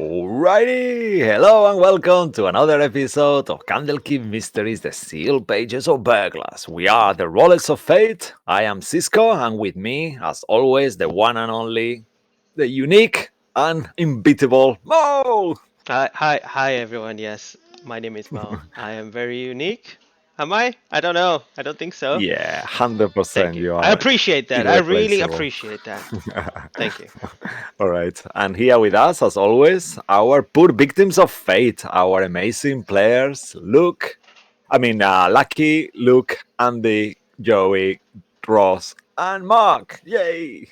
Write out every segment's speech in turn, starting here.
Alrighty, hello and welcome to another episode of Candlekeep Mysteries, the sealed pages of Verglas. We are the Rollers of Fate. I am Cisco, and with me, as always, the one and only, the unique and unbeatable Mo. Hi, everyone. Yes, my name is Mo. I am very unique. Am I? I don't know. I don't think so. Yeah, Thank 100%. you. You I are appreciate that. I really irreplaceable. appreciate that. Thank you. All right, and here with us, as always, our poor victims of fate, our amazing players, Lucky, Luke, Andy, Joey, Ross, and Mark. Yay!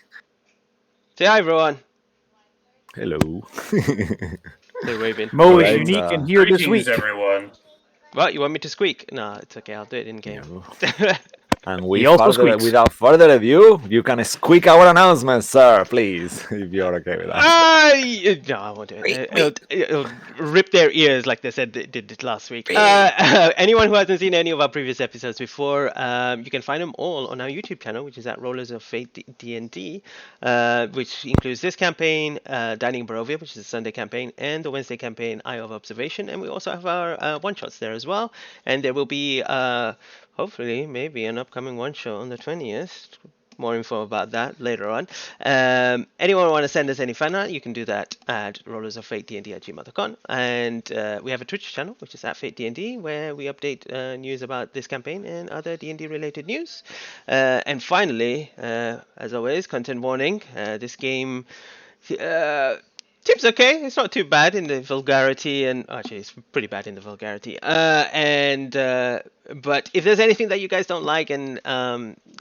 Say hi, everyone. Hello. They're waving. All Mo is right. unique and here this Greetings, week. everyone. What? You want me to squeak? No, it's okay. I'll do it in Yeah. game. And He also squeaks. without further ado, you can squeak our announcements, sir, please, if you're okay with that. No, I won't do it. It'll rip their ears like they said they did it last week. Anyone who hasn't seen any of our previous episodes before, you can find them all on our YouTube channel, which is at Rollers of Fate D&D, which includes this campaign, Dining in Barovia, which is a Sunday campaign, and the Wednesday campaign, Eye of Observation. And we also have our one-shots there as well. And there will be, hopefully, maybe an upcoming one-shot on the 20th. More info about that later on. Anyone want to send us any fan art, you can do that at rollersoffatednd@gmail.com. And we have a Twitch channel, which is at FateDND, where we update news about this campaign and other D&D related news. And finally, as always, content warning. This game seems okay. It's not too bad in the vulgarity, and actually, it's pretty bad in the vulgarity. But if there's anything that you guys don't like and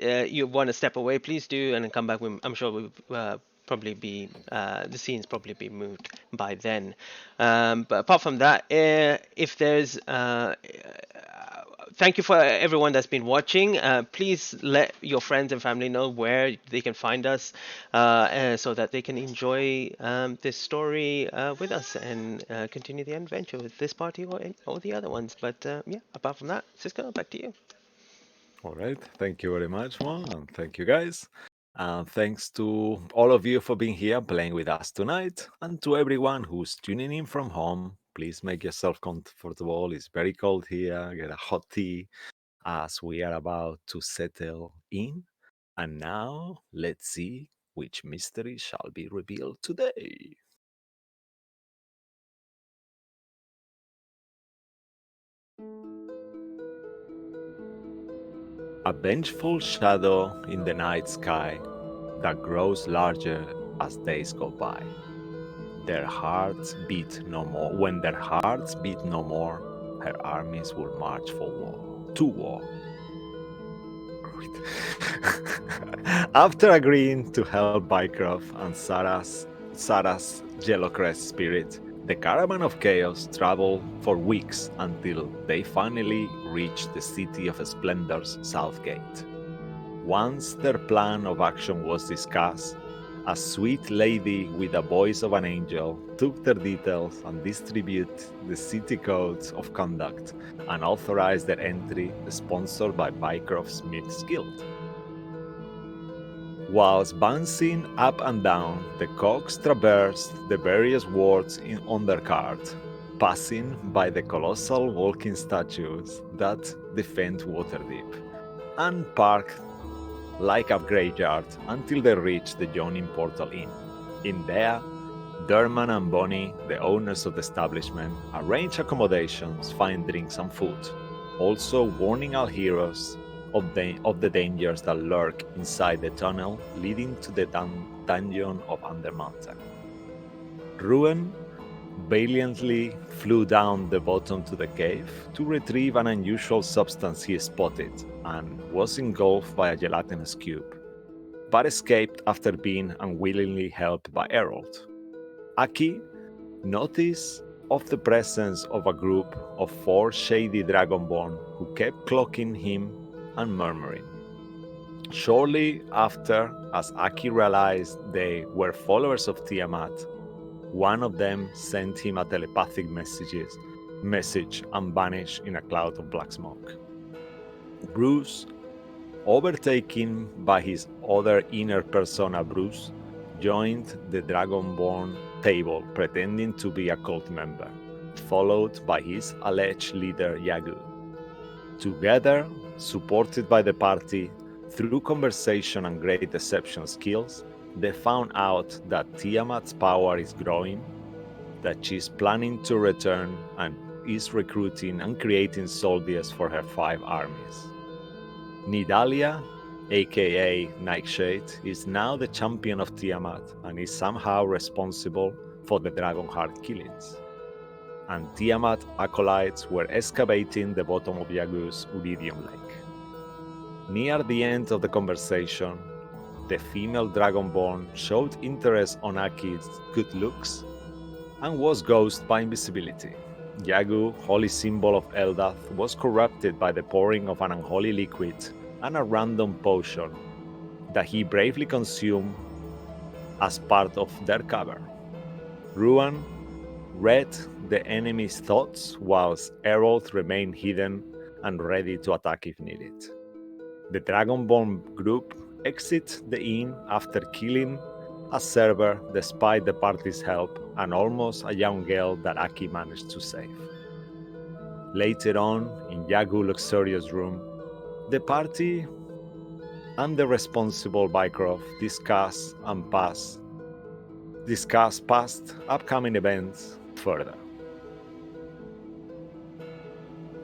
you want to step away, please do, and then come back. I'm sure we'll probably be the scenes probably be moved by then. But apart from that, if there's thank you for everyone that's been watching. Please let your friends and family know where they can find us so that they can enjoy this story with us and continue the adventure with this party or the other ones. But yeah, apart from that, Cisco, back to you. All right. Thank you very much, Mo, and thank you guys. And thanks to all of you for being here playing with us tonight. And to everyone who's tuning in from home, please make yourself comfortable. It's very cold here. Get a hot tea as we are about to settle in. And now let's see which mystery shall be revealed today. A vengeful shadow in the night sky that grows larger as days go by. Their hearts beat no more. When their hearts beat no more, her armies will march for war. To war. After agreeing to help Bycroft and Sarah's Yellowcress spirit, the caravan of chaos traveled for weeks until they finally reached the City of Splendor's south gate. Once their plan of action was discussed, a sweet lady with the voice of an angel took their details and distributed the city codes of conduct and authorized their entry, sponsored by Bycroft Smith's Guild. Whilst bouncing up and down, the cogs traversed the various wards on their cart, passing by the colossal walking statues that defend Waterdeep, and parked like a graveyard until they reached the Yawning Portal Inn. In there, Derman and Bonnie, the owners of the establishment, arrange accommodations, find drinks and food, also warning all heroes of the dangers that lurk inside the tunnel leading to the dungeon of Undermountain. Ruin valiantly flew down the bottom to the cave to retrieve an unusual substance he spotted and was engulfed by a gelatinous cube, but escaped after being unwillingly helped by Errol. Aki noticed of the presence of a group of 4 shady dragonborn who kept clocking him and murmuring. Shortly after, as Aki realized they were followers of Tiamat, one of them sent him a telepathic message and vanished in a cloud of black smoke. Bruce, overtaken by his other inner persona Bruce, joined the Dragonborn table pretending to be a cult member, followed by his alleged leader Yagu. Together, supported by the party, through conversation and great deception skills, they found out that Tiamat's power is growing, that she's planning to return and is recruiting and creating soldiers for her 5 armies. Nidalia, aka Nightshade, is now the champion of Tiamat and is somehow responsible for the Dragonheart killings. And Tiamat acolytes were excavating the bottom of Yagu's Uridium Lake. Near the end of the conversation, the female Dragonborn showed interest on Aki's good looks and was ghosted by invisibility. Yagu, holy symbol of Eldath, was corrupted by the pouring of an unholy liquid and a random potion that he bravely consumed as part of their cover. Ruan read the enemy's thoughts whilst Eroth remained hidden and ready to attack if needed. The Dragonborn group exit the inn after killing a server despite the party's help and almost a young girl that Aki managed to save. Later on, in Yagu's luxurious room, the party and the responsible Bycroft discuss past upcoming events further.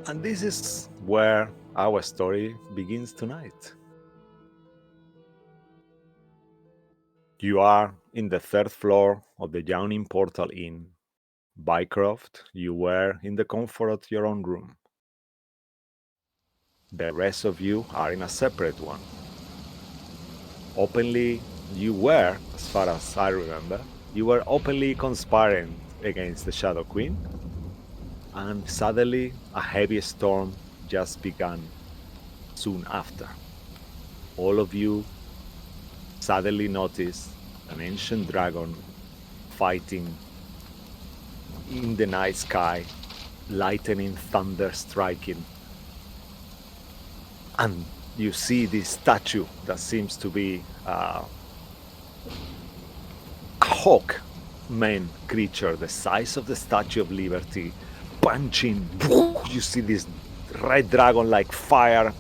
And this is where our story begins tonight. You are in the 3rd floor of the Yawning Portal Inn. Bycroft, you were in the comfort of your own room. The rest of you are in a separate one. Openly, you were, as far as I remember, you were openly conspiring against the Shadow Queen, and suddenly a heavy storm just began soon after. All of you suddenly notice an ancient dragon fighting in the night sky, lightning, thunder striking. And you see this statue that seems to be a hawk man creature, the size of the Statue of Liberty, punching. You see this red dragon like fire,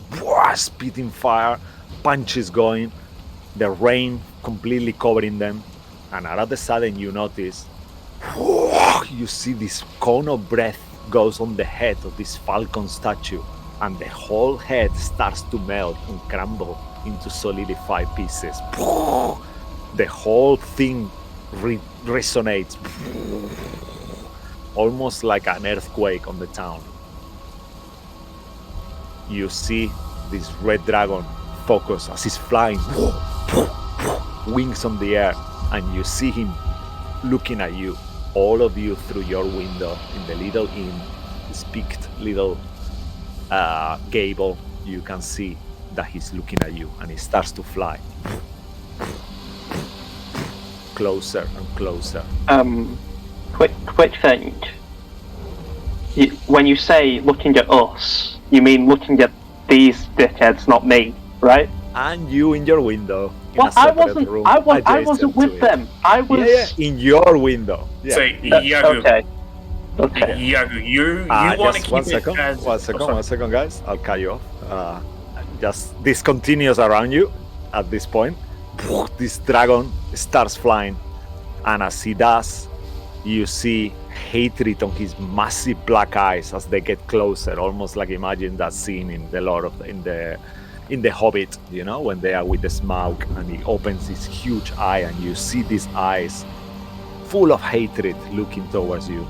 spitting fire, punches going, the rain completely covering them, and all of a sudden you notice, you see this cone of breath goes on the head of this falcon statue, and the whole head starts to melt and crumble into solidified pieces. The whole thing resonates, almost like an earthquake on the town. You see this red dragon focus as he's flying, wings on the air, and you see him looking at you, all of you through your window in the little inn, this peaked little gable. You can see that he's looking at you, and he starts to fly closer and closer. Quick thing. When you say looking at us, you mean looking at these dickheads, not me, right? And you in your window. Well, I wasn't with them. I was in your window. Yeah. So Yagu, okay. Yagu, you want to keep one second, guys. I'll cut you off. This continues around you. At this point, this dragon starts flying, and as he does, you see hatred on his massive black eyes as they get closer, almost like imagine that scene in in the Hobbit, you know, when they are with the Smaug and he opens his huge eye and you see these eyes full of hatred looking towards you.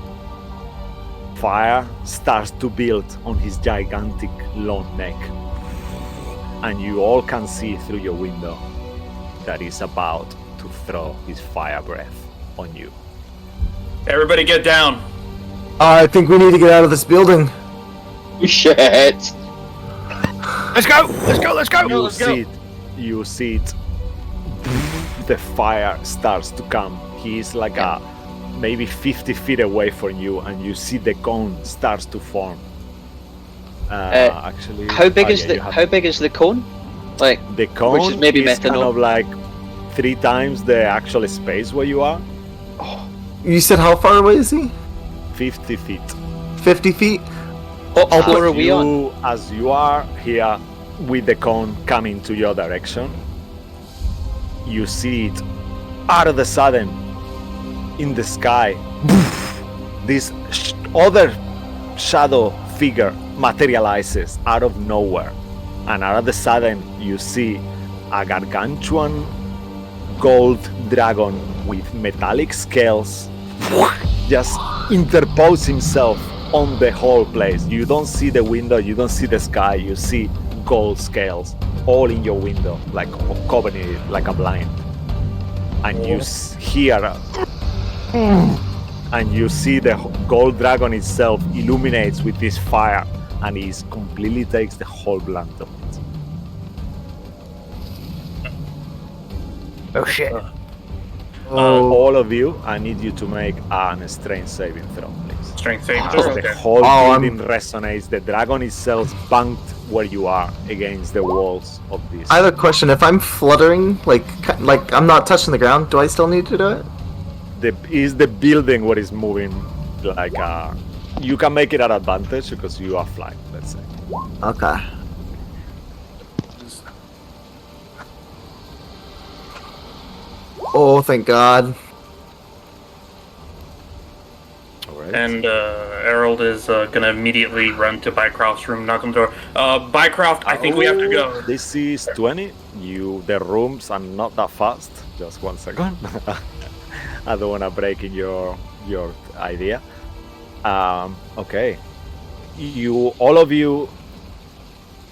Fire starts to build on his gigantic long neck, and you all can see through your window that he's about to throw his fire breath on you. everybody get down. I think we need to get out of this building. Shit! Let's go! You see it. The fire starts to come. He is like maybe 50 feet away from you, and you see the cone starts to form. Actually, how big is the cone? Like the cone which is maybe kind methanol. of like 3 times the actual space where you are. You said how far away is he? 50 feet. 50 feet? What floor are we on? As you are here with the cone coming to your direction, you see it out of the sudden in the sky. This other shadow figure materializes out of nowhere, and out of the sudden you see a gargantuan gold dragon with metallic scales just interpose himself on the whole place. You don't see the window, you don't see the sky, you see gold scales all in your window, like covering it like a blind. And you hear and you see the gold dragon itself illuminates with this fire, and he completely takes the whole brunt of it. Oh shit. All of you, I need you to make an strength saving throw, please. Strength saving Because throw. the Okay. whole building resonates. The dragon itself banked where you are against the walls of this. I have a question. If I'm fluttering, like I'm not touching the ground, do I still need to do it? Is the building what is moving like you can make it an advantage because you are flying, let's say. Okay. Oh, thank God. Alright. And Harold is gonna immediately run to Bycroft's room, knock on the door. Bycroft, I think we have to go. This is 20. The rooms are not that fast. Just 1 second. I don't wanna break in your idea. Okay. All of you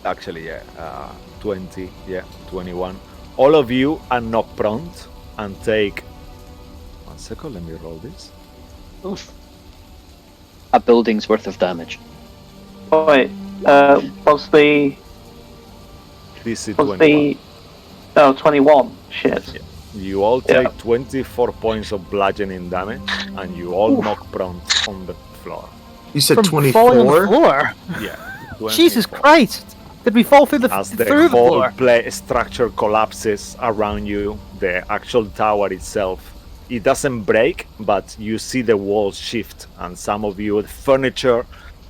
actually 20, 21. All of you are knocked prone and take 1 second, let me roll this. Oof. A building's worth of damage. Oh, wait, what's the... This is What's 21. the... Oh, 21. Shit. Yeah. You all take 24 points of bludgeoning damage, and you all knock prone on the floor. You said From 24? falling on the floor. Yeah. Jesus 24. Christ! Did we fall through the As the through the whole floor? structure collapses around you, the actual tower itself, it doesn't break, but you see the walls shift, and some of you, the furniture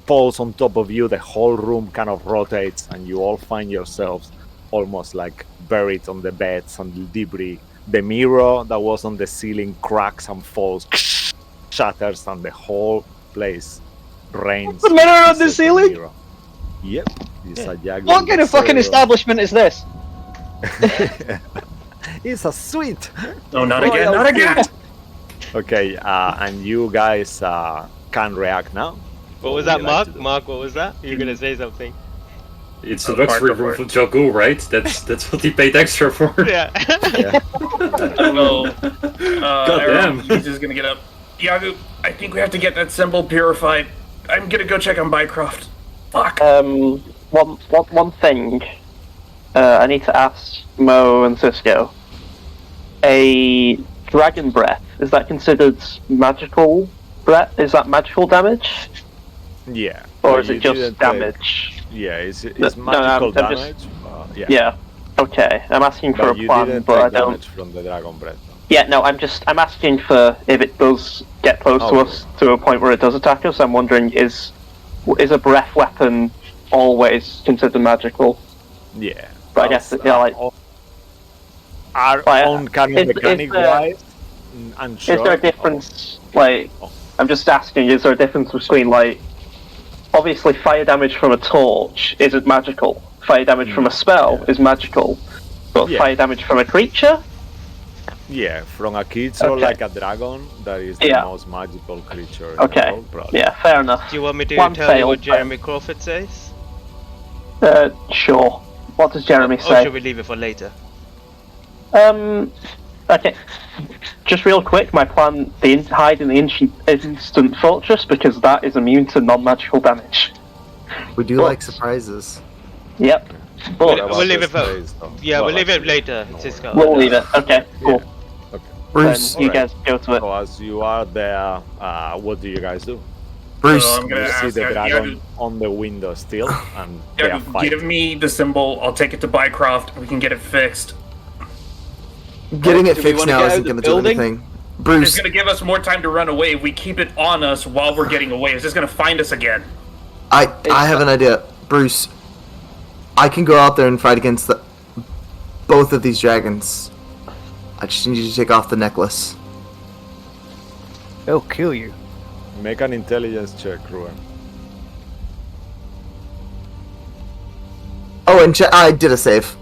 falls on top of you, the whole room kind of rotates, and you all find yourselves almost like buried on the beds and the debris. The mirror that was on the ceiling cracks and falls, shatters, and the whole place rains. The mirror on the pieces of ceiling? mirror. Yep. It's a jagged What kind of fucking mirror. establishment is this? It's a suite. No, not again, not again. Okay, and you guys can react now. What was that, Mark? Mark, what was that? You were gonna say something. It's a luxury room for Jogul, right? That's what he paid extra for. Yeah. Well, damn. He's just gonna get up. Yagu, I think we have to get that symbol purified. I'm gonna go check on Bycroft. Fuck. One thing. I need to ask Mo and Cisco. A dragon breath, is that considered magical breath? Is that magical damage? Yeah. Or but is you it just didn't damage? take- yeah, it's No, magical I'm damage. just- Yeah. Yeah. Okay, I'm asking for But a you plan, didn't but take I don't... damage from the dragon breath. Yeah, no, I'm asking for if it does get close to Okay. us to a point where it does attack us. I'm wondering, is a breath weapon always considered magical? Yeah. But I guess, yeah, like... Our Like, own kind of is mechanic there- wise, I'm sure. Is there a difference, like... Oh. I'm just asking, is there a difference between, like... Obviously, fire damage from a torch isn't magical. Fire damage from a spell is magical. But Yeah. fire damage from a creature? Yeah, from a creature Okay. like a dragon, that is the Yeah. most magical creature in Okay. the world, probably. Yeah, fair enough. Do you want me to One tell you failed, what Jeremy Crawford says? Sure. What does Jeremy Or say? should we leave it for later? Okay. Just real quick, my plan: hide in the instant fortress because that is immune to non-magical damage. We do Well- like surprises. Yep. What But about we'll leave the it for- space, though? Yeah, Well, we'll leave it actually, later, no Cisco. we'll leave it. Okay. Cool. Okay. Bruce, Then you Alright. guys go to it. So as you are there, what do you guys do? Bruce, I'm gonna You see ask the Yagu, dragon on the window still, and they are Yagu, fighting. give me the symbol. I'll take it to Bycroft. We can get it fixed. getting it Do we fixed wanna now get out isn't the going to do building? anything. Bruce, gonna give us more time to run away. If we keep it on us while we're getting away, it's just gonna find us again. I have an idea. Bruce, I can go out there and fight against both of these dragons. I just need you to take off the necklace. They'll kill you. Make an intelligence check, Ruin. Oh, and I did a save.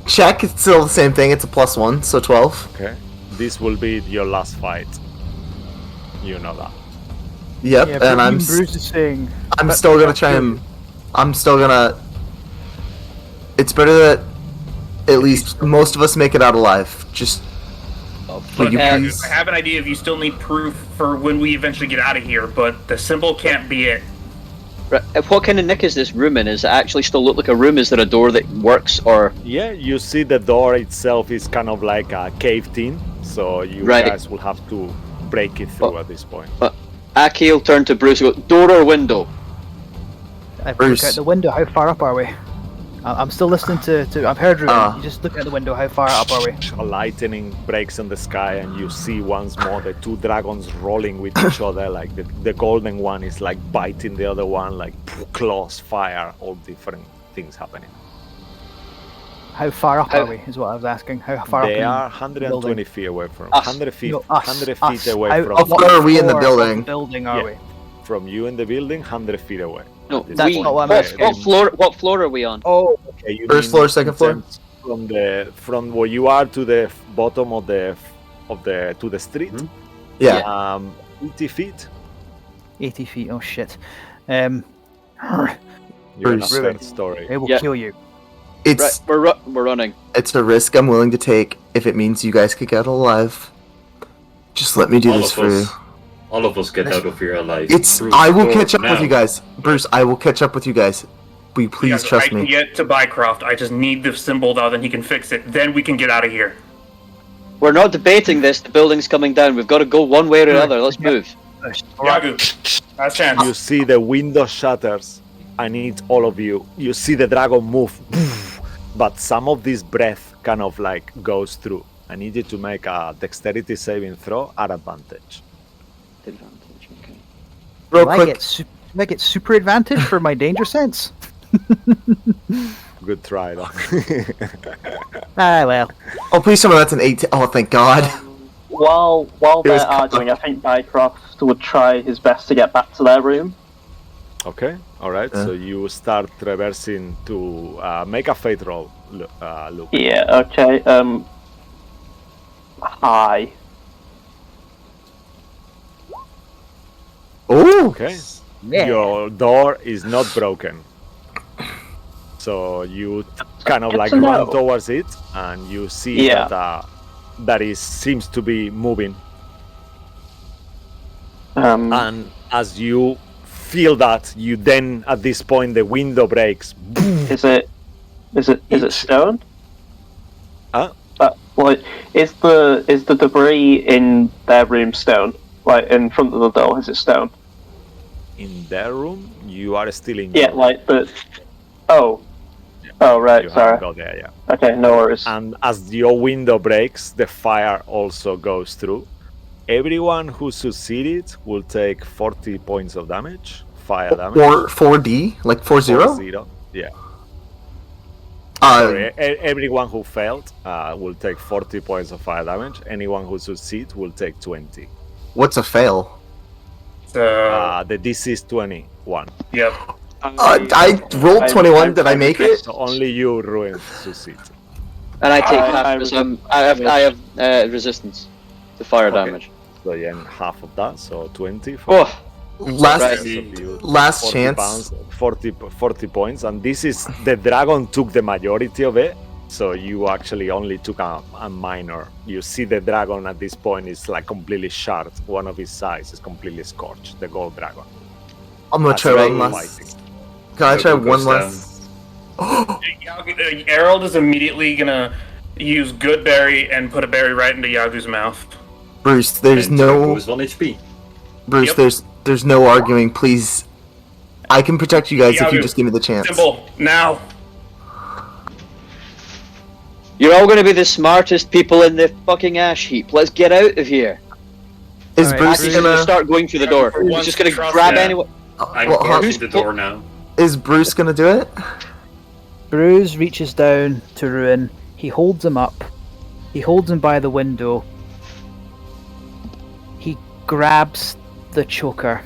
Check, it's still the same thing. It's a +1, so 12. Okay. This will be your last fight. You know that. Yep, Yeah, and but I'm even Bruce is saying. I'm still gonna try and. I'm still gonna. It's better that at least most of us make it out alive. Just. Will you please? I have an idea if you still need proof for when we eventually get out of here, but the symbol can't be it. Right. What kind of nick is this room in? Does it actually still look like a room? Is there a door that works, or? Yeah, you see the door itself is kind of like a caved in, so you guys will have to break it through at this point. Aki will turn to Bruce and go, door or window? I Bruce. look out the window. How far up are we? I'm still listening to. I've heard Ruin. You just look out the window. How far up are we? A lightning breaks in the sky, and you see once more the two dragons rolling with each other. Like the golden one is like biting the other one, like claws, fire, all different things happening. How far up are we? Is what I was asking. How far up? They in are the 120 building? feet away from Us. 100 feet, No, us, 100 feet us. away from How far are we in the What building? building are we? from you in the building, 100 feet away. No, That's not what I'm asking. What floor are we on? Oh, Okay, you First mean floor, second in floor? terms from where you are to the bottom of the to the street. Yeah. 80 feet. 80 feet. Oh shit. You're in a Bruce. third story. They will Yeah. kill you. It's Right, we're running. it's a risk I'm willing to take if it means you guys could get alive. Just let me do this for you. All of us get out of here alive. It's. Bruce, I will go catch up with now. you guys, Bruce. I will catch up with you guys. Will you please I trust can me? get to Bycroft. I just need the symbol though, then he can fix it. Then we can get out of here. We're not debating this. The building's coming down. We've got to go one way or another. Let's move. Yagu, last chance. You see the window shatters. I need all of you. You see the dragon move, but some of this breath kind of like goes through. I need you to make a dexterity saving throw at advantage. Advantage, okay. Real Do I quick. get super advantage for my danger sense? Good try, though. Ah well. Oh, please tell me that's an 18. Oh, thank God. While It was they're arguing, I think Bycroft would try his best to get back to their room. Okay, all right. So you start traversing to make a fate roll, Luke. Yeah. Okay. Hi. Oh. Okay. Yeah. Your door is not broken. So you kind of Good like to run know. towards it, and you see Yeah. that is seems to be moving. And as you feel that, you then at this point the window breaks. Is it stone? Huh? Well, is the debris in their room stone? Like in front of the door, is it stone? In their room, you are still in. Yeah, your like the. Oh. Oh right, you sorry. haven't got there, yeah. Okay, no worries. And as your window breaks, the fire also goes through. Everyone who succeeded will take 40 points of damage, fire damage. 4D, like 40. 40, yeah. Sorry, everyone who failed will take 40 points of fire damage. Anyone who succeeds will take 20. What's a fail? The DC is 21. Yep. I rolled 21. Did I make it? So only you ruin succeed. And I take I half because I have resistance to fire Okay. damage. So yeah, and half of that, so 20 for Oh, Last Right. last 40 chance. pounds, 40 points, and this is the dragon took the majority of it, so you actually only took a minor. You see the dragon at this point is like completely sharp. One of his sides is completely scorched. The gold dragon. I'm gonna That's try right. one last. Fighting. Can I try Goku one goes last? Harold is immediately gonna use good berry and put a berry right into Yagu's mouth. Bruce, there's And no. Goku is 1 HP. Bruce, Yep. there's no arguing. Please, I can protect you guys if you Yagu, just give me the chance. Symbol now. You're all going to be the smartest people in the fucking ash heap. Let's get out of here. Is Alright, Bruce He's going to gonna? start going through the door. For He's once, just going to trust grab him. anyone. I'm Well, guarding who's- the door now. Is Bruce gonna do it? Bruce reaches down to Ruin. He holds him up. He holds him by the window. He grabs the choker.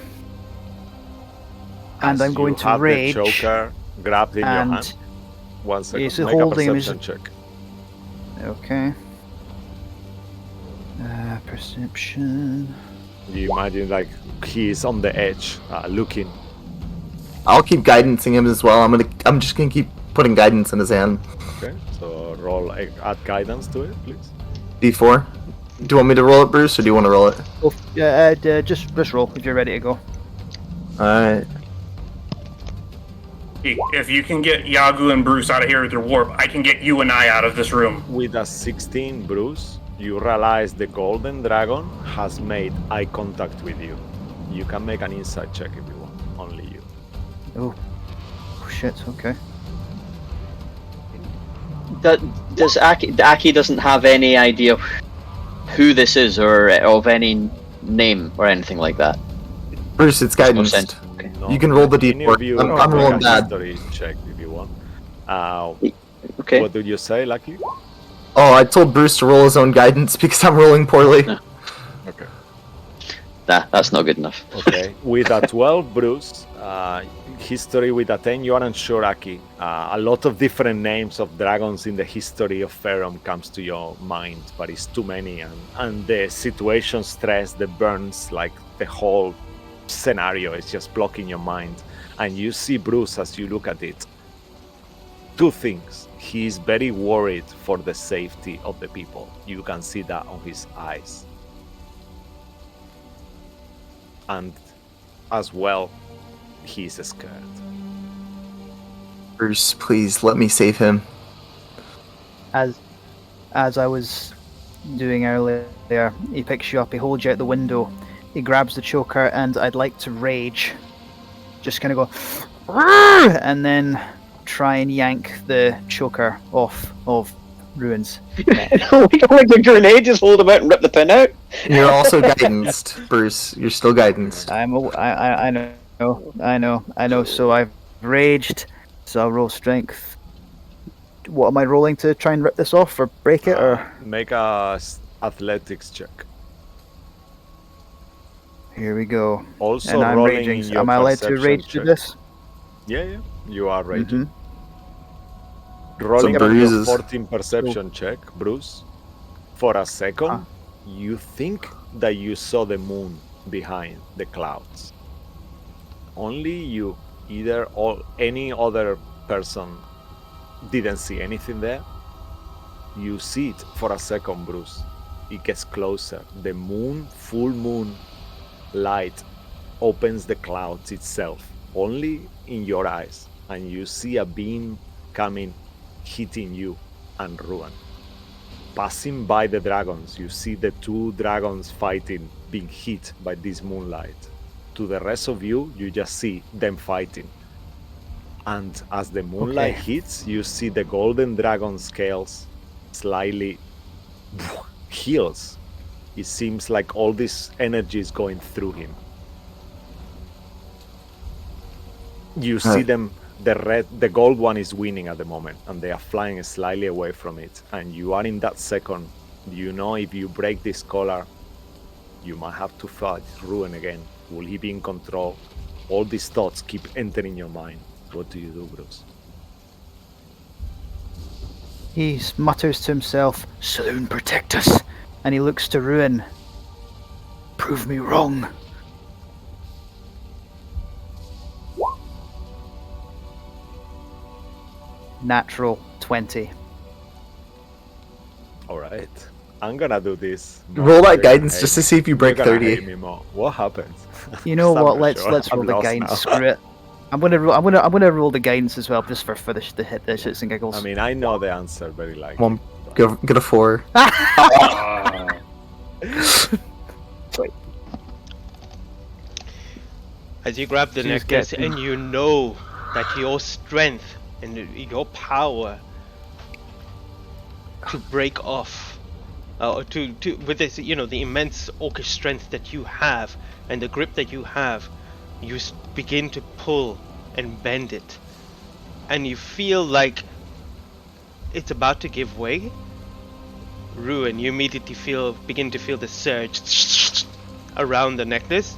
And As I'm going you to have rage. the choker grabbed in your and hand. 1 second. he's Make holding a him, perception check. Okay. Perception. You imagine like he's on the edge, looking. I'll keep guidancing him as well. I'm just gonna keep putting guidance in his hand. Okay, so add guidance to it, please. D4. Do you want me to roll it, Bruce, or do you want to roll it? Oh, just roll if you're ready to go. Alright. If you can get Yagu and Bruce out of here with your warp, I can get you and I out of this room. With a 16, Bruce, you realize the golden dragon has made eye contact with you. You can make an insight check if you want, only you. Oh shit, okay. Does Aki doesn't have any idea who this is or of any name or anything like that? Bruce, it's No guidance. sense. Okay. No, You can roll the any of D4. you I'm can make rolling a bad. history check if you want. Okay. What did you say, Lucky? Oh, I told Bruce to roll his own guidance because I'm rolling poorly. Okay. Nah, that's not good enough. Okay. With a 12, Bruce, history with a 10, you aren't sure, Aki. A lot of different names of dragons in the history of Faerun comes to your mind, but it's too many, and the situation stress that burns like the whole scenario is just blocking your mind. And you see Bruce as you look at it. Two things. He's very worried for the safety of the people. You can see that on his eyes. And as well, he's scared. Bruce, please let me save him. As I was doing earlier, he picks you up, he holds you out the window, he grabs the choker, and I'd like to rage. Just kind of go, "Arrgh!" and then try and yank the choker off of Ruin's neck. Like the grenade, just hold him out and rip the pin out. You're also guidanced, Bruce. You're still guidanced. I know. So I've raged. So I'll roll strength. What am I rolling to try and rip this off or break it or? Make a athletics check. Here we go. Also And I'm rolling raging. in So your am I allowed to perception rage check. do this? Yeah, you are raging. Mm-hmm. Rolling So on your Bruce is- 14 perception check, Bruce. For a second, you think that you saw the moon behind the clouds. Only you, either or any other person, didn't see anything there. You see it for a second, Bruce. It gets closer. The moon, full moon light opens the clouds itself, only in your eyes, and you see a beam coming, hitting you and Ruan. Passing by the dragons, you see the two dragons fighting, being hit by this moonlight. To the rest of you, you just see them fighting. And as the moonlight hits, you see the golden dragon scales slightly heals. It seems like all this energy is going through him. You see them, the gold one is winning at the moment, and they are flying slightly away from it. And you are in that second. You know if you break this collar, you might have to fight Ruin again. Will he be in control? All these thoughts keep entering your mind. What do you do, Bruce? He mutters to himself, "Saloon protect us," and he looks to Ruin. "Prove me wrong." Natural 20. Alright. I'm gonna do this. Roll that guidance just to see if you break You're gonna 30. hate me more. What happens? You know I'm what? not sure. Let's I'm roll the lost guidance. now. Screw it. I'm gonna roll the guidance as well, just for the hit the shits and giggles. I mean, I know the answer very likely. Come on, get a 4. Ah, As you grab the She's necklace getting- and you know that your strength and your power to break off, or to with this, the immense orcish strength that you have and the grip that you have, you begin to pull and bend it, and you feel like it's about to give way. Ruin, you immediately begin to feel the surge around the necklace,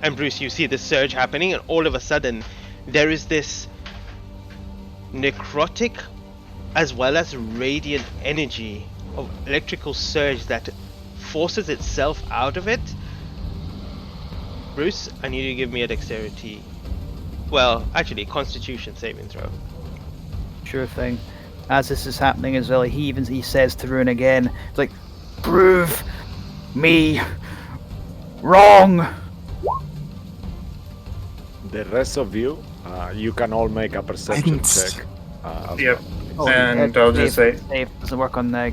and Bruce, you see the surge happening, and all of a sudden there is this necrotic as well as radiant energy of electrical surge that forces itself out of it. Bruce, I need you to give me a dexterity, well, actually constitution saving throw. Sure thing. As this is happening as well, he says to Ruin again, it's like, prove me wrong. The rest of you, you can all make a perception check. Yep. Oh, And I'll just say save doesn't work on that.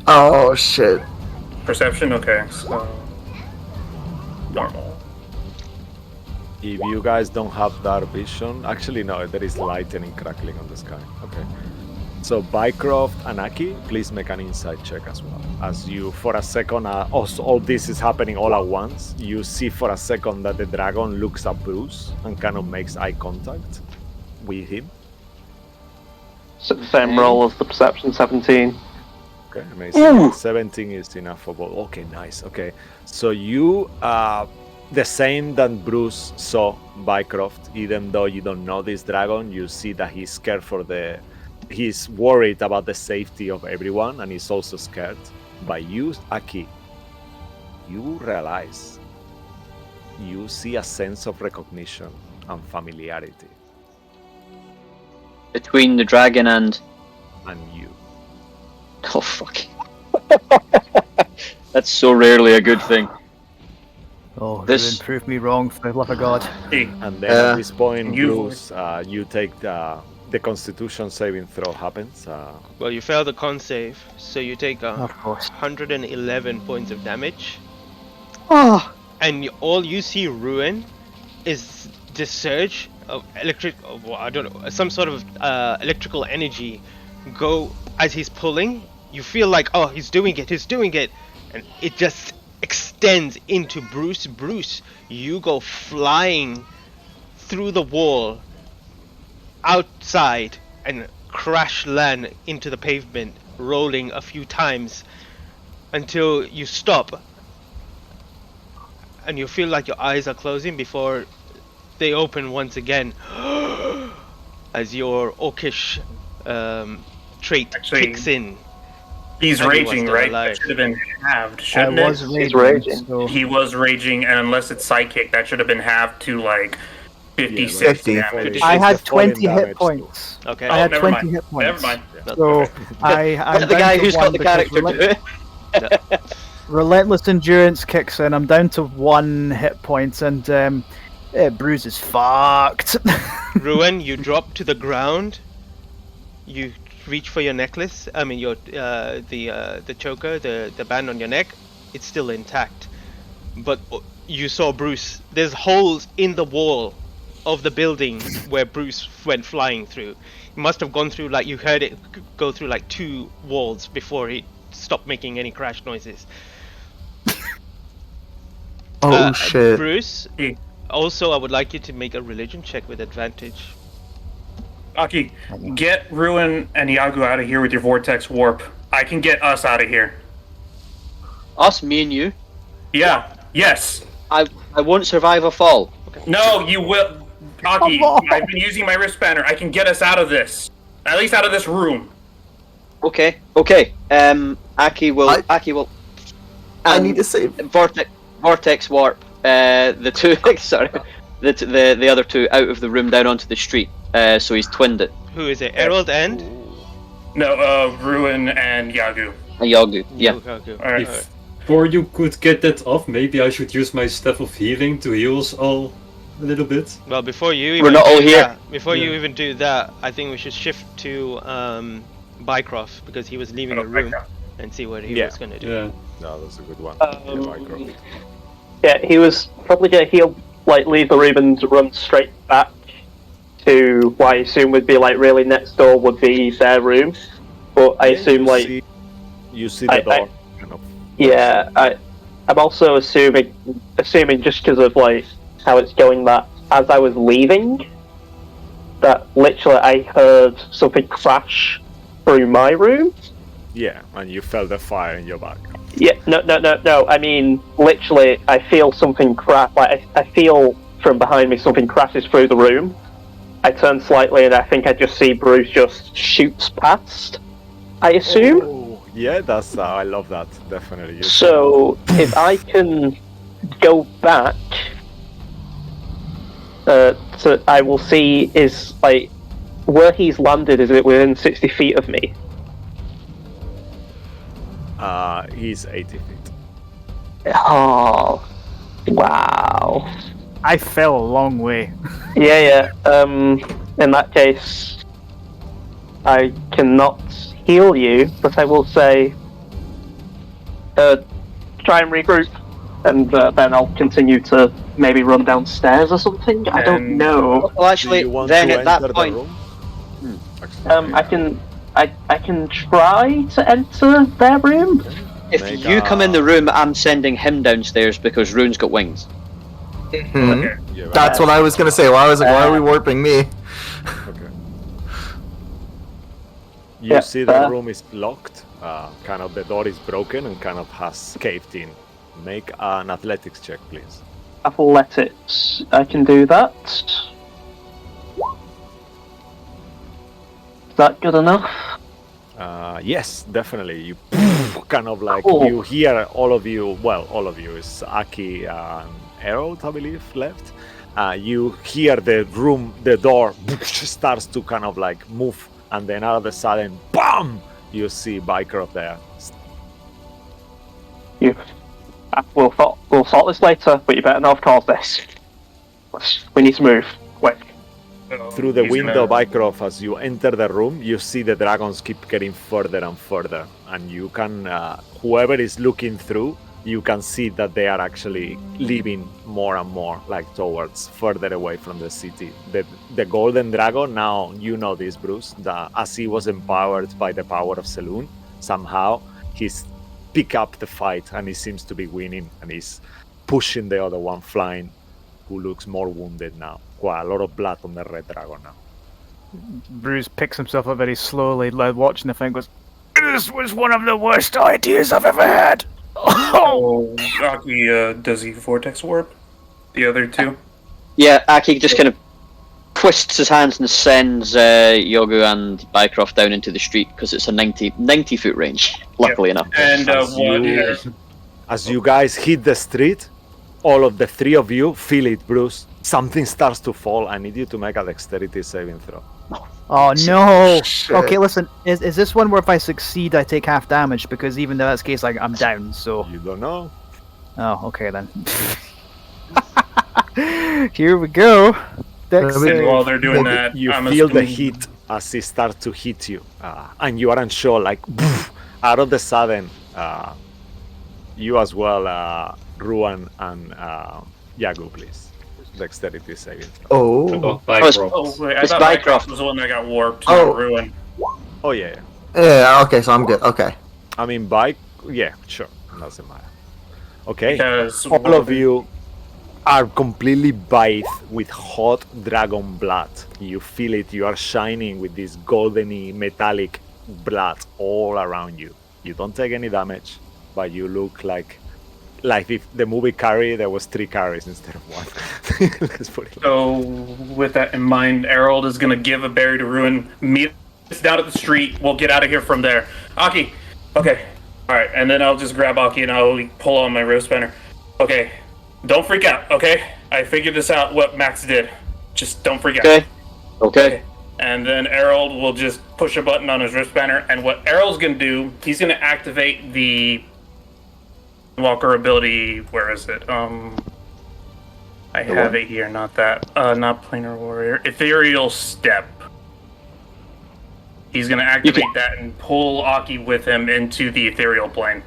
Oh shit. perception. Okay, so normal. If you guys don't have dark vision, actually no, there is lightning crackling on the sky. Okay. So Bycroft and Aki, please make an insight check as well. As you, for a second, all this is happening all at once. You see for a second that the dragon looks at Bruce and kind of makes eye contact with him. Same roll as the perception, 17. Okay, amazing. 17 is enough for both. Okay, nice. Okay, so you, the same that Bruce saw Bycroft, even though you don't know this dragon, you see that he's scared he's worried about the safety of everyone, and he's also scared. By you, Aki, you realize, you see a sense of recognition and familiarity. Between the dragon and you. Oh fuck! That's so rarely a good thing. Oh, This- Ruin, prove me wrong, for the love of God. And then at this point, Bruce, you take the Constitution saving throw happens. Well, you fail the con save, so you take Of course. 111 points of damage. Oh, And all you see, Ruin, is this surge of I don't know, some sort of electrical energy go as he's pulling. You feel like, oh, he's doing it, and it just extends into Bruce. Bruce, you go flying through the wall outside and crash land into the pavement, rolling a few times until you stop, and you feel like your eyes are closing before they open once again as your orcish trait Actually, kicks in. He's And he was raging, still right? alive. That should have been halved, I shouldn't was it? raging. So He was raging, and unless it's psychic, that should have been halved to like 56 Yeah, 50. damage. I had It's the falling 20 hit damage points. Okay. I had never 20 mind. hit points. Never mind. So I'm the down guy to who's one got the because character do it. Relentless endurance kicks in. I'm down to 1 hit point, and Bruce is fucked. Ruin, you drop to the ground. You reach for your necklace. I mean, your the choker, the band on your neck. It's still intact, but you saw Bruce. There's holes in the wall of the building where Bruce went flying through. He must have gone through, like, you heard it go through like 2 walls before he stopped making any crash noises. Oh shit. Bruce, Yeah. also I would like you to make a religion check with advantage. Aki, get Ruin and Yagu out of here with your vortex warp. I can get us out of here. Us, me and you. Yeah. Yes. I won't survive a fall. No, you will. Aki, I've been using my wrist spanner. I can get us out of this. At least out of this room. Okay. Aki will. I need to save. Vortex warp. The two. Sorry. The other two out of the room down onto the street. So he's twinned it. Who is it? Errol and No, Ruin and Yagu. Yagu. Yeah. Lukaku. Alright. Before you could get that off, maybe I should use my Staff of Healing to heal us all a little bit. Well, before you even We're not all do here. that, before you even do that, I think we should shift to Bycroft, because he was leaving the room, and see what he was gonna do. Yeah. No, that's a good one. Yeah, he was probably he'll leave the room and run straight back to what I assume would be really next door would be their room. but I assume you see the door. Kind of. Yeah, I'm also assuming just because of how it's going that as I was leaving, that literally I heard something crash through my room. Yeah, and you felt the fire in your back. Yeah, no. I mean, literally, I feel something crash. I feel from behind me something crashes through the room. I turn slightly, and I think I just see Bruce just shoots past. I assume. Oh, yeah, that's I love that definitely. So if I can go back, so I will see is where he's landed. Is it within 60 feet of me? He's 80 feet. Oh, wow. I fell a long way. Yeah. In that case, I cannot heal you, but I will say, try and regroup, and then I'll continue to maybe run downstairs or something. I don't know. Well, actually, Do you want then to at that enter point, the room? Actually, I can try to enter their room. if you come in the room, I'm sending him downstairs because Rune's got wings. yeah, That's what I was gonna say. Why are we warping me? Okay. You see the room is locked. Kind of the door is broken and kind of has caved in. Make an athletics check, please. Athletics. I can do that. Is that good enough? Yes, definitely. You kind of you hear all of you is Aki and Harold, I believe, left. You hear the door starts to kind of move, and then all of a sudden, BAM! You see Bycroft there. We'll sort this later, but you better not have caused this. We need to move. Quick. Through the window, Bycroft, as you enter the room, you see the dragons keep getting further and further, and you can, whoever is looking through, you can see that they are actually leaving more and more, towards further away from the city. The golden dragon, now you know this, Bruce, as he was empowered by the power of Selûne, somehow he's pick up the fight and he seems to be winning, and he's pushing the other one flying, who looks more wounded now. Quite a lot of blood on the red dragon now. Bruce picks himself up very slowly, watching the thing, goes, "This was one of the worst ideas I've ever had." Aki, does he vortex warp? The other two? Yeah, Aki just kind of twists his hands and sends Yogu and Bycroft down into the street because it's a 90 foot range, luckily enough. And as you guys hit the street, all of the three of you feel it, Bruce. Something starts to fall. I need you to make a dexterity saving throw. Oh no! Okay, listen. Is this one where if I succeed, I take half damage? Because even though that's the case, I'm down. So you don't know. Oh, okay then. Here we go. While they're doing that, you feel the heat as it starts to hit you, and you aren't sure. Out of the sudden, you as well, Ruan and Yagu, please. Dexterity saving. Bycroft was the one that got warped. Ruin. Oh yeah. Yeah. Okay, so I'm good. Okay. I mean, yeah, sure, doesn't matter. Okay. Because all of you are completely bathed with hot dragon blood. You feel it. You are shining with this goldeny metallic blood all around you. You don't take any damage, but you look like if the movie Carrie, there was 3 carries instead of 1. Let's put it so, with that in mind, Harold is going to give a berry to Ruin. Meet us down at the street. We'll get out of here from there. Aki. Okay. All right. And then I'll just grab Aki and I'll pull on my wrist banner. Okay. Don't freak out, okay? I figured this out, what Max did. Just don't freak out. Okay. And then Harold will just push a button on his wrist banner, and what Harold's going to do, he's going to activate the Walker ability. Where is it? I have it here, not that. Not Planar Warrior. Ethereal Step. He's going to activate that and pull Aki with him into the ethereal plane.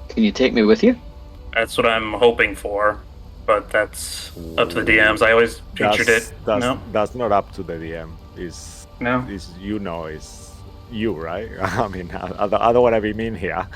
Can you take me with you? That's what I'm hoping for, but that's up to the DMs. I always pictured it. That's not up to the DM. Is No. is you, right? I mean, I don't want to be mean here.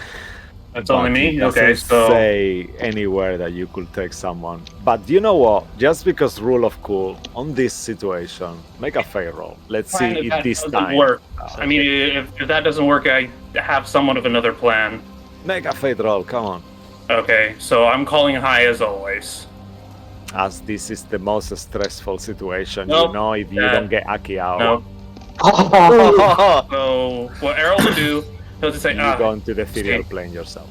That's But only me? it Okay, doesn't so. say anywhere that you could take someone. But you know what? Just because rule of cool on this situation, make a fair roll. Let's see Fine, if if that this doesn't time. work. I mean, if that doesn't work, I have somewhat of another plan. Make a fate roll. Come on. Okay, so I'm calling high as always. As this is the most stressful situation, Nope, you know, if you that- don't get Aki out, No. So what Errol will do, he'll just say, you go into the see. ethereal plane yourself.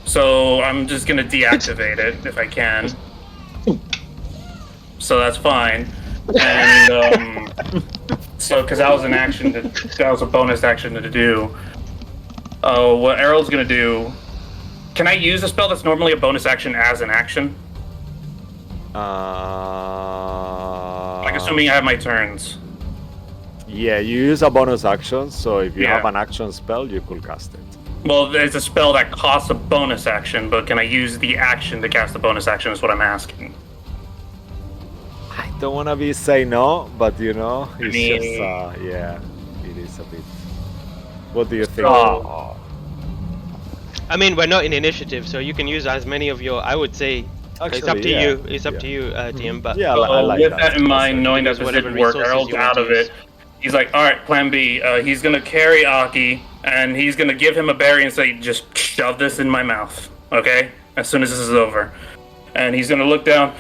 So I'm just gonna deactivate it if I can. So that's fine. And so because that was an action, that was a bonus action to do. What Errol's gonna do? Can I use a spell that's normally a bonus action as an action? Like assuming I have my turns. Yeah, you use a bonus action, so if you Yeah. have an action spell, you could cast it. Well, there's a spell that costs a bonus action, but can I use the action to cast a bonus action? Is what I'm asking. I don't want to be say no, but you know, it's mean- just yeah, it is a bit. What do you think? So- I mean, we're not in initiative, so you can use as many of your. I would say it's up Actually, to yeah, you. It's up yeah. to you, DM. But Yeah, I So like with that. that in mind, knowing that Use this whatever didn't work, resources Errol's you want out to of it. use. He's like, all right, Plan B. He's gonna carry Aki, and he's gonna give him a berry and say, just shove this in my mouth, okay? As soon as this is over, and he's gonna look down.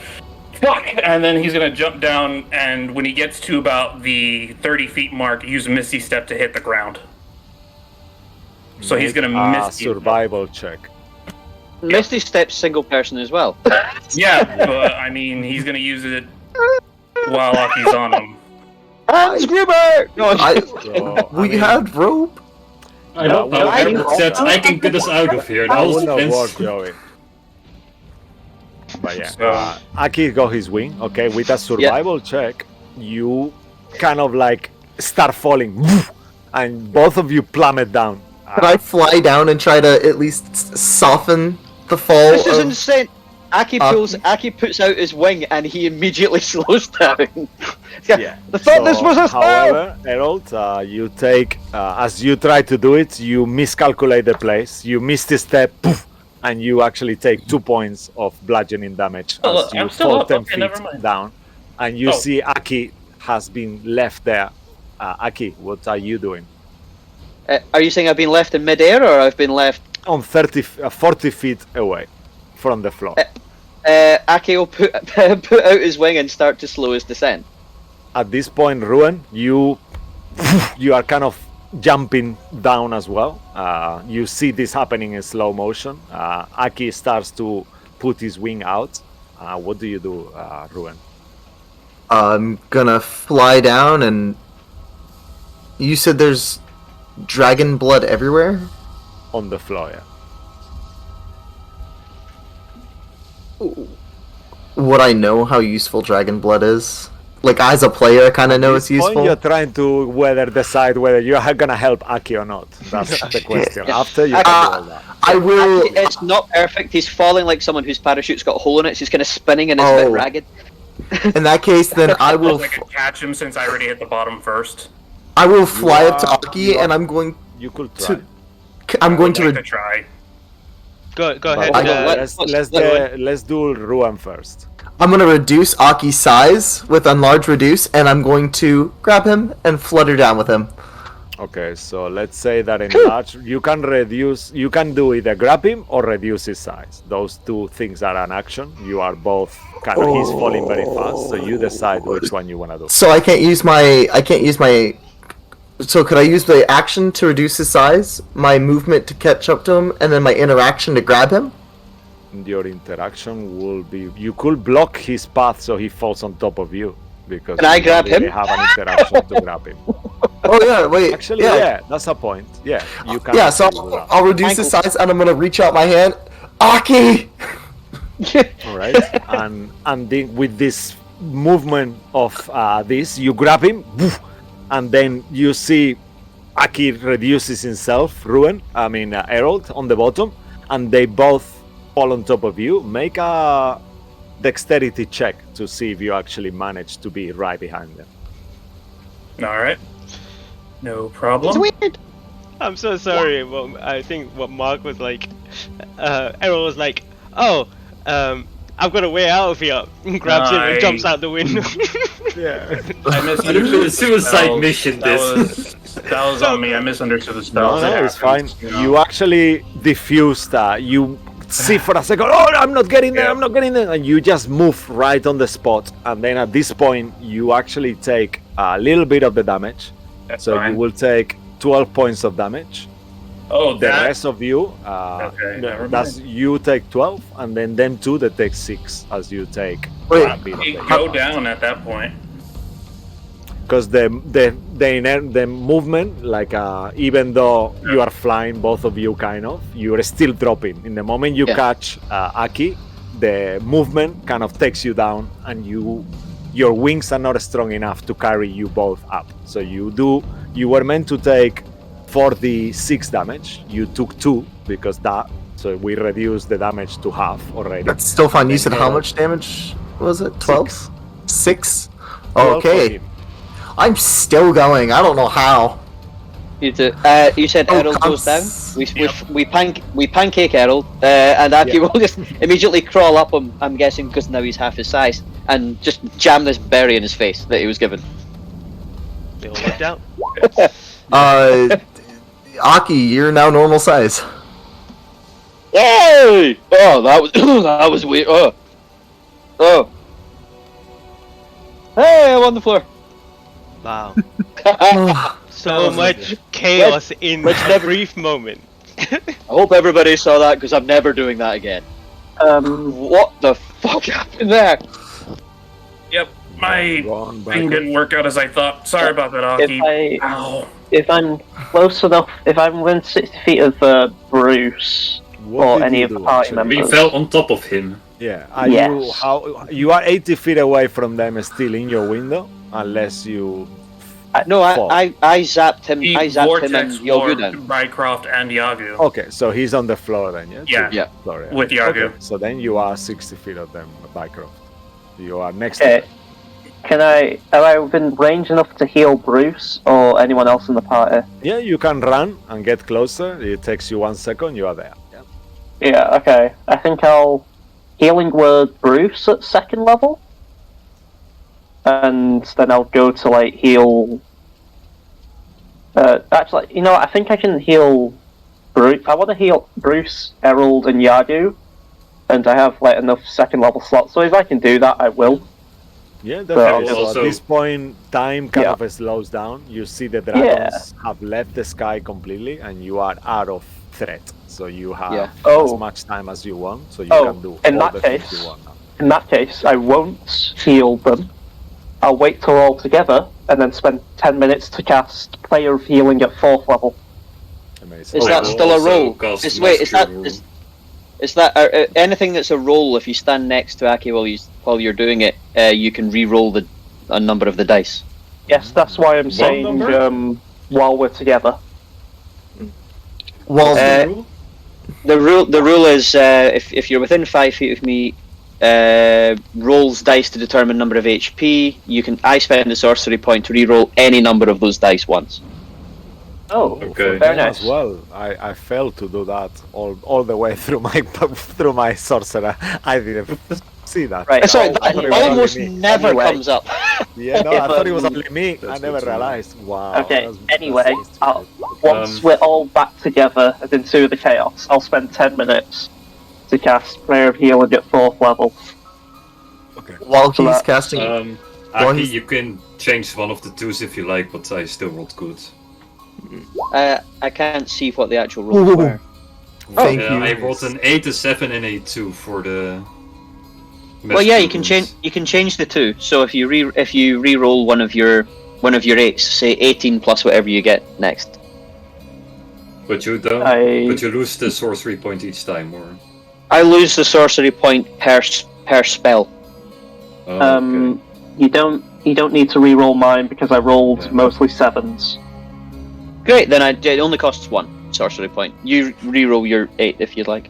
Fuck! And then he's gonna jump down, and when he gets to about the 30 feet mark, use Misty Step to hit the ground. So he's Make gonna a miss survival check. Misty Step's single person as well. Yeah, but I mean, he's gonna use it while Aki's on him. Hans Gruber! No, So, We had rope. I don't know. I- Eric said I can get us out of here. that That was the wouldn't plan. work, Joey. But yeah, So- Aki got his wing. Okay, with a survival check, you kind of like start falling, and both of you plummet down. Could I fly down and try to at least soften the fall? This is of- insane. Aki puts out his wing and he immediately slows down. Yeah. I thought this was a spell! However, Harold, you take as you try to do it, you miscalculate the place. You miss the step, poof, and you actually take 2 points of bludgeoning damage Oh, as you I'm still fall up. 10 Okay, feet never mind. down. And you Oh. see Aki has been left there. Aki, what are you doing? Are you saying I've been left in midair or I've been left? On 40 feet away from the floor. Aki will put out his wing and start to slow his descent. At this point, Ruin, you are kind of jumping down as well. You see this happening in slow motion. Aki starts to put his wing out. What do you do, Ruin? I'm gonna fly down and. You said there's dragon blood everywhere? On the floor, yeah. Would I know how useful dragon blood is? Like, as a player, I kind of know it's At this point, useful. you're trying to decide whether you are gonna help Aki or not. That's the question. Yeah. After you can do all that. I will. Aki, it's not perfect. He's falling like someone whose parachute's got a hole in it. So he's kind of spinning and it's a bit Oh. ragged. In that case, then I will. I could catch him since I already hit the bottom first. I will fly up to are- Aki, you and are- I'm going. You could try. I'm going to. I'd like to try. Go But ahead. let's do Ruin first. I'm going to reduce Aki's size with enlarge reduce, and I'm going to grab him and flutter down with him. Okay, so let's say that in large, you can do either grab him or reduce his size. Those two things are an action. You are both he's falling very fast, so you decide which one you want to do. So I can't use my. So could I use the action to reduce his size, my movement to catch up to him, and then my interaction to grab him? Your interaction will be, you could block his path so he falls on top of you, because Can I you grab don't really him? have an interaction to grab him. Oh yeah, wait. Actually, yeah, that's a point. Yeah, you can. Yeah, so actually do that. I'll reduce his size, and I'm gonna reach out my hand. Aki. All right, and then with this movement of this, you grab him, woof, and then you see Aki reduces himself, Harold on the bottom, and they both fall on top of you. Make a dexterity check to see if you actually manage to be right behind them. All right. No problem. It's weird. I'm so sorry. Well, I think what Mark was like, Errol was like, "Oh, I've got a way out of here." Grabs it and jumps out the window. Yeah. I misunderstood the Suicide spell. mission, That was on me. I misunderstood the spell. No, it's fine. You actually diffused. You see for a second. Oh, I'm not getting there. I'm not getting there. And you just move right on the spot. And then at this point, you actually take a little bit of the damage. That's So fine. you will take 12 points of damage. Oh, The that. rest of you, Okay, never that's you take 12, and then them two they take 6 as you take Wait. a bit of You the go down at that point. because the movement, like even though you are flying, both of you kind of, you are still dropping. In the moment you Yeah. catch Aki, the movement kind of takes you down, and your wings are not strong enough to carry you both up. So you were meant to take 46 damage. You took 2 because that. So we reduced the damage to half already. That's still fine. You said how much damage was it? 12? 6? Okay. I'm still going. I don't know how. You said Oh, Errol goes down. cunts. We pancake Errol, and Aki will just immediately crawl up him. I'm guessing because now he's half his size, and just jam this berry in his face that he was given. They all worked out. Aki, you're now normal size. Yay! Oh, that was that was weird. Oh. Hey, I'm on the floor. Wow. I So much chaos in let's a never- brief moment. hope everybody saw that because I'm never doing that again. What the fuck happened there? Yep, my Gone back. thing didn't work out as I thought. Sorry about that, Aki. Ow. If I'm close enough, if I'm within 60 feet of Bruce What or did any you of the do, party actually? We members, fell on top of him. Yeah. Are Yes. you are 80 feet away from them, still in your window, unless you. No, Fall. I zapped him. He I zapped him and vortex Yogu warped down. Bycroft and Yagu. Okay, so he's on the floor then, yeah? Yeah. Yeah. Floor, With Yagu. Okay, so then you are 60 feet of them, Bycroft. You are next Okay. to them. am I within range enough to heal Bruce or anyone else in the party? Yeah, you can run and get closer. It takes you 1 second, you are there. Yeah. Yeah, okay. I think I'll healing word Bruce at 2nd level. And then I'll go to like heal actually, you know what, I think I can heal Bruce. I want to heal Bruce, Errol, and Yagu. And I have like enough 2nd level slots, so if I can do that I will. Yeah, definitely. So also- at this point, time kind Yeah. of slows down. You see the dragons have left the sky completely, and you are out of threat. So you have Yeah. as Oh. much time as you want, so you Oh, can do in all that the things case- you want now. In that case, I won't heal them. I'll wait till we're all together, and then spend 10 minutes to cast Player of Healing at 4th level. Amazing. Is that will still a also roll? cast Wait, is that Master is that anything that's a roll? If you stand next to Aki while you're doing it, you can re-roll a number of the dice. Yes, that's why I'm saying number? while we're together. Well, The rule is if you're within 5 feet of me, rolls dice to determine number of HP. I spend a sorcery point to re-roll any number of those dice once. Oh, Okay. very Yeah, nice. as well. I failed to do that all the way through my sorcerer. I didn't see that. Right. Sorry, I that thought it was almost only me. never Anyway. comes up. Yeah, no, If, I thought it was um, only me. I That's never good to know. realized. Wow. Okay, that's anyway, so stupid. once we're all back together as in Two of the Chaos, I'll spend 10 minutes to cast Player of Healing at 4th level. while So he's that- casting, Aki, he's- you can change one of the twos if you like, but I still rolled good. I can't see what the actual rolls were. thank Yeah, you. I rolled an 8, a 7, and a 2 for the. Well, yeah, you master can rules. change. You can change the two. So if you re-roll one of your 8s, say 18 plus whatever you get next. But you don't. I- But you lose the sorcery point each time, or. I lose the sorcery point per spell. Oh, okay. You don't need to re-roll mine because I rolled Yeah. mostly 7s. Great, then it only costs 1 sorcery point. You re-roll your 8 if you'd like.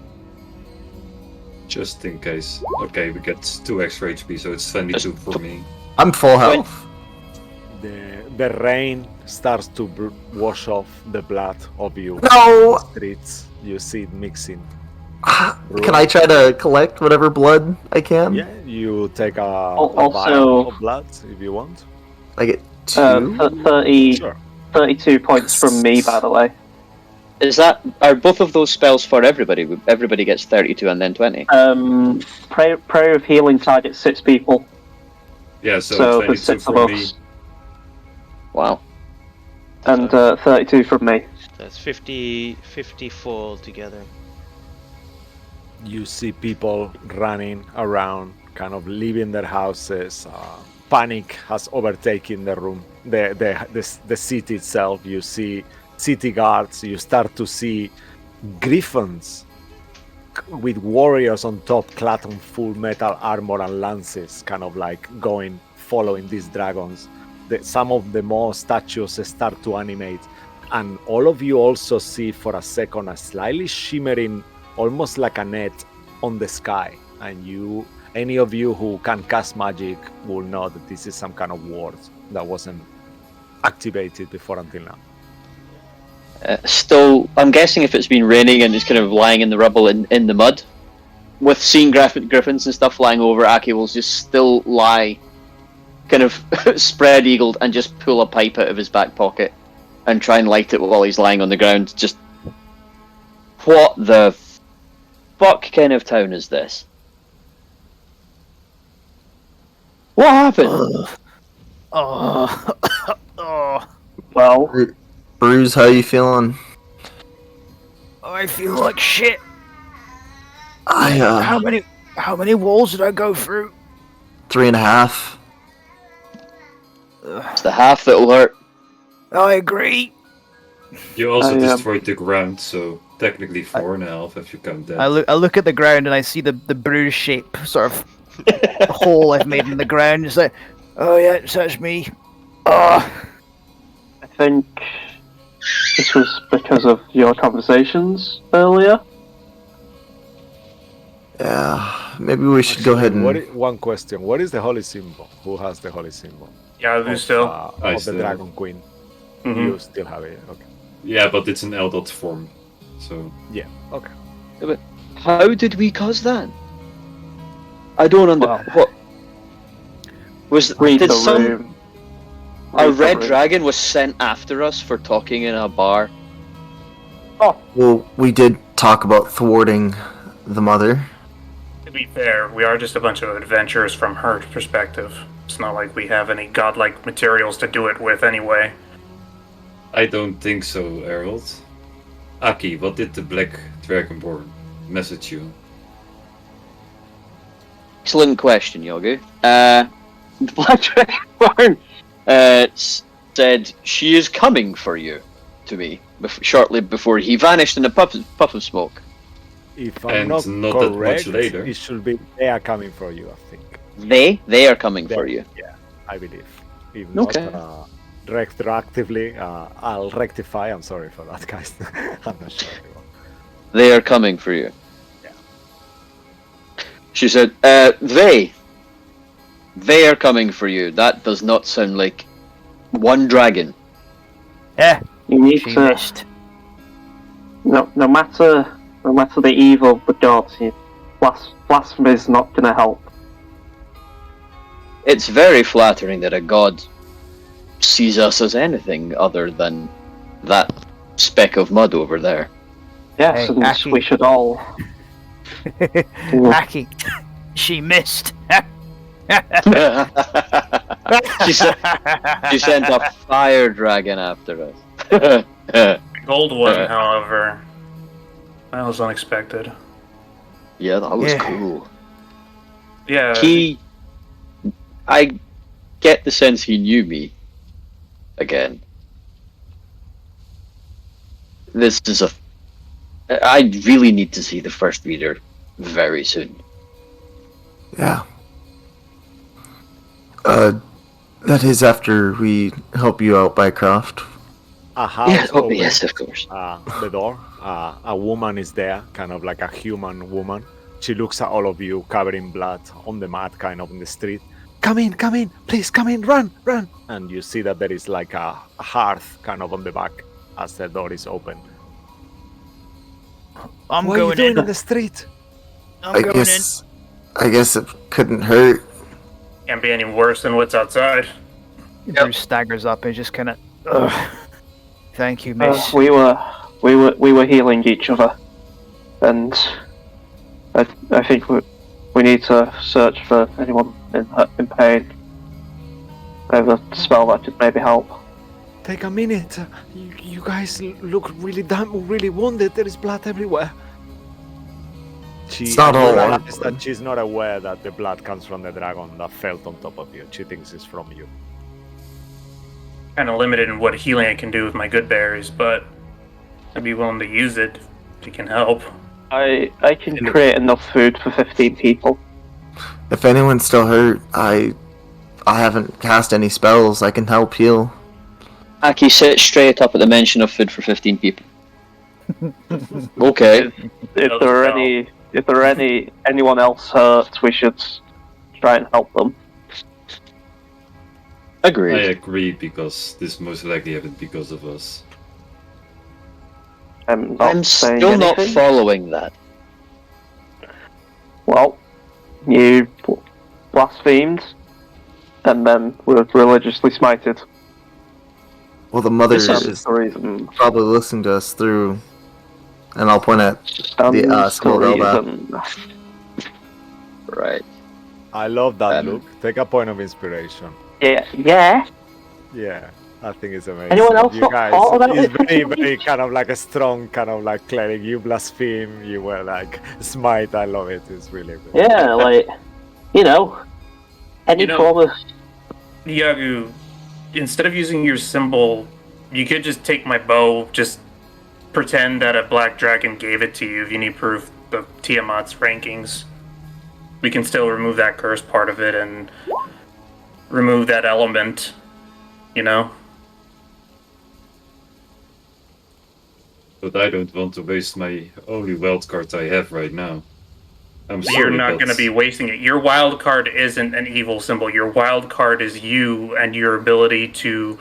Just in case. Okay, we get 2 extra HP, so it's 22 for me. I'm full health. The rain starts to wash off the blood of you. No! The streets, you see it mixing. Can I try to collect whatever blood I can? Yeah, you take a Also- vial of blood if you want. I get 2? 32 points from me, by the way. Are both of those spells for everybody? Everybody gets 32 and then 20. Prayer of Healing targets 6 people. Yeah, so So 22 there's 6 of for me. us. Wow. And 32 from me. That's 54 altogether. You see people running around, kind of leaving their houses. Panic has overtaken the room, the city itself. You see city guards. You start to see griffins with warriors on top, clad in full metal armor and lances, kind of like following these dragons. Some of the more statues start to animate, and all of you also see for a second a slightly shimmering, almost like a net on the sky. And any of you who can cast magic will know that this is some kind of ward that wasn't activated before until now. Still, I'm guessing if it's been raining and it's kind of lying in the rubble in the mud, with seeing griffins and stuff flying over, Aki will just still lie, kind of spread-eagled, and just pull a pipe out of his back pocket and try and light it while he's lying on the ground. Just, what the fuck kind of town is this? What happened? Well, Bruce, how you feeling? I feel like shit. I, How many walls did I go through? 3.5. It's the half that'll hurt. I agree. You also I, destroyed the ground, so technically 4.5 if you count that. I look at the ground and I see the bruise shape, sort of hole I've made in the ground. It's like, oh yeah, that's me. I think this was because of your conversations earlier. Yeah, maybe we should go ahead and... One question: what is the holy symbol? Who has the holy symbol? Yeah, there's still. Of I the still. Dragon Queen. Mhm. You still have it. Okay. Yeah, but it's an Eldot's form, so... Yeah. Okay. How did we cause that? I don't understand. Well, What read did the some room. a Read the red room. dragon was sent after us for talking in a bar? Well, we did talk about thwarting the mother. To be fair, we are just a bunch of adventurers from her perspective. It's not like we have any godlike materials to do it with anyway. I don't think so, Harold. Aki, what did the Black Dragonborn message you? Excellent question, Yogu. The Black Dragonborn said she is coming for you to me shortly before he vanished in a puff of smoke. If I'm And not not that much correct, later. it should be they are coming for you. I think. They are coming for you. Yeah, I believe. If Okay. not, retroactively, I'll rectify. I'm sorry for that, guys. I'm not sure. They are coming for you. Yeah. She said, they are coming for you. That does not sound like one dragon. Yeah, You need she to. missed. No matter the evil of the gods, blasphemy is not going to help. It's very flattering that a god sees us as anything other than that speck of mud over there. Yes, Hey, and Aki. we should all. Aki, she missed. she sent a fire dragon after us. The gold one, however, that was unexpected. Yeah, that was Yeah. cool. Yeah, I get the sense he knew me again. This is I really need to see the first reader very soon. Yeah. That is after we help you out, Bycroft. A house Yes, oh, opens, yes, of course. the door. A woman is there, kind of like a human woman. She looks at all of you, covered in blood, on the mat, kind of in the street. come in, please come in, run. And you see that there is like a hearth kind of on the back as the door is open. I'm What are you going doing in. in the street? I'm going I guess it couldn't hurt. Can't be any worse than what's outside. in. Bruce staggers up and just kind of. Thank you, miss. We were healing each other, and I think we need to search for anyone in pain. I have a spell that could maybe help. Take a minute. You guys look really wounded. There is blood everywhere. It's not you all realize one. that she's not aware that the blood comes from the dragon that fell on top of you. She thinks it's from you. Kind of limited in what healing I can do with my good berries, but I'd be willing to use it if it can help. I can create enough food for 15 people. If anyone's still hurt, I haven't cast any spells. I can help heal. Aki sits straight up at the mention of food for 15 people. Okay. If there are anyone else hurt, we should try and help them. I Agreed. agree, because this most likely happened because of us. I'm saying still not anything. following that. Well, you blasphemed, and then were religiously smited. Well, the mother This That's is the reason. probably listening to us through, and I'll point at Stands the small to robot. reason. Right. I love that Um, look. Take a point of inspiration. Yeah. Yeah, I think it's amazing. Anyone else you not guys, thought about it's it? very kind of like a strong kind of like cleric. You blaspheme, you were like smite. I love it. It's really good. Yeah, like, any You know- form of. Yagu, instead of using your symbol, you could just take my bow, just pretend that a black dragon gave it to you if you need proof of Tiamat's rankings. We can still remove that curse part of it and remove that element, you know? But I don't want to waste my only wild card I have right now. I'm You're sorry, not but going to be wasting it. Your wild card isn't an evil symbol. Your wild card is you and your ability to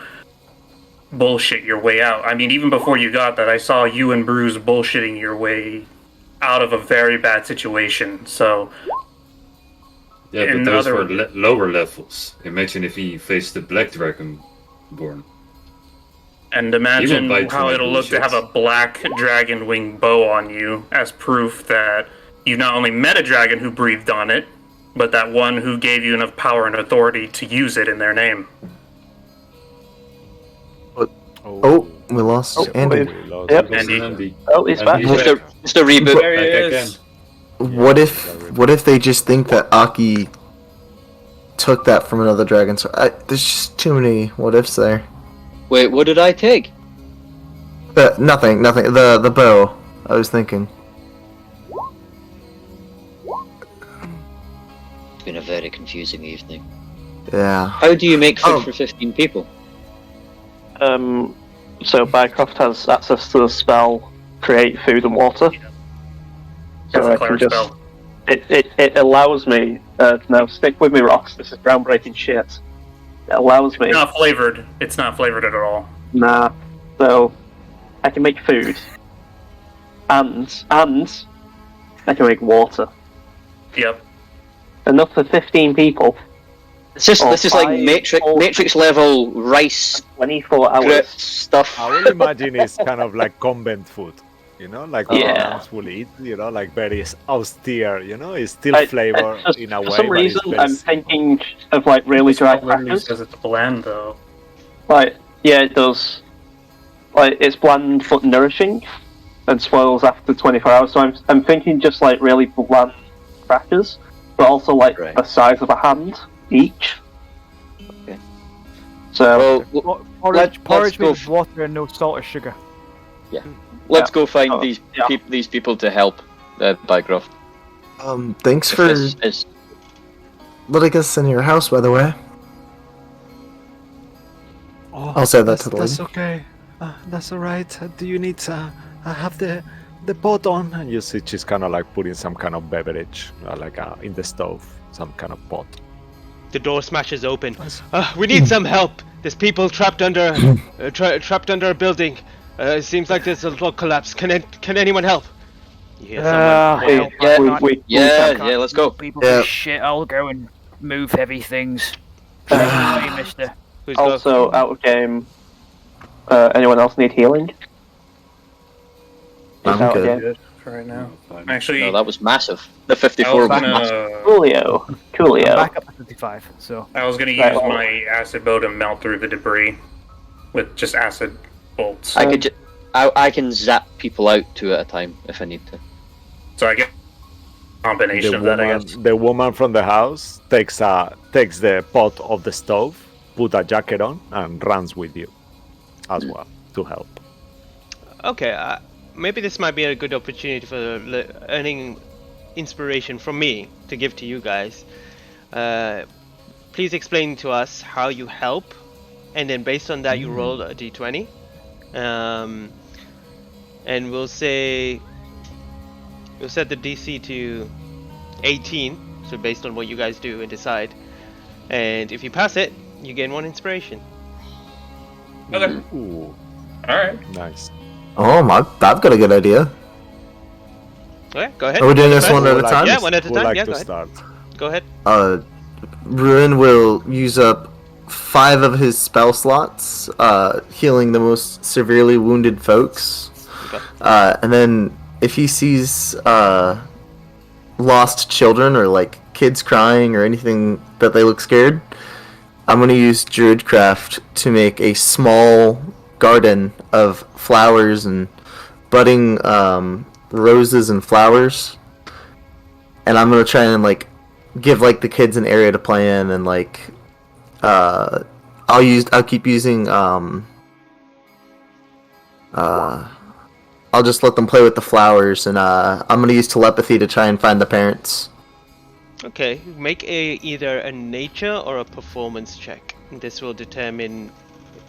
bullshit your way out. I mean, even before you got that, I saw you and Bruce bullshitting your way out of a very bad situation. So, yeah, in but those other- were lower levels. Imagine if he faced the black dragon born. and imagine Even bite how my it'll look to have a bullshit. black dragon wing bow on you as proof that you not only met a dragon who breathed on it, but that one who gave you enough power and authority to use it in their name. Oh, we lost Andy. We lost Yep. Andy. Andy. Oh, he's back. Andy's back. Just a reboot. There he Back is. again. What if they just think that Aki took that from another dragon? So there's just too many what ifs there. Wait, what did I take? Nothing. The bow. I was thinking. It's been a very confusing evening. Yeah. How do you make food Oh. for 15 people? So Bycroft has access to the spell create food and water. That's So a I can cleric just spell. it allows me no, stick with me, Rox. This is groundbreaking shit. It allows me. It's not flavored. It's not flavored at all. Nah. So I can make food. And I can make water. Yep. Enough for 15 people. This is like five, Matrix level rice 24 grit hours. stuff. I will imagine it's kind of like convent food, like what Yeah. nuns will eat, like very austere, it's still I- flavor just- in a way. For some but it's reason, very I'm simple. thinking of like really dry It literally crackers. says it's bland, though. Like, yeah, it does. Like, it's bland but nourishing, and spoils after 24 hours. So I'm thinking just like really bland crackers, but also like Right. the size of a hand each. Okay. So Well, Porridge let's go with water and no salt or sugar. let's go find Oh, these yeah. these people to help Bycroft. Thanks If for this is- letting us in your house, by the way. Oh, I'll say that to the That's lady. okay. That's all right. Do you need? I have the pot on, and you see she's kind of like putting some kind of beverage, in the stove, some kind of pot. The door smashes open. We need some help. There's people trapped under trapped under a building. It seems like there's a log collapse. Can anyone help? You hear someone. Yeah, let's go. People Yeah. shit. I'll go and move heavy things. Hey, mister. Who's Also, out of game. Anyone else need healing? I'm Out of good. game. Good for right now. Fine. Actually, No, that was massive. The I 54 was was massive. gonna, Coolio. Back up to 55. So I was gonna use Right, well- my acid bow to melt through the debris with just acid bolts. I could I can zap people out two at a time if I need to. So I get a combination of that, I guess. The woman from the house takes the pot of the stove, put a jacket on, and runs with you as well to help. Okay, maybe this might be a good opportunity for earning inspiration from me to give to you guys. Please explain to us how you help, and then based on that you roll a d20. And we'll set the DC to 18, so based on what you guys do and decide. And if you pass it, you gain 1 inspiration. Okay. Ooh, Alright. nice. Oh, I've got a good idea. Okay, go ahead. Are we doing this First. one at a Like- time? Yeah, one at a Who time. like Yeah, to go ahead. start? Go ahead. Ruin will use up 5 of his spell slots, healing the most severely wounded folks. Okay. And then if he sees lost children or like kids crying or anything that they look scared, I'm going to use Druidcraft to make a small garden of flowers and budding roses and flowers. And I'm going to try and like give like the kids an area to play in, and like I'll keep using I'll just let them play with the flowers, and I'm gonna use telepathy to try and find the parents. Okay, make either a nature or a performance check. This will determine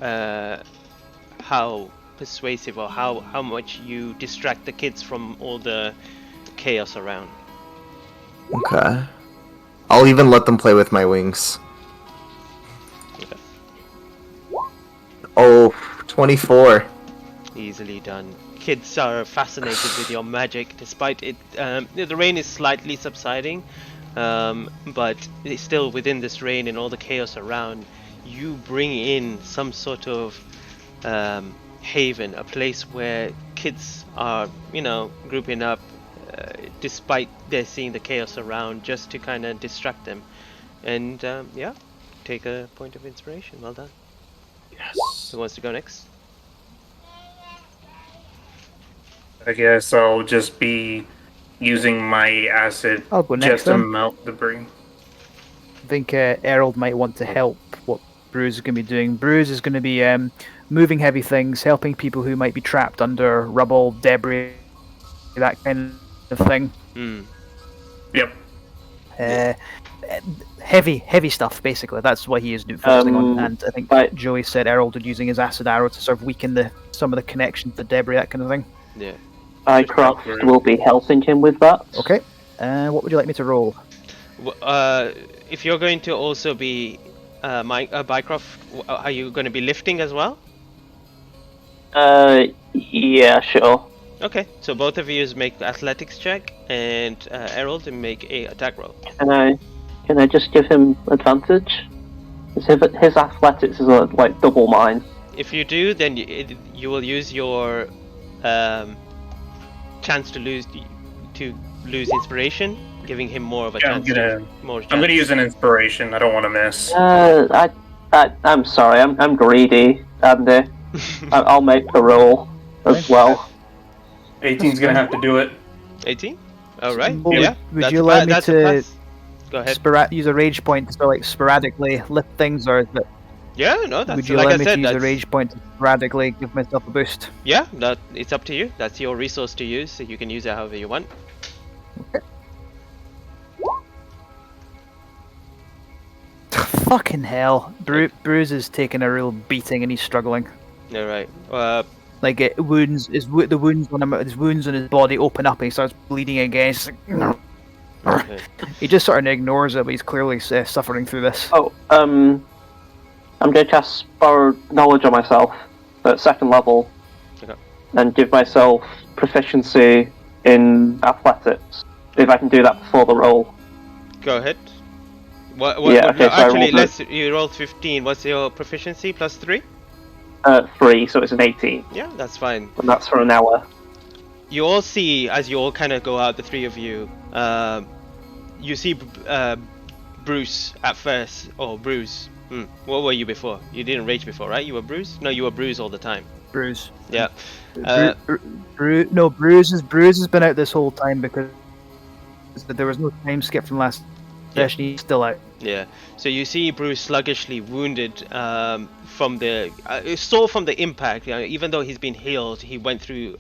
how persuasive or how much you distract the kids from all the chaos around. Okay. I'll even let them play with my wings. Okay. Oh, 24. Easily done. Kids are fascinated with your magic, despite it. The rain is slightly subsiding, but it's still within this rain and all the chaos around. You bring in some sort of haven, a place where kids are, grouping up, despite they're seeing the chaos around, just to kind of distract them. And take a point of inspiration. Well done. Yes. Who wants to go next? I guess I'll just be using my acid I'll go next just to then. melt debris. I think Errol might want to help what Bruce is going to be doing. Bruce is going to be moving heavy things, helping people who might be trapped under rubble, debris, that kind of thing. Yep. Heavy stuff, basically. That's what he is focusing on. And I think right. Joey said Errol did using his acid arrow to sort of weaken some of the connection to the debris, that kind of thing. Yeah. Mycroft will be helping him with that. Okay. What would you like me to roll? If you're going to also be Bycroft, are you going to be lifting as well? Yeah, sure. Okay, so both of you make the athletics check, and Errol to make a attack roll. Can I just give him advantage? His athletics is like double mine. If you do, then you will use your chance to lose inspiration, giving him more of a chance. I'm gonna use an inspiration. I don't want to miss. I'm sorry. I'm greedy, Andy. I'll make the roll as well. 18's gonna have to do it. 18. All right. Would- Yeah. would that's you a allow pa- me that's a to pass. Go ahead. Use a rage point to like sporadically lift things, or is it, Yeah. No. That's would you like allow I me said. to use a That's, rage point to sporadically give myself a boost? yeah. It's up to you. That's your resource to use. So you can use it however you want. Fucking hell. Bruce is taking a real beating and he's struggling. All right. Like the wounds on him, his wounds on his body open up and he starts bleeding again. He's like, Okay. He just sort of ignores it, but he's clearly suffering through this. Oh, I'm going to cast Borrow Knowledge on myself at 2nd level, Okay. and give myself proficiency in athletics. If I can do that before the roll. Go ahead. What? Yeah, okay, no, so I actually, rolled you rolled 15. What's your proficiency? +3? 3, so it's an 18, Yeah, that's fine. and that's for an hour. You all see, as you all kind of go out, the three of you, you see Bruce at first. Oh, Bruce. What were you before? You didn't rage before, right? You were Bruce? No, you were Bruce all the time. Bruise. Yeah. No, Bruise has been out this whole time because there was no time skip from last session. He's still out. Yeah. So you see Bruce sluggishly wounded from the sore from the impact. Even though he's been healed, he went through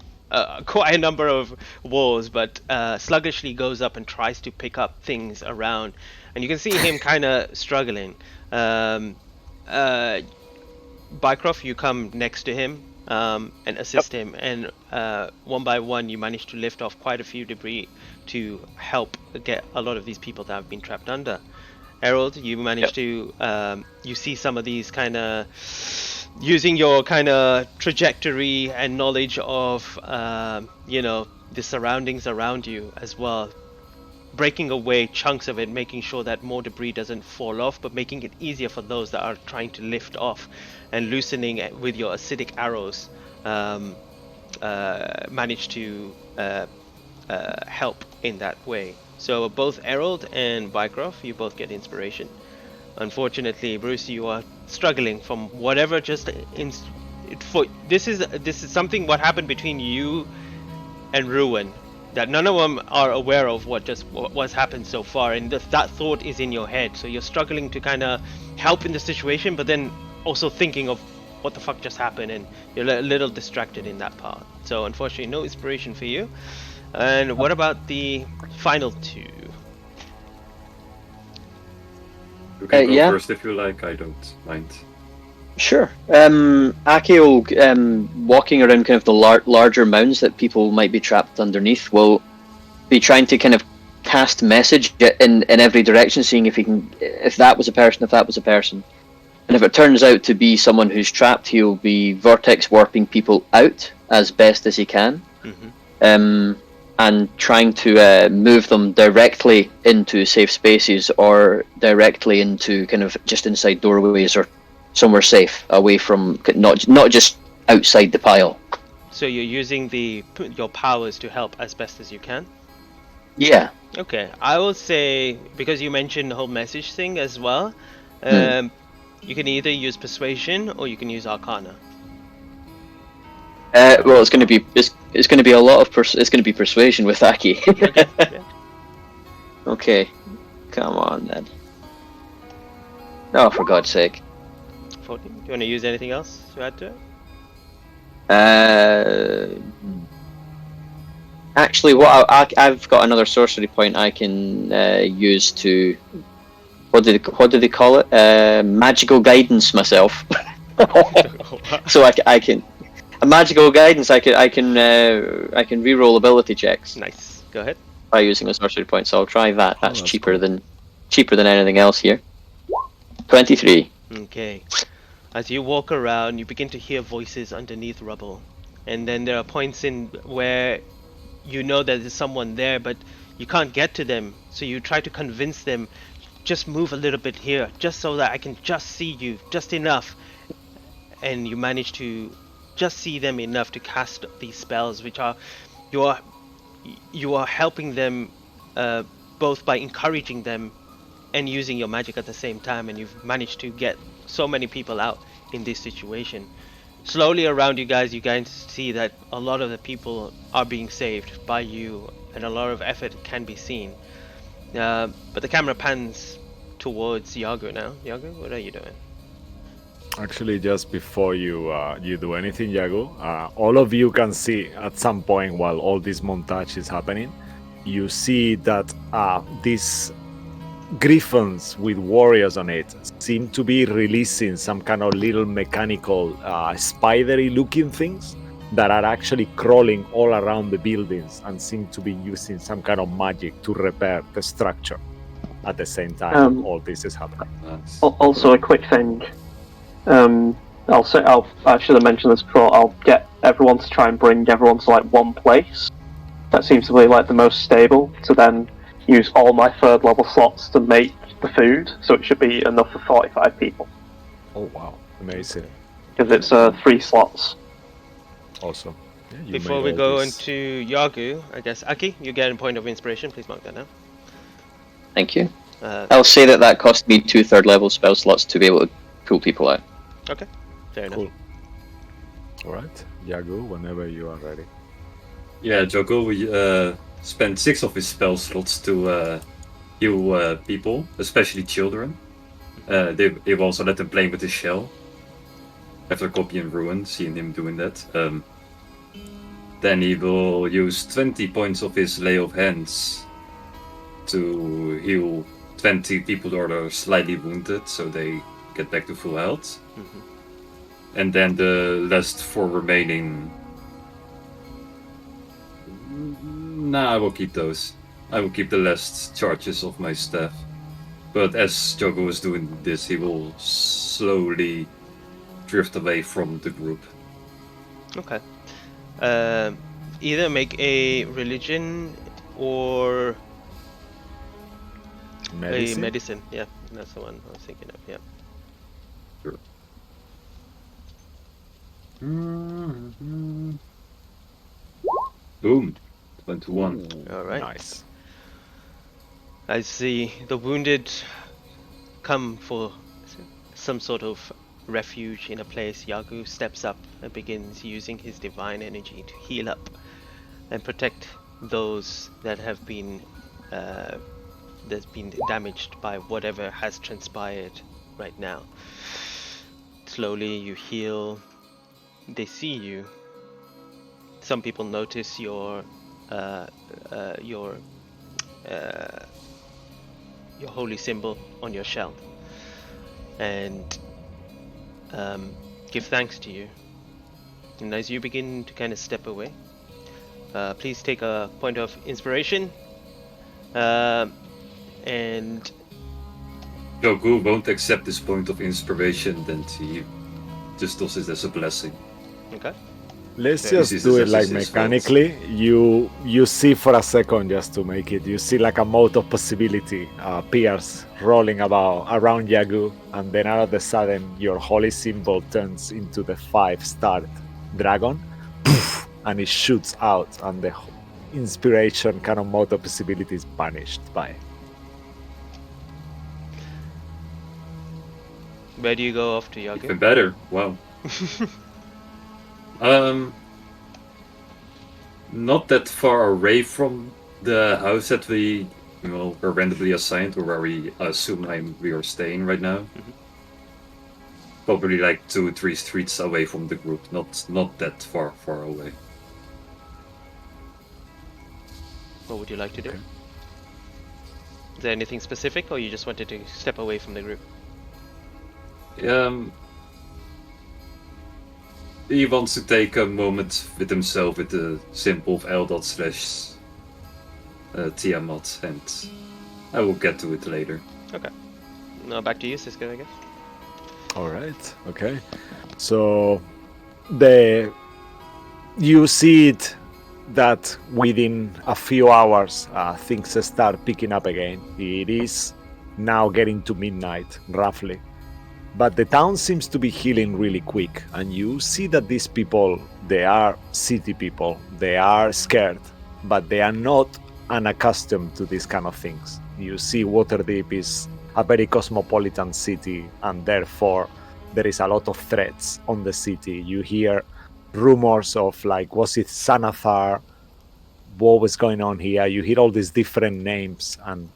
quite a number of wars, but sluggishly goes up and tries to pick up things around, and you can see him kind of struggling. Bycroft, you come next to him and assist him, and one by one you manage to lift off quite a few debris to help get a lot of these people that have been trapped under. Harold, you manage to you see some of these kind of using your kind of trajectory and knowledge of the surroundings around you as well, breaking away chunks of it, making sure that more debris doesn't fall off, but making it easier for those that are trying to lift off, and loosening it with your acidic arrows. Manage to help in that way. So both Harold and Bycroft, you both get inspiration. Unfortunately, Bruce, you are struggling from whatever this is something what happened between you and Ruin that none of them are aware of what's happened so far, and that thought is in your head. So you're struggling to kind of help in the situation, but then also thinking of what the fuck just happened, and you're a little distracted in that part. So unfortunately, no inspiration for you. And what about the final two? You can go yeah. first if you like, I don't mind. Sure. Akio, walking around kind of the larger mounds that people might be trapped underneath, will be trying to kind of cast message in every direction, seeing if that was a person. And if it turns out to be someone who's trapped, he'll be vortex warping people out as best as he can. And trying to move them directly into safe spaces, or directly into kind of just inside doorways or somewhere safe, away from not just outside the pile. So you're using your powers to help as best as you can? Yeah. Okay, I will say, because you mentioned the whole message thing as well, you can either use persuasion or you can use arcana. Well, it's going to be a lot of it's going to be persuasion with Aki. Okay. Yeah. Okay, come on then. Oh, for God's sake. 14. Do you want to use anything else to add to it? Actually, I've got another sorcery point I can use to. What do they call it? Magical guidance myself. So I can. A magical guidance. I can reroll ability checks. Nice. Go ahead. By using a sorcery point, so I'll try that. That's that's cheaper cool. than anything else here. 23. Okay. As you walk around, you begin to hear voices underneath rubble, and then there are points in where you know that there's someone there, but you can't get to them. So you try to convince them, just move a little bit here, just so that I can just see you, just enough. And you manage to just see them enough to cast these spells, which are you are helping them both by encouraging them and using your magic at the same time, and you've managed to get so many people out in this situation. Slowly around you guys see that a lot of the people are being saved by you, and a lot of effort can be seen. But the camera pans towards Yago now. Yago, what are you doing? Actually, just before you do anything, Yago, all of you can see at some point while all this montage is happening, you see that these griffins with warriors on it seem to be releasing some kind of little mechanical spidery looking things that are actually crawling all around the buildings and seem to be using some kind of magic to repair the structure. At the same time, all this is happening. Nice. Also, a quick thing. I should have mentioned this before. I'll get everyone to try and bring everyone to like one place. That seems to be like the most stable. To then use all my third level slots to make the food, so it should be enough for 45 people. Oh wow, amazing! Because it's 3 slots. Awesome. Yeah, you Before made we all go this. into Yagu, I guess Aki, you get a point of inspiration. Please mark that down. Thank you. I'll say that cost me 2 third level spell slots to be able to pull people out. Okay, fair enough. Cool. All right, Yagu, whenever you are ready. Yeah, Joko spent 6 of his spell slots to heal people, especially children. They've also let him play with his shell. After Copy and Ruin, seeing him doing that. Then he will use 20 points of his Lay of Hands to heal 20 people that are slightly wounded, so they get back to full health. And then the last 4 remaining... Nah, I will keep those. I will keep the last charges of my staff. But as Joko was doing this, he will slowly drift away from the group. Okay. Either make a religion or Medicine? a medicine. Yeah, that's the one I was thinking of. Yeah. Sure. Boom. 21. All right. Nice. As the wounded come for some sort of refuge in a place, Yagu steps up and begins using his divine energy to heal up and protect those that have been damaged by whatever has transpired right now. Slowly you heal. They see you. Some people notice your holy symbol on your shell and give thanks to you. And as you begin to kind of step away, please take a point of inspiration. And Joko won't accept this point of inspiration, then he just does it as a blessing. okay. Let's Very just do it like mechanically. You see for a second just to make it. You see like a mode of possibility appears rolling around Yagu, and then all of a sudden your holy symbol turns into the 5-star dragon, poof, and it shoots out, and the inspiration kind of mode of possibility is banished by. Where do you go off to, Yagu? Even better. Wow. Not that far away from the house that we were randomly assigned, or where we assume we are staying right now. Probably like 2-3 streets away from the group, not that far away. What would you like to do? Is there anything specific, or you just wanted to step away from the group? He wants to take a moment with himself with the symbol of Eldot / Tiamat, and I will get to it later. Okay. Now back to you, Cisco, I guess. All right. Okay. So you see it that within a few hours things start picking up again. It is now getting to midnight, roughly. But the town seems to be healing really quick, and you see that these people, they are city people. They are scared, but they are not unaccustomed to these kind of things. You see Waterdeep is a very cosmopolitan city, and therefore there is a lot of threats on the city. You hear rumors of like, was it Sanathar? What was going on here? You hear all these different names and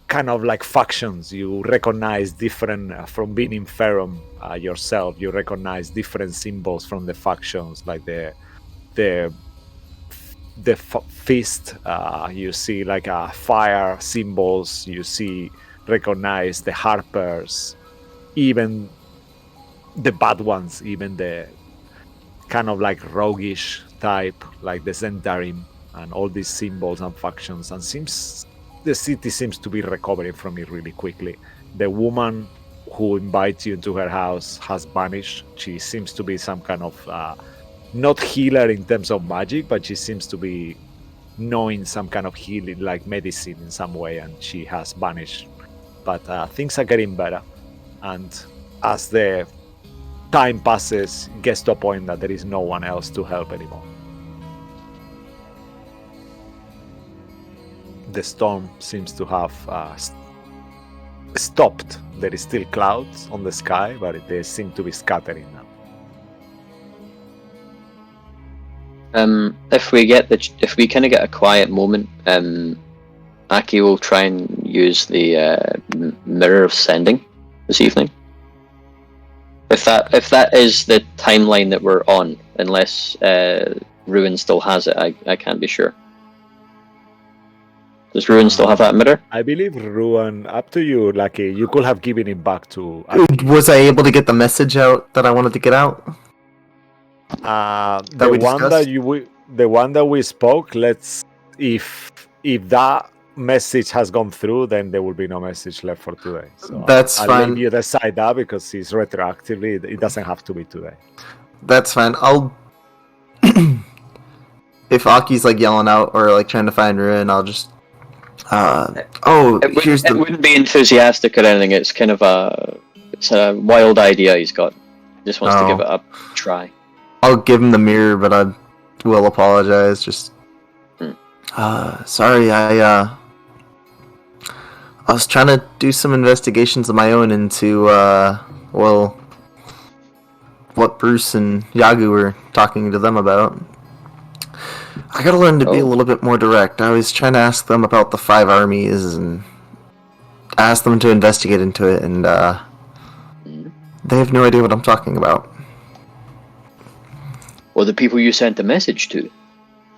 kind of like factions. You recognize different from being in Ferrum yourself. You recognize different symbols from the factions, like the fist. You see like fire symbols. You recognize the harpers, even the bad ones, even the kind of like roguish type, like the Zentarim and all these symbols and factions, and the city seems to be recovering from it really quickly. The woman who invites you into her house has vanished. She seems to be some kind of not healer in terms of magic, but she seems to be knowing some kind of healing, like medicine in some way, and she has vanished. But things are getting better, and as the time passes, it gets to a point that there is no one else to help anymore. The storm seems to have stopped. There is still clouds on the sky, but they seem to be scattering now. If we kind of get a quiet moment, Aki will try and use the mirror of sending this evening. If that is the timeline that we're on, unless Ruin still has it, I can't be sure. Does Ruin still have that mirror? I believe Ruin. Up to you, Lucky. You could have given it back to Aki. Was I able to get the message out that I wanted to get out? The one that we spoke. If that message has gone through, then there will be no message left for today. So That's I'll fine. leave you decide that because it's retroactively. It doesn't have to be today. That's fine. I'll. If Aki's like yelling out or like trying to find Ruin, I'll just. It wouldn't be enthusiastic or anything. It's kind of a wild idea he's got. Just wants to give it a try. I'll give him the mirror, but I will apologize. Just. Sorry, I was trying to do some investigations of my own into, what Bruce and Yagu were talking to them about. I gotta learn to be a little bit more direct. I was trying to ask them about the 5 armies and ask them to investigate into it, and they have no idea what I'm talking about. Or the people you sent the message to?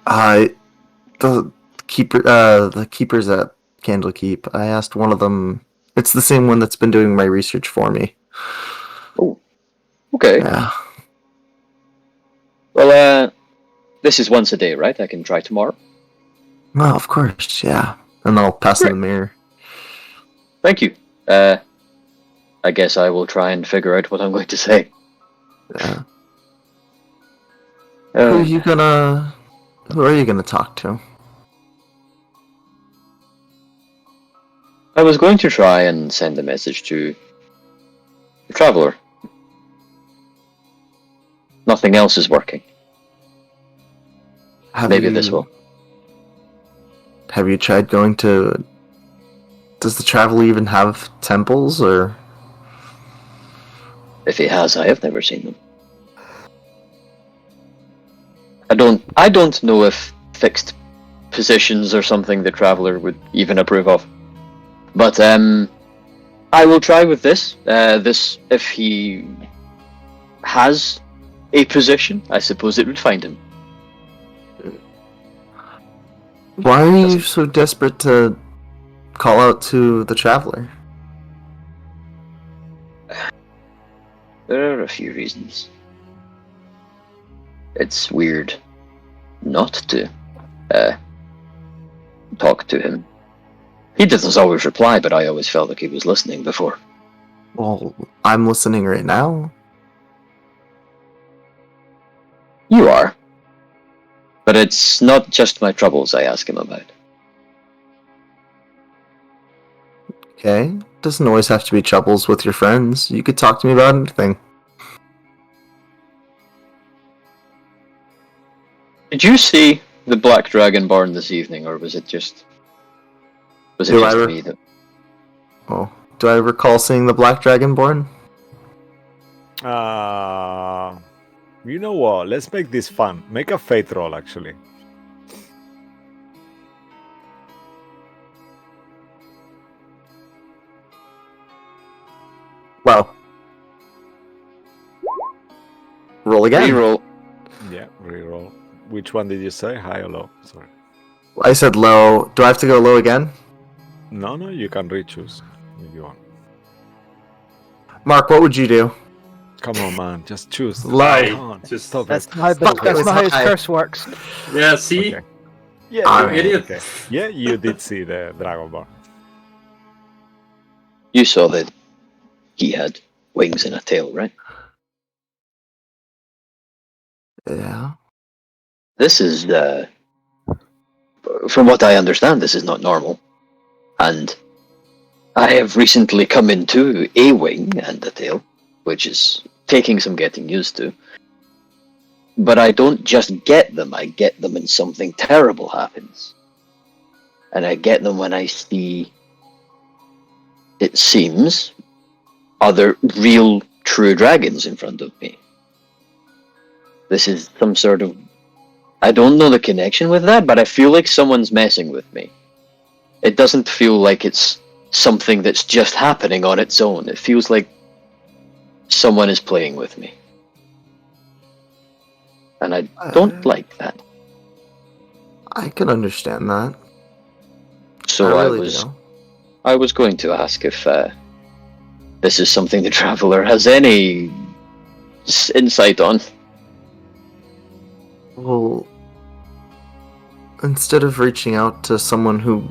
The keepers at Candlekeep. I asked one of them. It's the same one that's been doing my research for me. Oh, okay. Yeah. Well, this is once a day, right? I can try tomorrow. Well, of course, yeah. And I'll pass them the mirror. Thank you. I guess I will try and figure out what I'm going to say. Yeah. Who are you gonna talk to? I was going to try and send a message to the Traveler. Nothing else is working. Maybe this will. Have you tried going to... Does the Traveler even have temples, or...? If he has, I have never seen them. I don't know if fixed positions are something the Traveler would even approve of. But I will try with this. If he has a position, I suppose it would find him. Why are you so desperate to call out to the Traveler? There are a few reasons. It's weird not to talk to him. He doesn't always reply, but I always felt like he was listening before. Well, I'm listening right now. You are. But it's not just my troubles I ask him about. Okay. Doesn't always have to be troubles with your friends. You could talk to me about anything. Did you see the Black Dragonborn this evening, or was it just... me that... Oh. Do I recall seeing the Black Dragonborn? You know what? Let's make this fun. Make a fate roll, actually. Well. Roll again. Reroll. Yeah, reroll. Which one did you say? High or low? Sorry. I said low. Do I have to go low again? No, you can re-choose if you want. Mark, what would you do? Come on, man. Just choose. Lie. Come on. Just- Stop That's it. not how, Fuck, it that's was not how his high. curse works. Yeah, see? Okay. You Alright. idiot. Okay. Yeah, you did see the Dragonborn. You saw that he had wings and a tail, right? Yeah. This is, from what I understand, this is not normal. And I have recently come into a wing and a tail, which is taking some getting used to. But I don't just get them, I get them when something terrible happens. And I get them when I see, it seems, other real, true dragons in front of me. This is some sort of... I don't know the connection with that, but I feel like someone's messing with me. It doesn't feel like it's something that's just happening on its own. It feels like someone is playing with me. And I don't like that. I can understand that. So I I really was do. I was going to ask if this is something the Traveler has any insight on. Well, instead of reaching out to someone who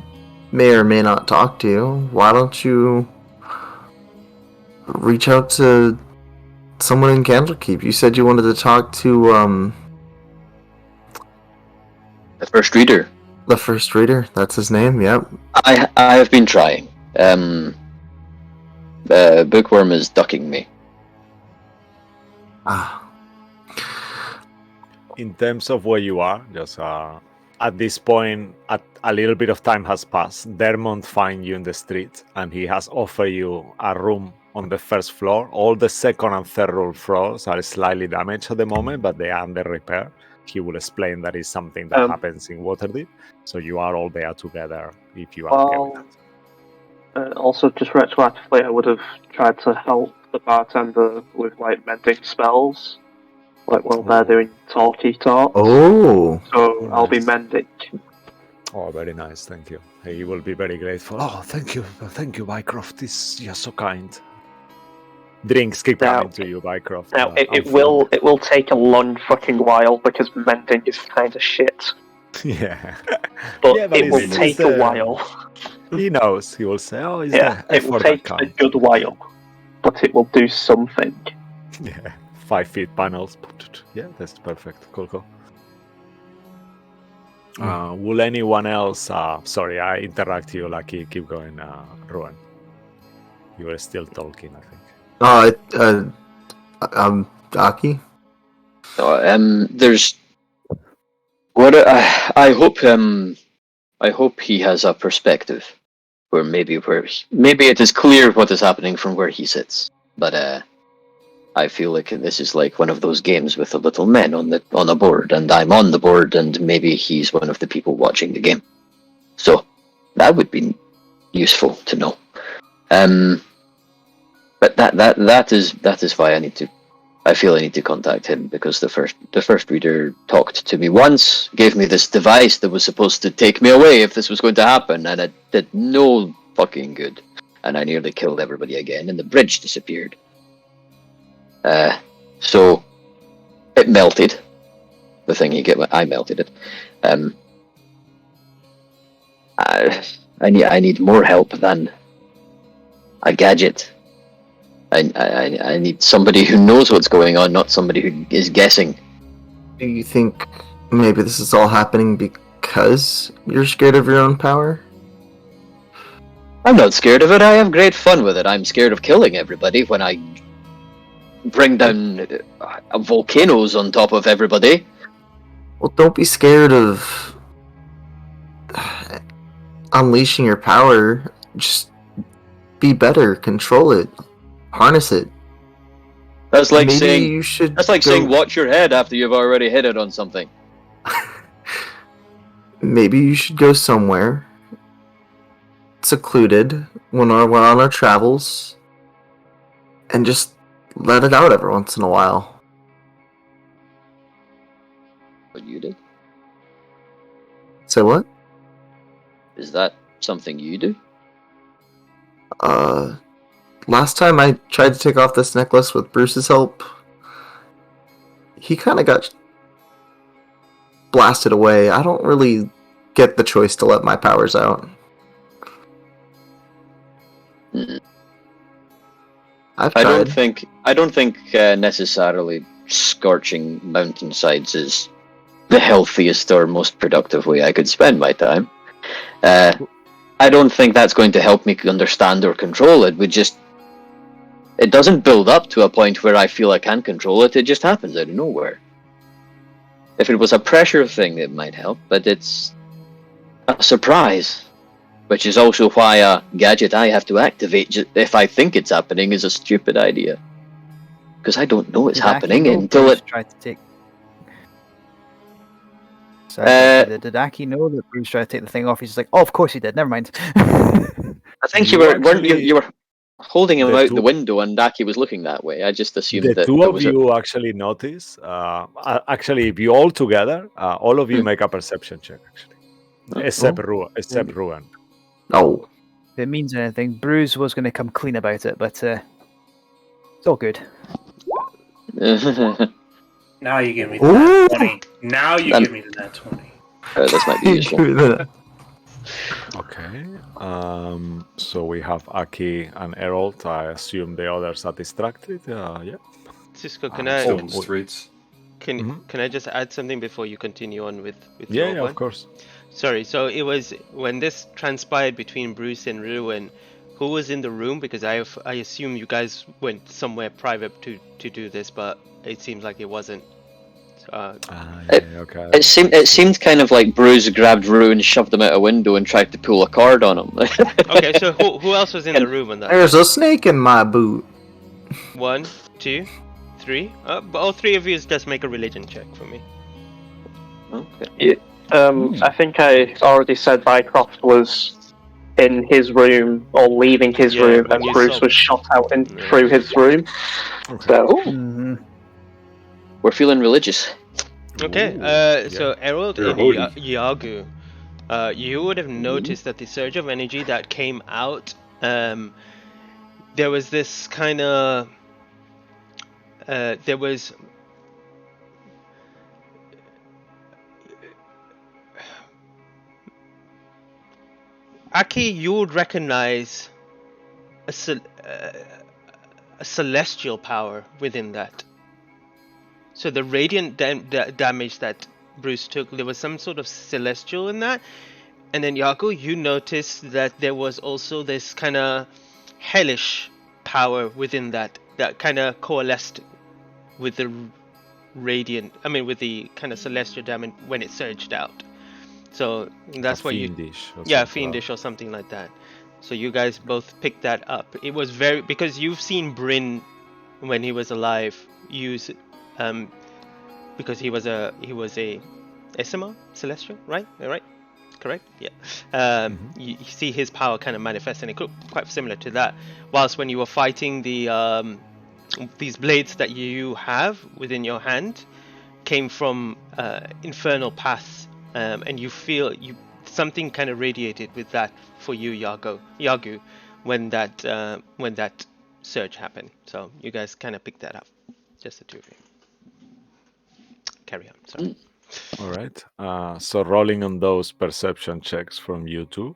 may or may not talk to you, why don't you reach out to someone in Candlekeep? You said you wanted to talk to The first reader. the first reader. That's his name. Yep. I have been trying. Bookworm is ducking me. Ah. In terms of where you are, just at this point, a little bit of time has passed. Dermont finds you in the street, and he has offered you a room on the first floor. All the second and third floors are slightly damaged at the moment, but they are under repair. He will explain that is something that happens in Waterdeep. So you are all there together if you are okay with that. Also, just retroactively, I would have tried to help the bartender with like mending spells, like while they're doing talky talks. Oh. So I'll be nice. mending. Oh, very nice. Thank you. He will be very grateful. Oh, thank you. Thank you, Bycroft. You're so kind. Drinks keep Now- coming to you, Bycroft. Now it unfilled. will take a long fucking while because mending is kind of shit, Yeah. but Yeah, but it will it's- take it's, a while. He knows. He will say, "Oh, it's Yeah, the it will effort that take a counts." good while, but it will do something. Yeah, 5 feet panels. Yeah, that's perfect. Cool. Will anyone else? Sorry, I interrupt you. Lucky, keep going, Ruan. You were still talking, I think. Aki? There's what I hope he has a perspective where maybe it is clear what is happening from where he sits. But I feel like this is like one of those games with the little men on a board, and I'm on the board, and maybe he's one of the people watching the game. So that would be useful to know. But that is why I feel I need to contact him, because the first reader talked to me once, gave me this device that was supposed to take me away if this was going to happen, and it did no fucking good. And I nearly killed everybody again, and the bridge disappeared. So it melted. The thing I melted it. I need more help than a gadget. I need somebody who knows what's going on, not somebody who is guessing. Do you think maybe this is all happening because you're scared of your own power? I'm not scared of it. I have great fun with it. I'm scared of killing everybody when I bring down volcanoes on top of everybody. Well, don't be scared of unleashing your power. Just be better, control it, harness it. That's like Maybe saying you should saying watch your head after you've already hit it on something. Maybe you should go somewhere secluded when we're on our travels and just let it out every once in a while. What you did? Say what? Is that something you do? last time I tried to take off this necklace with Bruce's help, he kind of got blasted away. I don't really get the choice to let my powers out. I've I don't tried. think necessarily scorching mountainsides is the healthiest or most productive way I could spend my time. I don't think that's going to help me understand or control it. It doesn't build up to a point where I feel I can control it. It just happens out of nowhere. If it was a pressure thing, it might help, but it's a surprise. Which is also why a gadget I have to activate if I think it's happening is a stupid idea. Because I don't know it's Did Aki happening know until Bruce it... tried to take... Sorry, did Aki know that Bruce tried to take the thing off? He's just like, oh, of course he did. Never mind. I think You you were holding him the out two- the window and Aki was looking that way. I just assumed The that two there of was you actually notice. Actually, if you all together, all of you make a perception check. Actually, except Ruan. Oh. If it means anything, Bruce was going to come clean about it, but it's all good. Now you give me the nat 20. Now you Then- give me the nat 20. this might be useful. Okay. So we have Aki and Errol. I assume the others are distracted. Yeah. Cisco, Still on the streets. can I just add something before you continue on with Yeah, your one? of course. Sorry, so it was when this transpired between Bruce and Ruin, who was in the room? Because I assume you guys went somewhere private to do this, but it seems like it wasn't. Okay. It seemed kind of like Bruce grabbed Ruin, shoved him out a window, and tried to pull a cord on him. Okay, so who else was in the room on that? There's a snake in my boot. 1, 2, 3. But all three of you just make a religion check for me. Okay. I think I already said Mycroft was in his room or leaving his Yeah, room, when and you Bruce saw- was shot out Yeah. through his room. So Mm-hmm. We're feeling religious. Okay, Ooh, so Errol You're and holy. Yagu, you would have noticed that the surge of energy that came out, there was this kind of, there was, Aki, you would recognize a celestial power within that. So the radiant damage that Bruce took, there was some sort of celestial in that. And then Yaku, you noticed that there was also this kind of hellish power within that kind of coalesced with the with the kind of celestial damage when it surged out. So that's why you... Fiendish. Yeah, fiendish or something like that. So you guys both picked that up. It was very... Because you've seen Bryn when he was alive use... because he was a Esima Celestial, right? Correct? Yeah. You see his power kind of manifest, and it looked quite similar to that. Whilst when you were fighting the these blades that you have within your hand came from infernal paths, and you feel something kind of radiated with that for you, Yagu, when that surge happened. So you guys kind of picked that up, just the two of you. Carry on. Sorry. All right. So rolling on those perception checks from you two.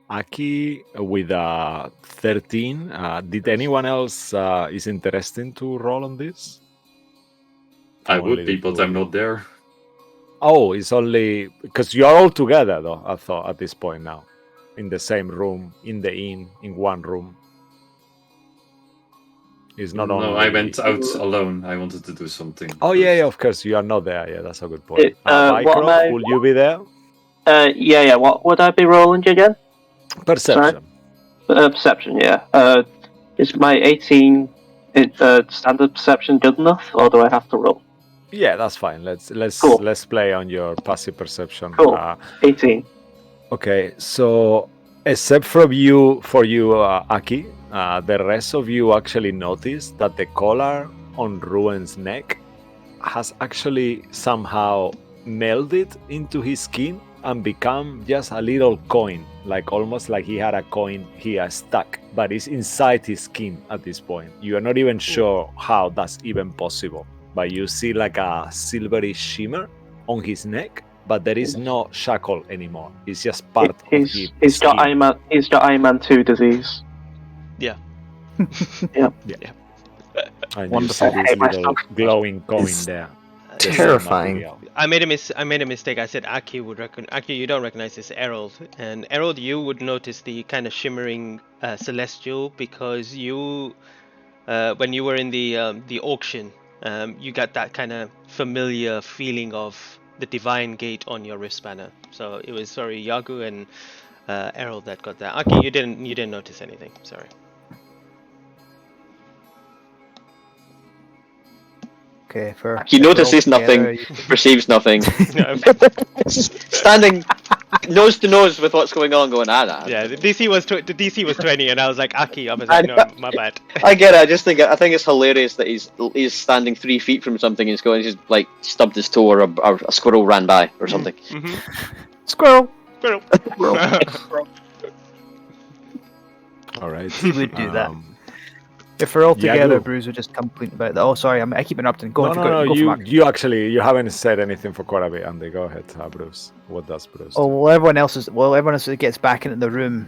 Aki with a 13. Did anyone else is interested to roll on this? I Only would the be, but two I'm of you. not there. Oh, it's only because you are all together, though. I thought at this point now, in the same room, in the inn, in one room. It's not only. No, I went out alone. I wanted to do something. Oh yeah, of course you are not there. Yeah, that's a good point. what am Mycroft, I- will you be there? yeah. What would I be rolling again? Perception. Perception. Yeah. Is my 18 standard perception good enough, or do I have to roll? Yeah, that's fine. Let's Cool. let's play on your passive perception. Cool. 18. Okay, so except for you, Aki, the rest of you actually notice that the collar on Ruin's neck has actually somehow melded into his skin and become just a little coin, like almost like he had a coin he has stuck, but it's inside his skin at this point. You are not even sure how that's even possible, but you see like a silvery shimmer on his neck, but there is no shackle anymore. It's just part of his He's got skin. Iron Man 2 disease. Yeah. Yeah. And Wonderful. you see I this hate little myself. glowing coin It's there. The same terrifying. material. I made a mistake. I said Aki would Aki, you don't recognize this Errol, and Errol, you would notice the kind of shimmering celestial because you, when you were in the auction, you got that kind of familiar feeling of the divine gate on your wrist banner. So it was sorry Yagu and Errol that got that. Aki, you didn't notice anything. Sorry. Okay, for He if we're all notices nothing, together, perceives nothing, No, standing nose to nose with what's going on, going, nah. yeah, the DC was 20, and I was like Aki. I was I like, no, know. my bad. I get it. I think it's hilarious that he's standing 3 feet from something and he's like stubbed his toe or a squirrel ran by or something. Squirrel. Squirrel. All right. He would do that. If we're all together, Bruce would just come clean about that. Oh, sorry, I keep interrupting. Go on. No. Go for Mark. You actually you haven't said anything for quite a bit, Andy. Go ahead, Bruce. What does Bruce? Oh, well, everyone else that gets back into the room,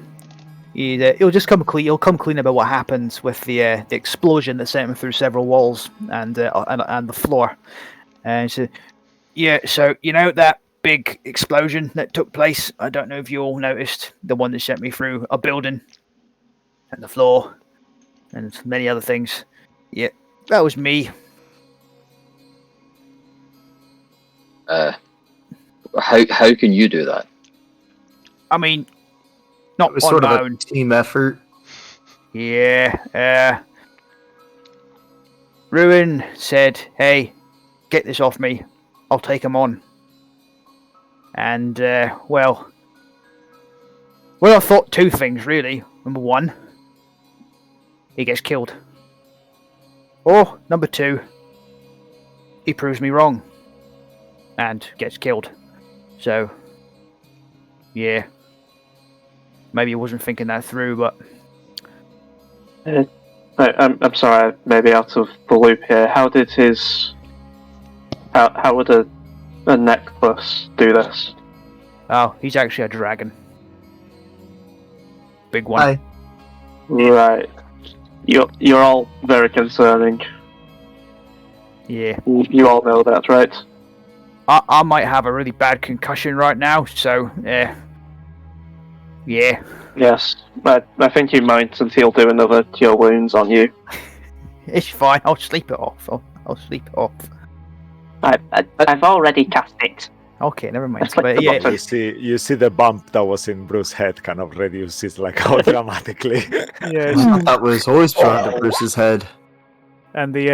he'll just come clean. He'll come clean about what happens with the explosion that sent him through several walls and the floor. And so, yeah, so you know that big explosion that took place. I don't know if you all noticed the one that sent me through a building and the floor and many other things. Yeah, that was me. How can you do that? I mean, not It was on sort of my a own. team effort. Yeah, Ruin said, hey, get this off me. I'll take him on. And, well, I thought two things, really. Number one, he gets killed. Or, number two, he proves me wrong. And gets killed. So, yeah. Maybe I wasn't thinking that through, but... I'm sorry, I may be out of the loop here. How did how would a necklace do this? Oh, he's actually a dragon. Big one. Hi. Right. You're all very concerning. Yeah. You all know that, right? I might have a really bad concussion right now, so, yeah. Yes. I think you might, since he'll do another cure wounds on you. It's fine, I'll sleep it off. I'll sleep it off. I've already cast it. Okay, never mind. It's like But the yeah, bottom. You see the bump that was in Bruce's head kind of reduces like how dramatically. yeah, That was always put onto Bruce's head. and the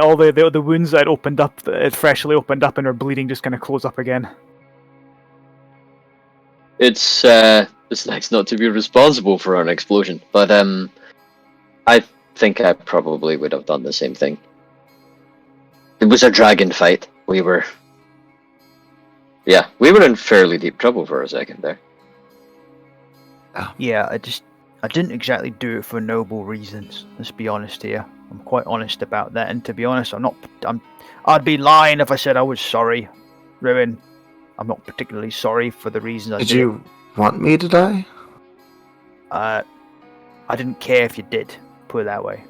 all the wounds that opened up, freshly opened up and are bleeding, just kind of close up again. It's nice not to be responsible for an explosion, but I think I probably would have done the same thing. It was a dragon fight. We were in fairly deep trouble for a second there. Yeah, I didn't exactly do it for noble reasons. Let's be honest here. I'm quite honest about that, and to be honest, I'd be lying if I said I was sorry. Ruin, I'm not particularly sorry for the reasons I did. Did you want me to die? I didn't care if you did, put it that way.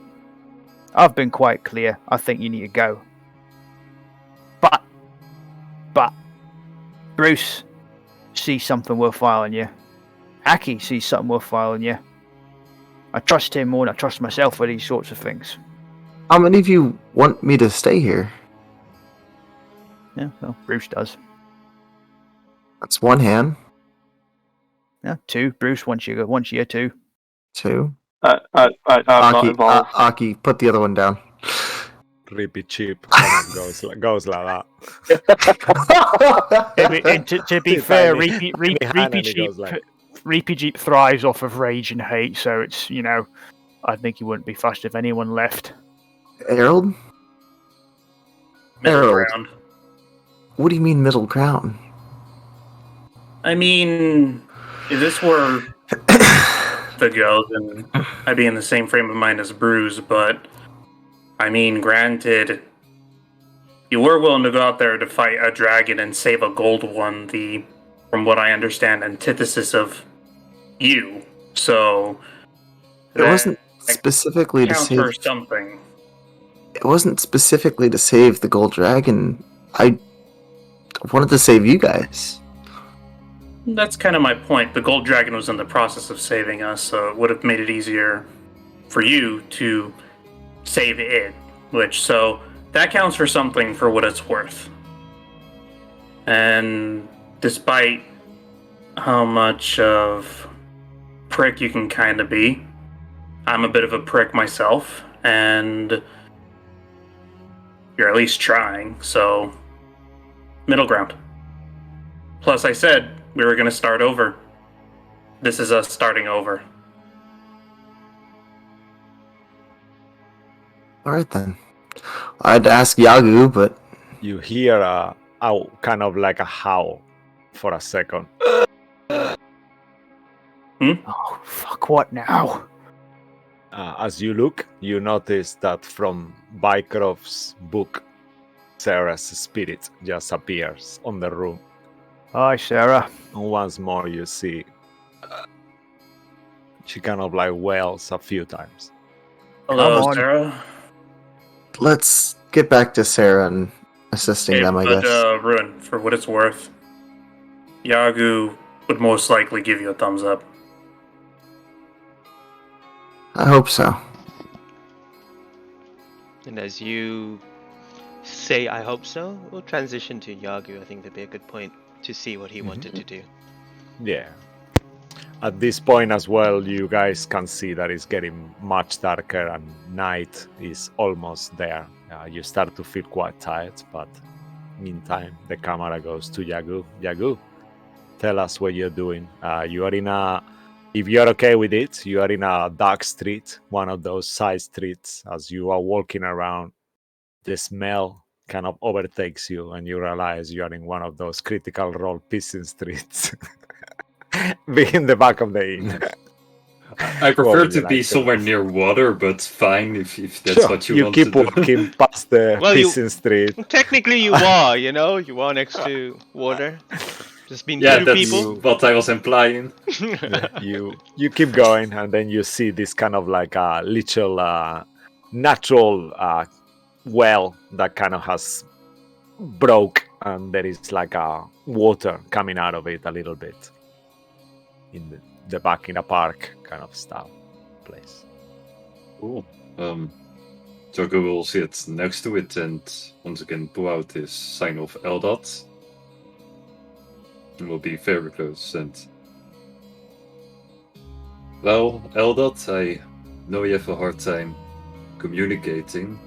I've been quite clear. I think you need to go. But Bruce sees something worthwhile in you. Aki sees something worthwhile in you. I trust him more than I trust myself for these sorts of things. How many of you want me to stay here? Yeah, well, Bruce does. That's one hand. Yeah, two. Bruce wants you two. Two. I'm not involved. Aki, put the other one down. Rippy cheap kind of goes like that. And to be fair, Reapy Jeep thrives off of rage and hate, so it's, I think he wouldn't be fussed if anyone left. Harold? Middle Harold. ground. What do you mean middle ground? I mean, if this were the go, then I'd be in the same frame of mind as Bruce, but I mean, granted, you were willing to go out there to fight a dragon and save a gold one, from what I understand, antithesis of you. So It wasn't specifically to counts save. for something. It wasn't specifically to save the gold dragon. I wanted to save you guys. That's kind of my point. The gold dragon was in the process of saving us, so it would have made it easier for you to save it. So that counts for something for what it's worth. And despite how much of prick you can kind of be, I'm a bit of a prick myself, and you're at least trying, so middle ground. Plus, I said we were going to start over. This is us starting over. Alright then. I'd ask Yagu, but You hear a kind of like a howl for a second. Oh, fuck, what now? As you look, you notice that from Bycroft's book, Sarah's spirit just appears on the room. Hi, Sarah. And once more, you see she kind of like wails a few times. Hello, Come on. Sarah. let's get back to Sarah and assisting them, I guess. Ruin, for what it's worth, Yagu would most likely give you a thumbs up. I hope so. And as you say, I hope so, we'll transition to Yagu. I think that'd be a good point to see what he wanted to do. Yeah. At this point as well, you guys can see that it's getting much darker and night is almost there. You start to feel quite tired, but meantime, the camera goes to Yagu. Yagu, tell us what you're doing. You are in a, if you're okay with it, you are in a dark street, one of those side streets. As you are walking around, the smell kind of overtakes you and you realize you are in one of those critical role pissing streets. Being the back of the inn. I What prefer would you to be like somewhere near water, but fine if that's Sure, what you want keep to do. walking past the Well, you- pissing street. Technically, you are, you know? You are next to water. Just been Yeah, through that's people. what I was implying. Yeah, you keep going, and then you see this kind of like a little natural well that kind of has broke, and there is like a water coming out of it a little bit in the back in a park kind of style place. Cool. Joko will sit next to it and once again pull out his sign of Eldad. And will be very close and... Well, Eldad, I know you have a hard time communicating.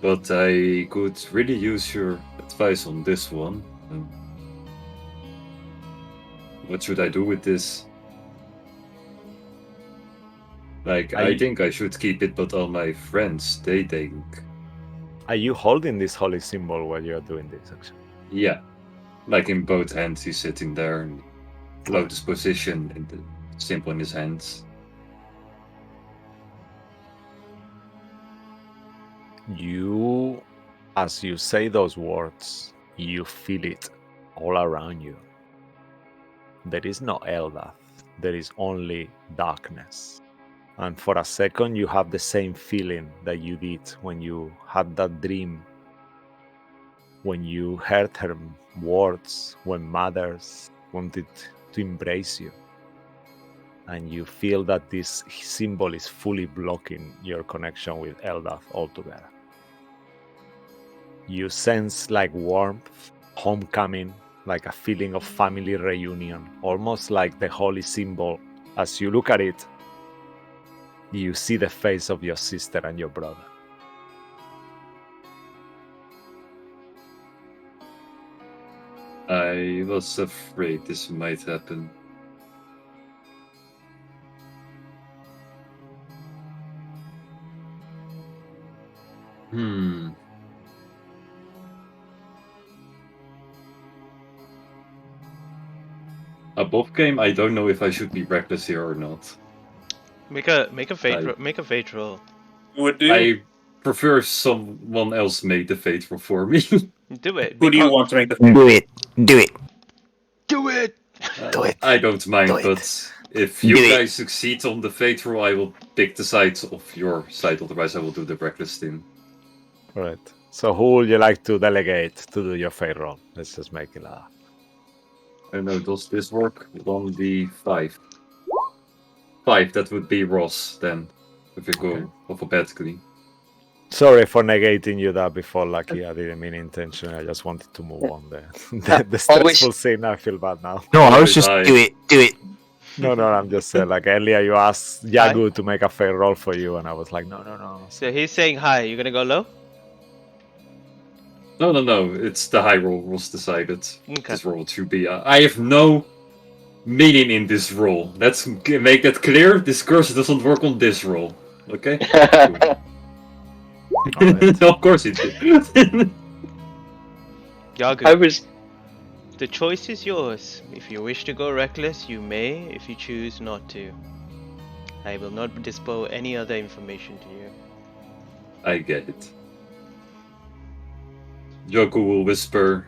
But I could really use your advice on this one. What should I do with this? Like, I think I should keep it, but all my friends, they think. Are you holding this holy symbol while you're doing this, actually? Yeah. Like in both hands, he's sitting there in lotus position, in the symbol in his hands. You, as you say those words, you feel it all around you. There is no Eldath, there is only darkness. And for a second, you have the same feeling that you did when you had that dream, when you heard her words, when mothers wanted to embrace you. And you feel that this symbol is fully blocking your connection with Eldath altogether. You sense like warmth, homecoming, like a feeling of family reunion, almost like the holy symbol. As you look at it, you see the face of your sister and your brother. I was afraid this might happen. above game, I don't know if I should be reckless here or not. Make a fate roll. Would do. I prefer someone else make the fate roll for me. Do it. Who do you want to make the? Do it. Do it. Do it. Do it. I don't mind, Do it. but if you Do it. guys succeed on the fate roll, I will pick the side of your side. Otherwise, I will do the reckless thing. Right. So who would you like to delegate to do your fate roll? Let's just make it a... I don't know, does this work? 1d5. 5, that would be Ross then, if we go alphabetically. Sorry for negating you that before, Lucky. I didn't mean intention. I just wanted to move on there. The stressful scene, I feel bad now. No, I was just do it. Do it. No, I'm just saying, like earlier you asked Yagu to make a fate roll for you, and I was like, no. So he's saying hi. You're gonna go low? No, it's the high roll was decided. Okay. This roll to be. I have no meaning in this roll. Let's make that clear. This curse doesn't work on this roll. Okay? Of course it did. Yagu. I was. The choice is yours. If you wish to go reckless, you may. If you choose not to, I will not display any other information to you. I get it. Joku will whisper,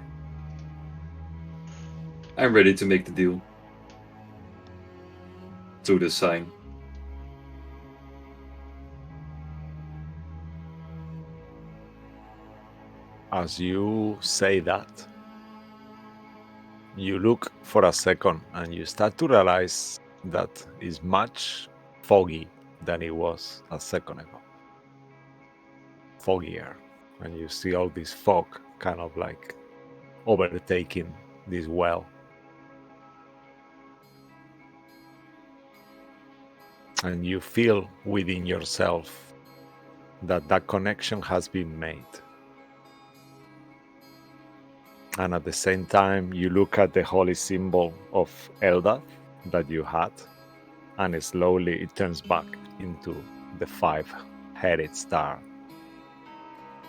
I'm ready to make the deal. To the sign. As you say that, you look for a second and you start to realize that it's much foggy than it was a second ago. Foggier. And you see all this fog kind of like overtaking this well. And you feel within yourself that that connection has been made. And at the same time, you look at the holy symbol of Eldath that you had, and slowly it turns back into the 5-headed star.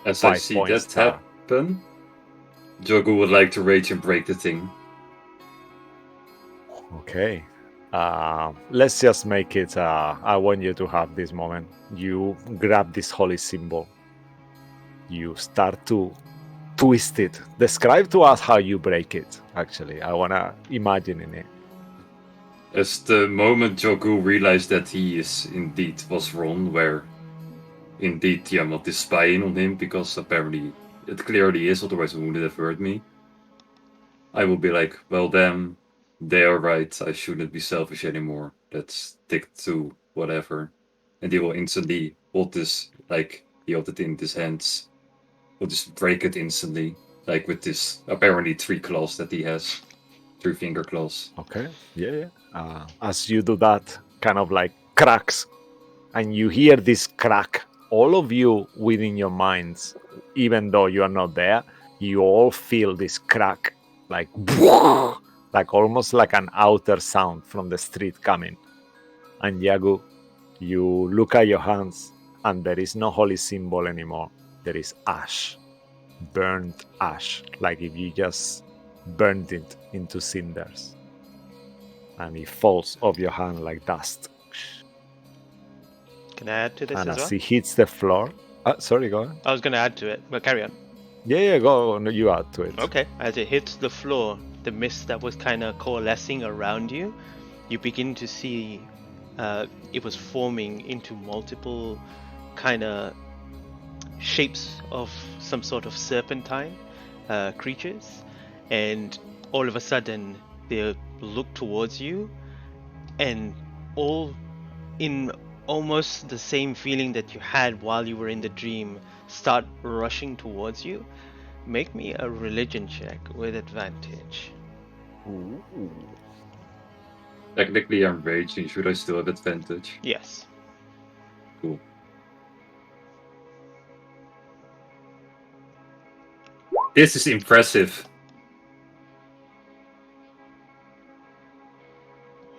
As I see that happen, Jogu would like to rage and break the thing. Okay. Let's just make it, I want you to have this moment. You grab this holy symbol. You start to twist it. Describe to us how you break it, actually. I want to imagine in it. As the moment Jogu realized that he is indeed was wrong, where indeed Tiamat is spying on him, because apparently it clearly is, otherwise he wouldn't have heard me. I will be like, well then, they are right, I shouldn't be selfish anymore. Let's stick to whatever. And he will instantly hold this, like he held it in his hands. He'll just break it instantly, like with this apparently 3 claws that he has. 3 finger claws. Okay, yeah. As you do that, kind of like cracks, and you hear this crack. All of you within your minds, even though you are not there, you all feel this crack, like almost like an outer sound from the street coming. And Yagu, you look at your hands, and there is no holy symbol anymore. There is ash, burnt ash, like if you just burned it into cinders. And it falls off your hand like dust. Can I add to this And as as well? it hits the floor... sorry, go on. I was going to add to it, but carry on. Yeah, go on. You add to it. Okay. As it hits the floor, the mist that was kind of coalescing around you, you begin to see it was forming into multiple kind of shapes of some sort of serpentine creatures. And all of a sudden, they look towards you, and all in almost the same feeling that you had while you were in the dream start rushing towards you. Make me a religion check with advantage. Ooh. Technically I'm raging, should I still have advantage? Yes. Cool. This is impressive.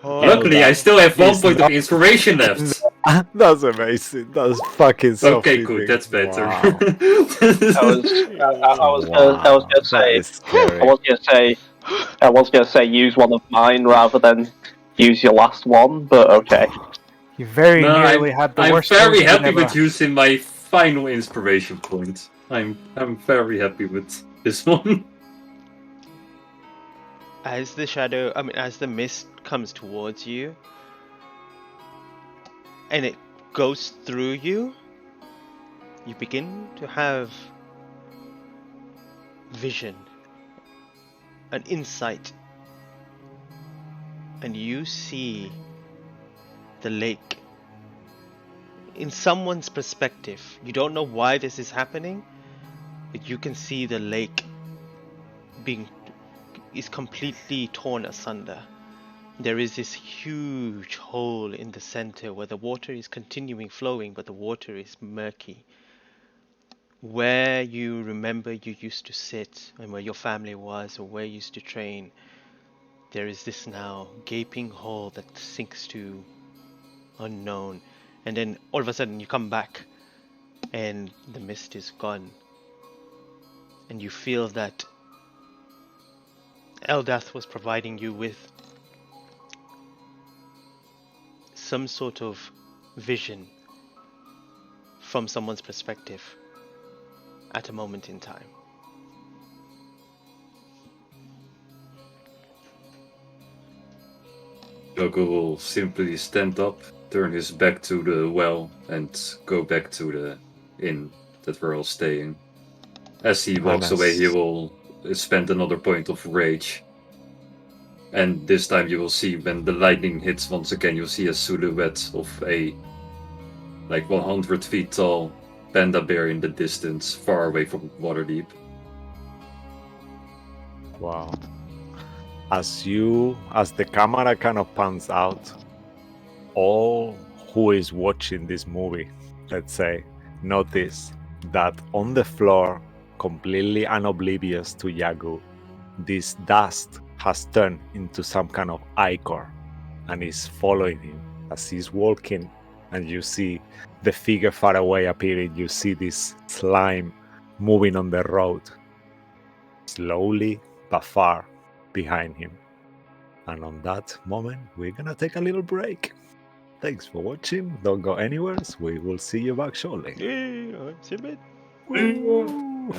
Luckily, I still have 1 point of inspiration left. That's amazing. That's fucking so Okay, good. That's better. Wow. I was gonna say, I was going to say use one of mine rather than use your last one, but okay. You very No, nearly had the I'm worst very potion happy ever. with using my final inspiration point. I'm very happy with this one. As the mist comes towards you, and it goes through you, you begin to have vision, an insight, and you see the lake in someone's perspective. You don't know why this is happening, but you can see the lake is completely torn asunder. There is this huge hole in the center where the water is continuing flowing, but the water is murky. Where you remember you used to sit and where your family was or where you used to train, there is this now gaping hole that sinks to unknown. And then all of a sudden you come back and the mist is gone. And you feel that Eldath was providing you with some sort of vision from someone's perspective at a moment in time. Joko will simply stand up, turn his back to the well, and go back to the inn that we're all staying. As he walks away, he will spend another point of rage. And this time you will see when the lightning hits once again, you'll see a silhouette of a 100 feet tall panda bear in the distance, far away from Waterdeep. Wow. As the camera kind of pans out, all who is watching this movie, let's say, notice that on the floor, completely unoblivious to Yagu, this dust has turned into some kind of ichor and is following him as he's walking, and you see the figure far away appearing. You see this slime moving on the road, slowly but far behind him. And on that moment, we're gonna take a little break. Thanks for watching. Don't go anywhere. We will see you back shortly. See you in a bit. Woo!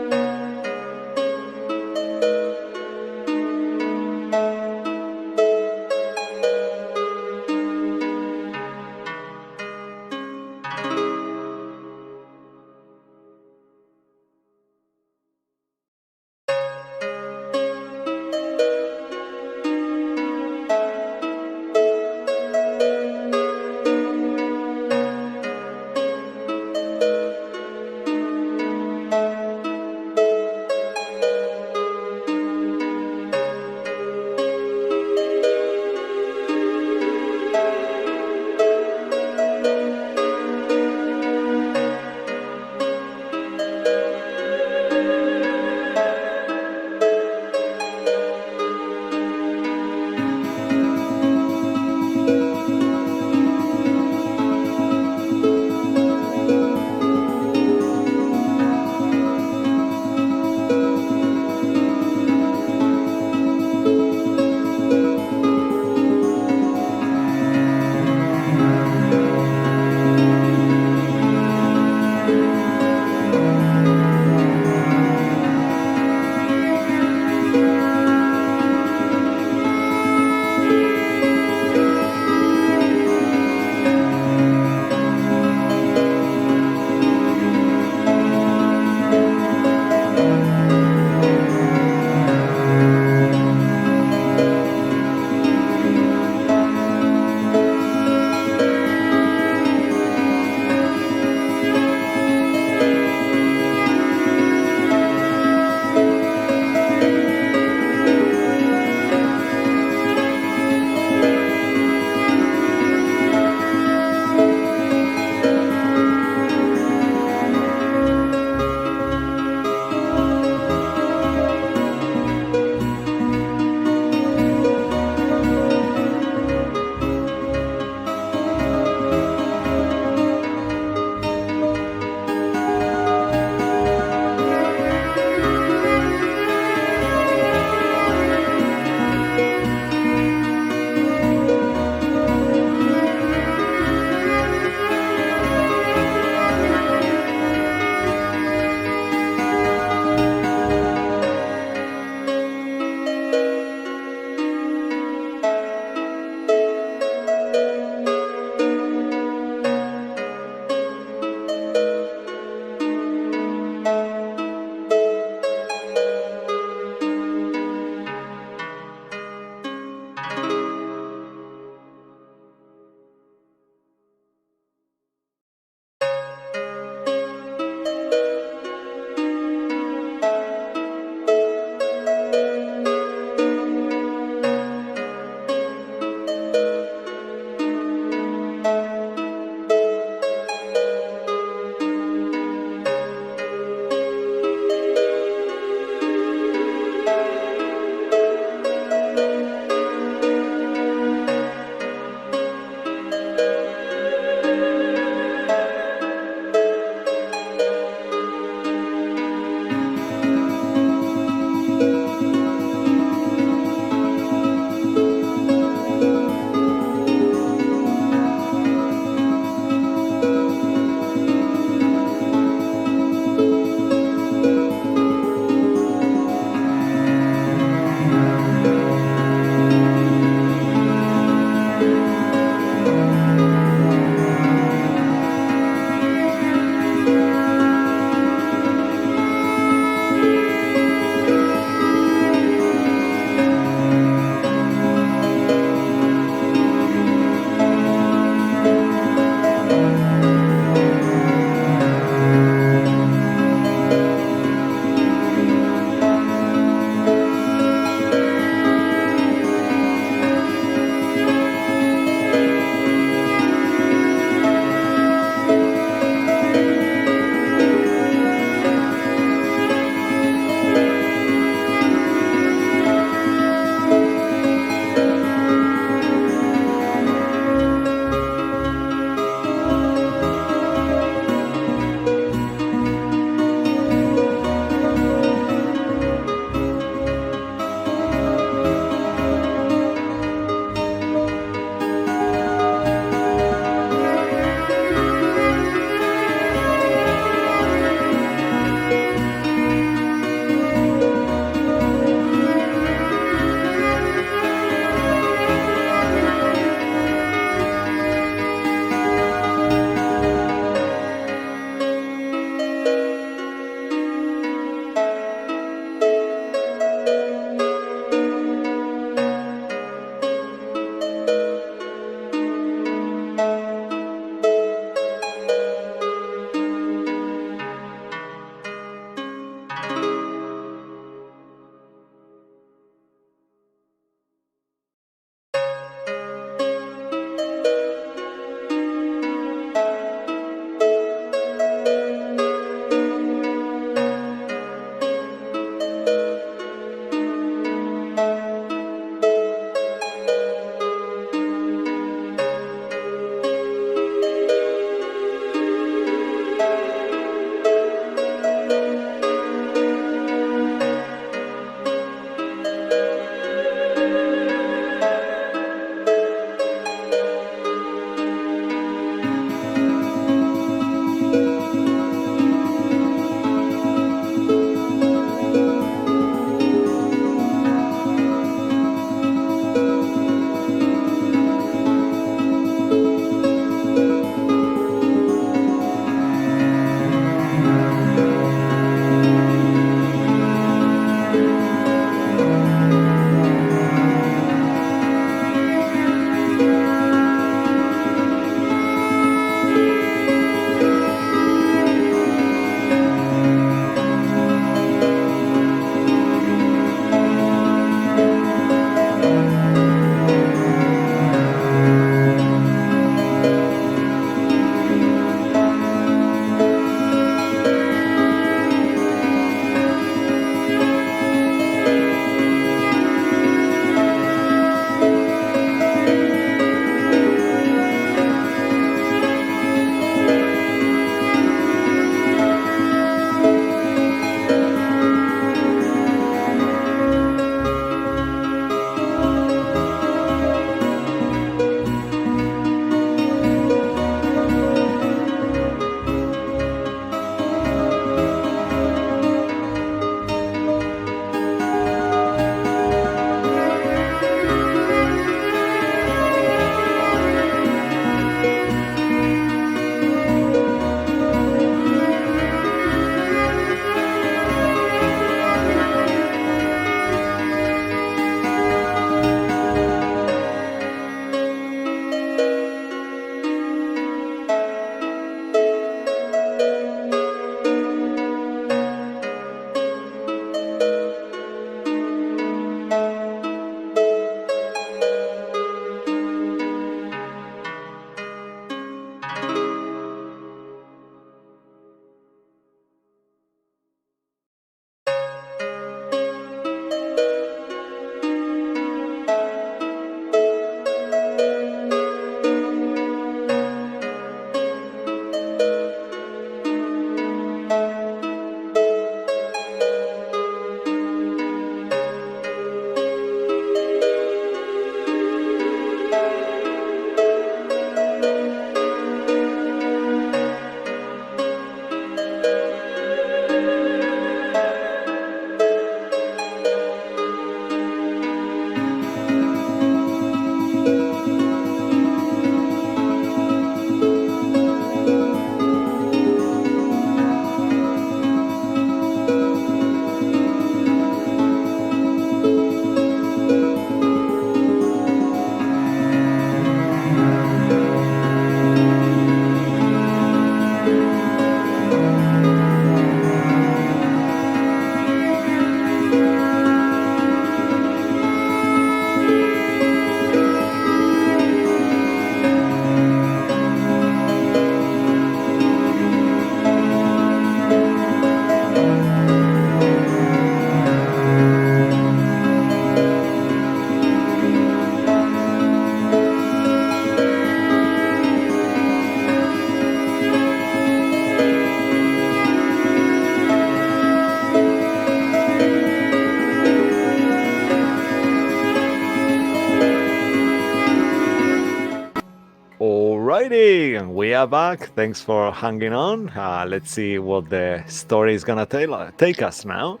Alrighty, and we are back. Thanks for hanging on. Let's see what the story is gonna take us now.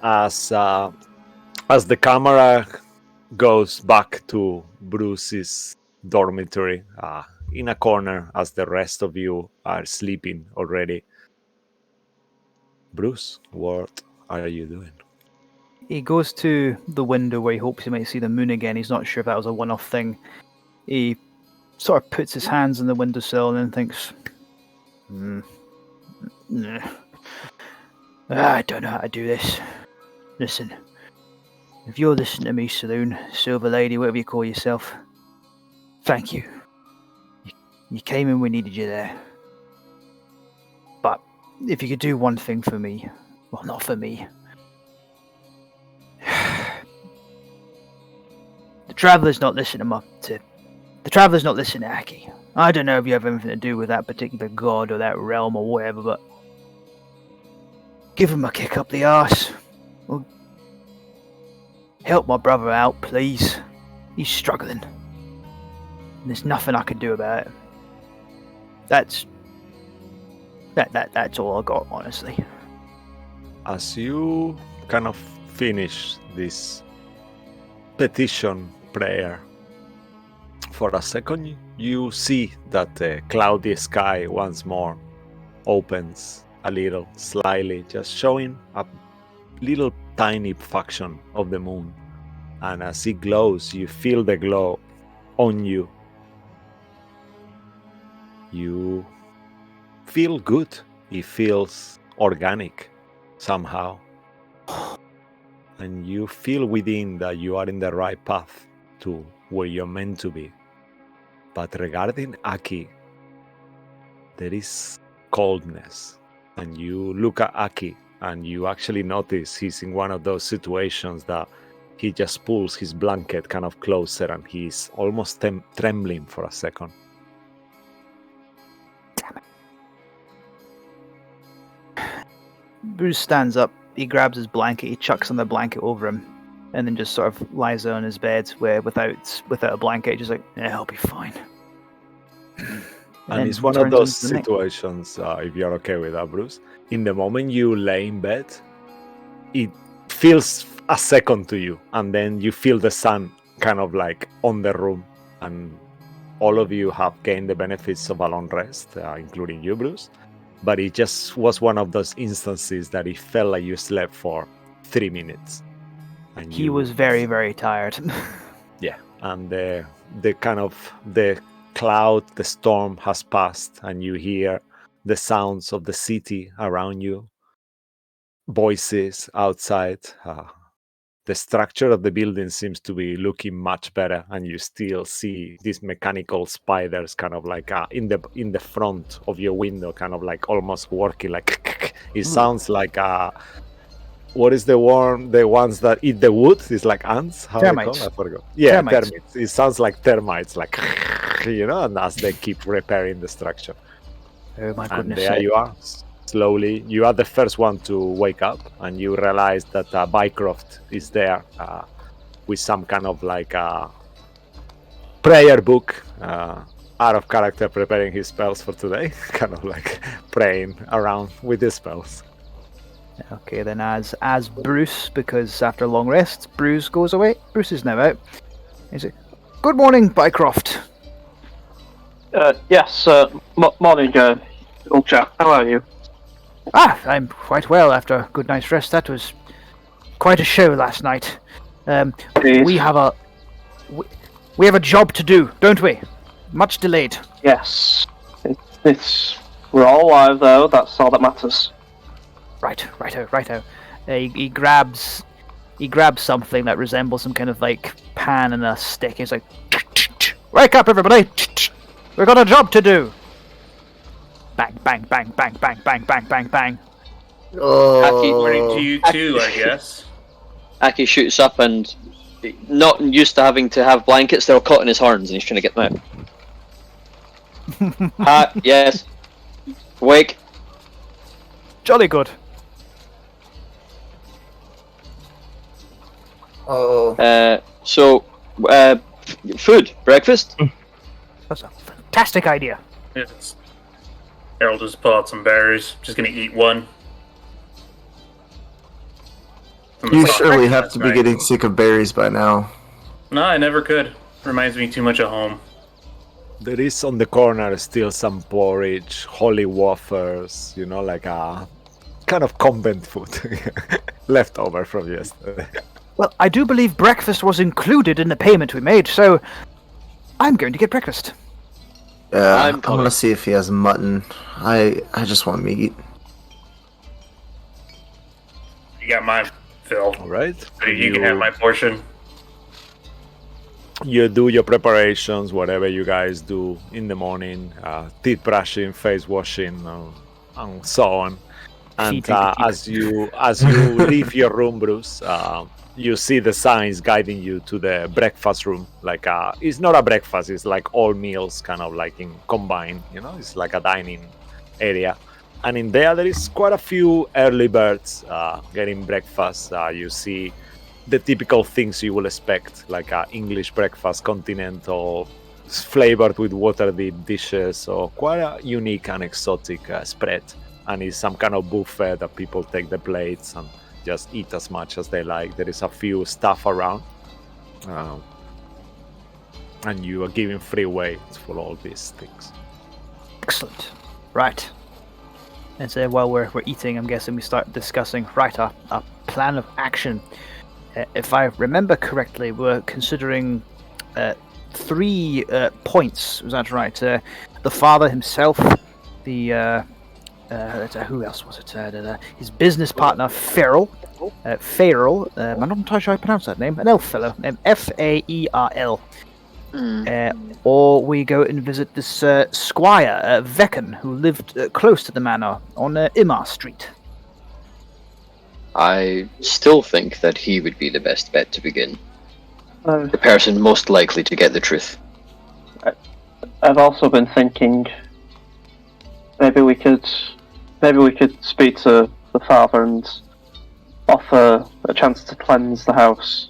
As the camera goes back to Bruce's dormitory, in a corner, as the rest of you are sleeping already. Bruce, what are you doing? He goes to the window where he hopes he might see the moon again. He's not sure if that was a one-off thing. He sort of puts his hands on the windowsill and then thinks, I don't know how to do this. Listen, if you're listening to me, Saloon, Silver Lady, whatever you call yourself, thank you. You came in, we needed you there. But if you could do one thing for me, well, not for me. The Traveller's not listening The Traveller's not listening to Aki. I don't know if you have anything to do with that particular god or that realm or whatever, but give him a kick up the arse. Or help my brother out, please. He's struggling. And there's nothing I can do about it. That's all I got, honestly. As you kind of finish this petition prayer, for a second you see that the cloudy sky once more opens a little, slightly, just showing a little tiny fraction of the moon. And as it glows, you feel the glow on you. You feel good. It feels organic somehow. And you feel within that you are in the right path to where you're meant to be. But regarding Aki, there is coldness. And you look at Aki and you actually notice he's in one of those situations that he just pulls his blanket kind of closer and he's almost trembling for a second. Bruce stands up, he grabs his blanket, he chucks on the blanket over him, and then just sort of lies there on his bed where without a blanket, just like, yeah, I'll be fine. And it's one of those situations, if you're okay with that, Bruce, in the moment you lay in bed, it feels a second to you, and then you feel the sun kind of like on the room, and all of you have gained the benefits of a long rest, including you, Bruce. But it just was one of those instances that it felt like you slept for 3 minutes. And he was very, very tired. Yeah, and the kind of the cloud, the storm has passed, and you hear the sounds of the city around you, voices outside. The structure of the building seems to be looking much better, and you still see these mechanical spiders kind of like in the front of your window, kind of like almost working like it sounds like what is the ones that eat the wood? It's like ants. How termites. They call? I forgot. Yeah, termites. It sounds like termites, like and as they keep repairing the structure. Oh my And goodness! there you are. Slowly, you are the first one to wake up, and you realize that Bycroft is there with some kind of like a prayer book, out of character, preparing his spells for today, kind of like praying around with his spells. Okay, then as Bruce, because after a long rest, Bruce goes away. Bruce is now out. Is it? Good morning, Bycroft. Yes, morning, old chap. How are you? I'm quite well after a good night's rest. That was quite a show last night. We have a job to do, don't we? Much delayed. Yes. We're all alive though. That's all that matters. Righto. He grabs something that resembles some kind of like pan and a stick. He's like, wake up, everybody! We've got a job to do. Bang, bang, bang, bang, bang, bang, bang, bang, bang. According to you too, I guess. Aki shoots up and, not used to having to have blankets, they're caught in his horns and he's trying to get them out. Yes. Wake. Jolly good. Food, breakfast. That's a fantastic idea. It's, Harold just pull out some berries. Just gonna eat one. From the You sauce surely have last to be night. getting sick of berries by now. No, I never could. Reminds me too much of home. There is on the corner still some porridge, holy wafers, like a kind of convent food left over from yesterday. Well, I do believe breakfast was included in the payment we made, so I'm going to get breakfast. I'm gonna see if he has mutton. I just want meat. You got mine, Phil. All right. You can have my portion. You do your preparations, whatever you guys do in the morning, teeth brushing, face washing, and so on. And as you leave your room, Bruce, you see the signs guiding you to the breakfast room. Like it's not a breakfast; it's like all meals, kind of like in combined. It's like a dining area. And in there is quite a few early birds getting breakfast. You see the typical things you will expect, like English breakfast, continental, flavored with water deep dishes, or quite a unique and exotic spread. And it's some kind of buffet that people take the plates and just eat as much as they like. There is a few staff around, and you are giving free weights for all these things. Excellent. Right. And so while we're eating, I'm guessing we start discussing, our plan of action. If I remember correctly, we're considering 3 points. Was that right? The father himself, the who else was it? His business partner, Farrell. I'm not entirely sure how I pronounce that name. An elf fellow named Faerl. Or we go and visit this squire, Veckan, who lived close to the manor on Imar Street. I still think that he would be the best bet to begin. Uh, The person most likely to get the truth. I've also been thinking maybe we could speak to the father and offer a chance to cleanse the house.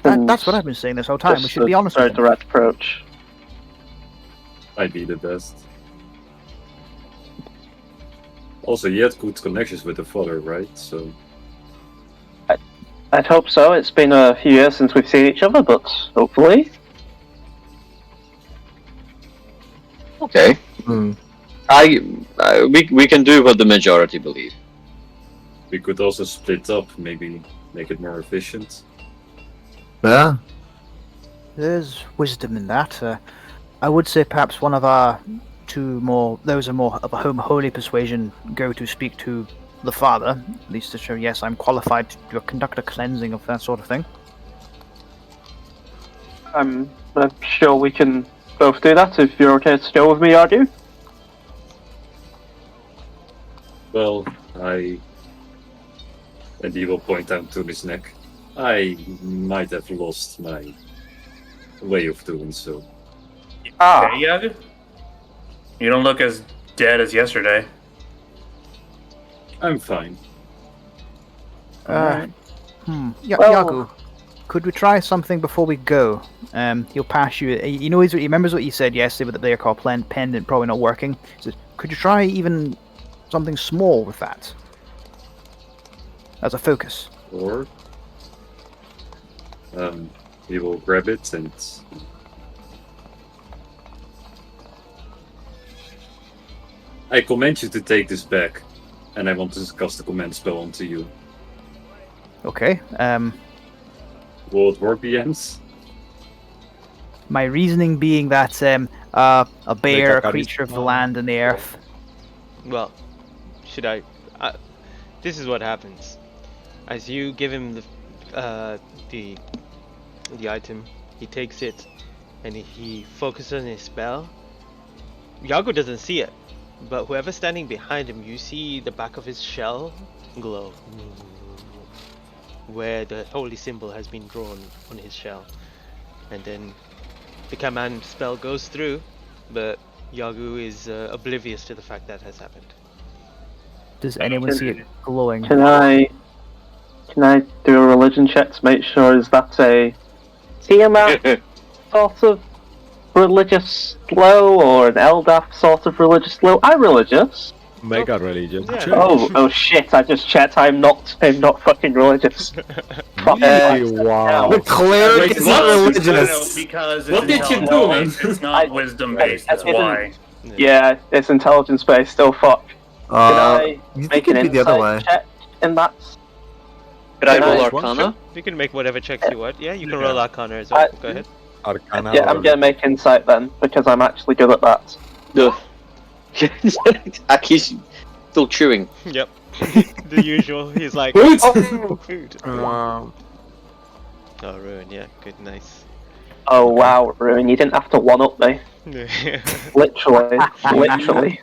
That's what I've been saying this whole time. We should be honest Very with him. direct approach. I'd be the best. Also, you had good connections with the father, right? So I'd hope so. It's been a few years since we've seen each other, but hopefully. Okay. We can do what the majority believe. we could also split up, maybe make it more efficient. Yeah. There's wisdom in that. I would say perhaps one of our those are more of a holy persuasion, go to speak to the father, at least to show, yes, I'm qualified to conduct a cleansing of that sort of thing. I'm sure we can both do that if you're okay to go with me, are you? Well, and he will point down to his neck. I might have lost my way of doing so. Okay, Yagu? You don't look as dead as yesterday. I'm fine. Alright. Well- Yagu, could we try something before we go? He'll pass you. He remembers what you said yesterday, but they are called pendant, probably not working. He says, could you try even something small with that as a focus? Or he will grab it and I command you to take this back, and I want to cast a command spell onto you. Okay. Will it work, BMs? My reasoning being that a bear, a Make a creature of the land and the earth. Well, should I? This is what happens. As you give him the item, he takes it, and he focuses on his spell. Yago doesn't see it, but whoever's standing behind him, you see the back of his shell glow, where the holy symbol has been drawn on his shell, and then the command spell goes through, but Yagu is oblivious to the fact that has happened. Does anyone see it glowing? Can I do a religion check to make sure is that a Tiamat sort of religious glow or an Eldaf sort of religious glow? I'm religious. Make a religion Yeah. check. Oh shit! I just checked. I'm not fucking religious. Fuck Really? me. Wow. The cleric Wait, is what? No, religious. because What it's did you do, intelligence man? based, it's not wisdom based. That's why. Yeah, it's intelligence based. Still fuck. Can I You make think an it'd be the other way? insight check in that? Could I Can roll I- Arcana? You can make whatever checks you want. Yeah, you can Yeah. roll Arcana as well. Go ahead. Arcana. Yeah, I'm or- gonna make insight then because I'm actually good at that. No. Aki's still chewing. Yep. The usual. He's like, Food! oh, food. Um, Oh, ruin. Yeah, good, nice. Oh wow, Ruin, you didn't have to one up me. Literally, literally.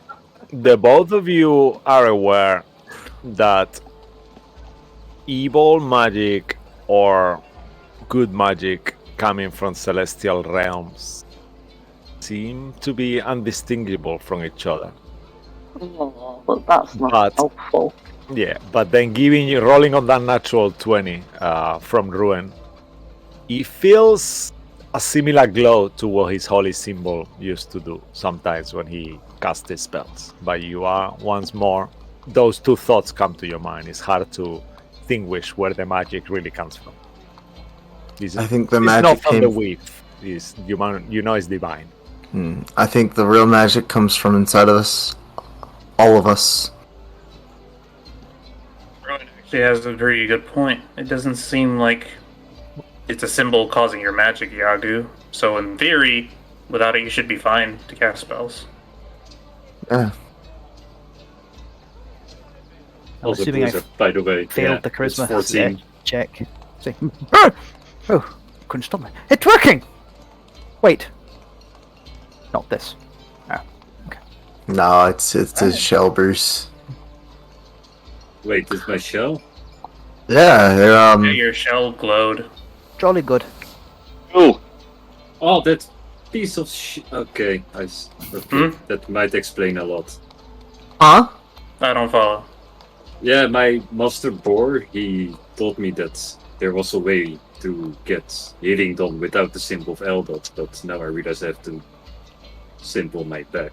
the both of you are aware that evil magic or good magic coming from celestial realms seem to be undistinguishable from each other. Oh, but that's not But- helpful. Yeah, but then rolling on that natural 20 from Ruin, it feels a similar glow to what his holy symbol used to do sometimes when he cast his spells. But you are once more, those two thoughts come to your mind. It's hard to distinguish where the magic really comes from. I think the it's magic not from the came. weave. It's you know it's divine. I think the real magic comes from inside of us, all of us. Rowan actually has a very good point. It doesn't seem like it's a symbol causing your magic, Yagu. So in theory, without it, you should be fine to cast spells. Yeah. I'm Also, assuming I Bruiser, by the way. failed yeah, the it's charisma 14. check. See. Oh, couldn't stop me. It's working! Wait. Not this. No, it's a shell, Bruce. Wait, is my shell? Yeah, they're Yeah, your shell glowed. Jolly good. Oh, Oh, that piece of Okay, okay. Hmm? That might explain a lot. Huh? I don't follow. Yeah, my master Boar, he told me that there was a way to get healing done without the symbol of Eldot, but now I realize I have to symbol my back.